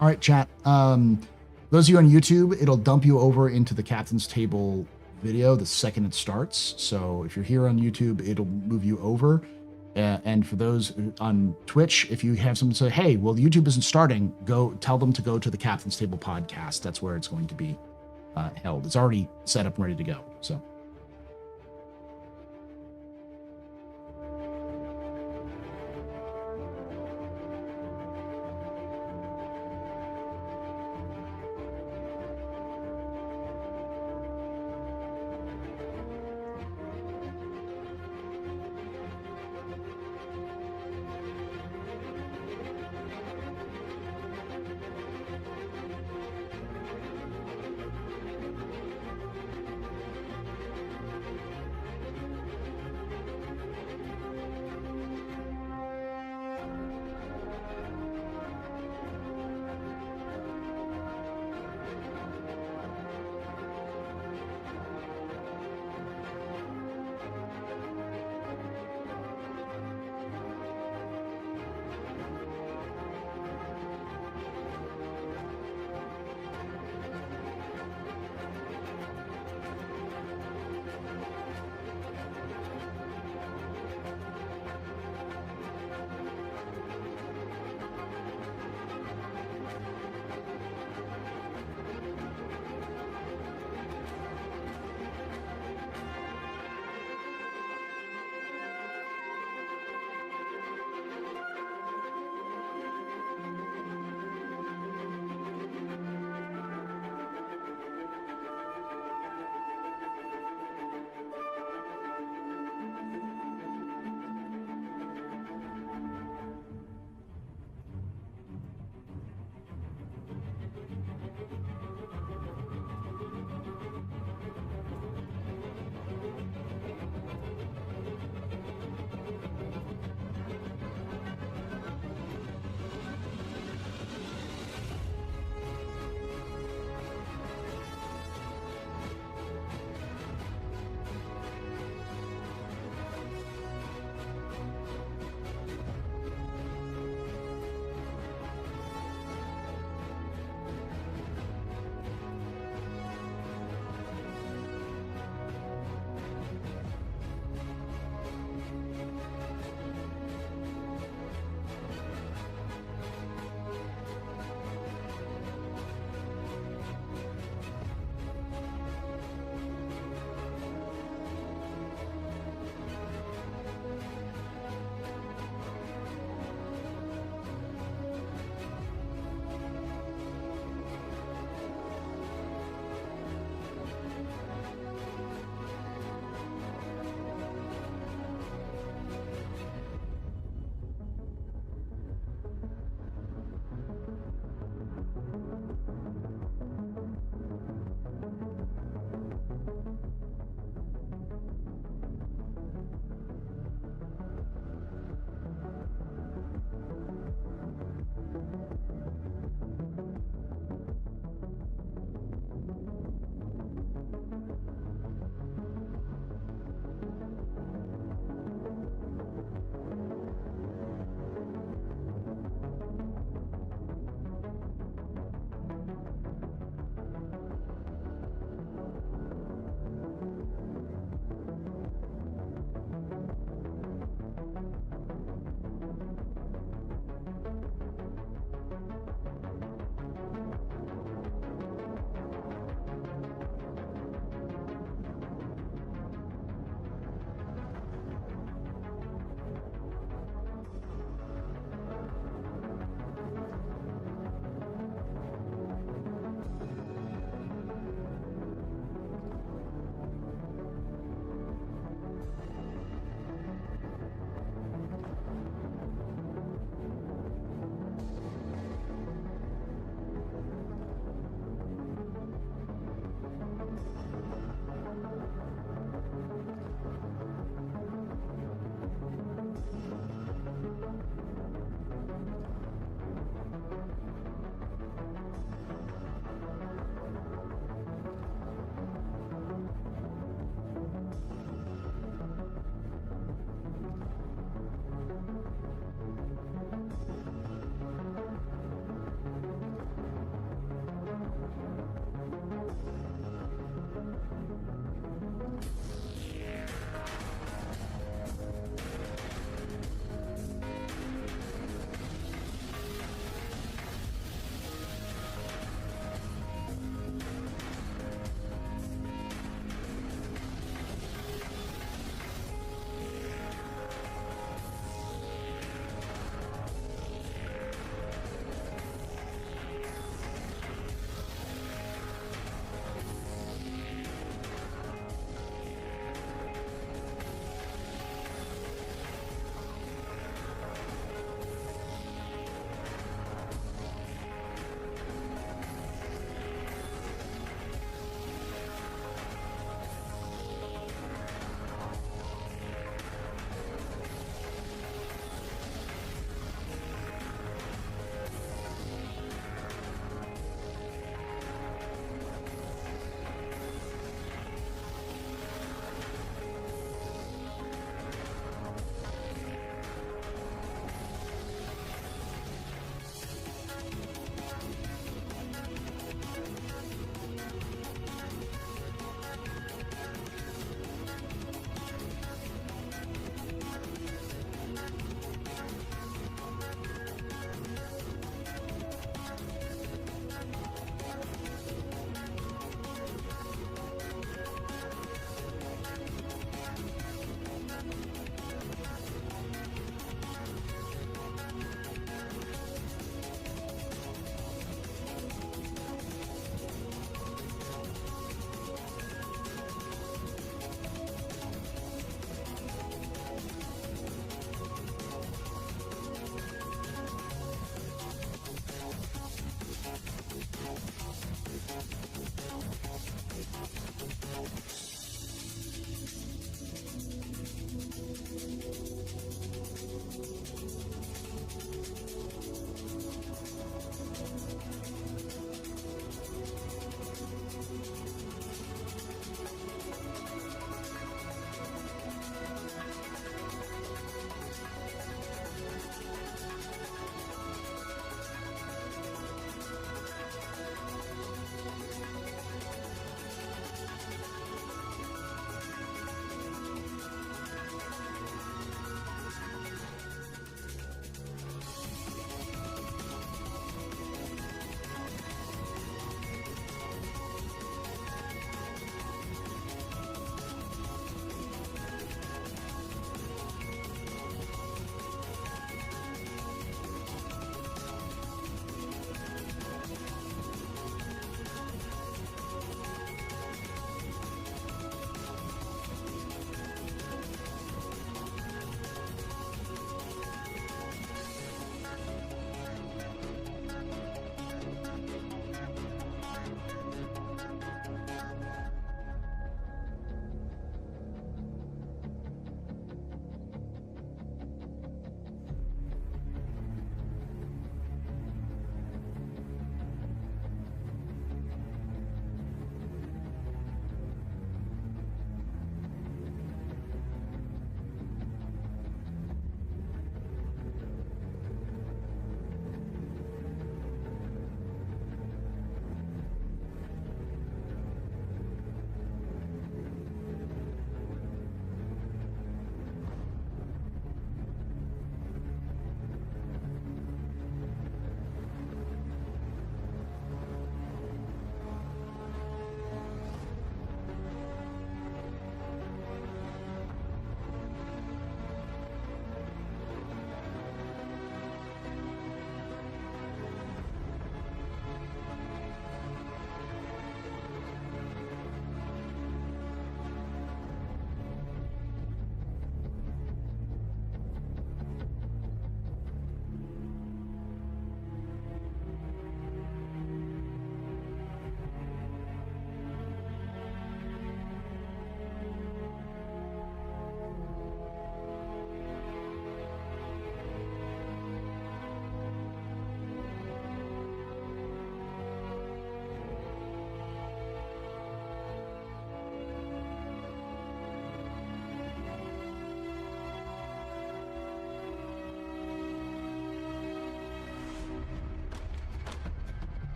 [SPEAKER 1] All right, chat. Those of you on YouTube, it'll dump you over into the captain's table video the second it starts. So if you're here on YouTube, it'll move you over. And for those on Twitch, if you have someone say, hey, well, YouTube isn't starting, go tell them to go to the Captain's Table podcast. That's where it's going to be held. It's already set up and ready to go. So.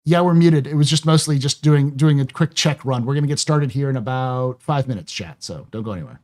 [SPEAKER 7] Yeah, we're muted. It was just mostly just doing a quick check run. We're going to get started here in about 5 minutes, chat. So don't go anywhere.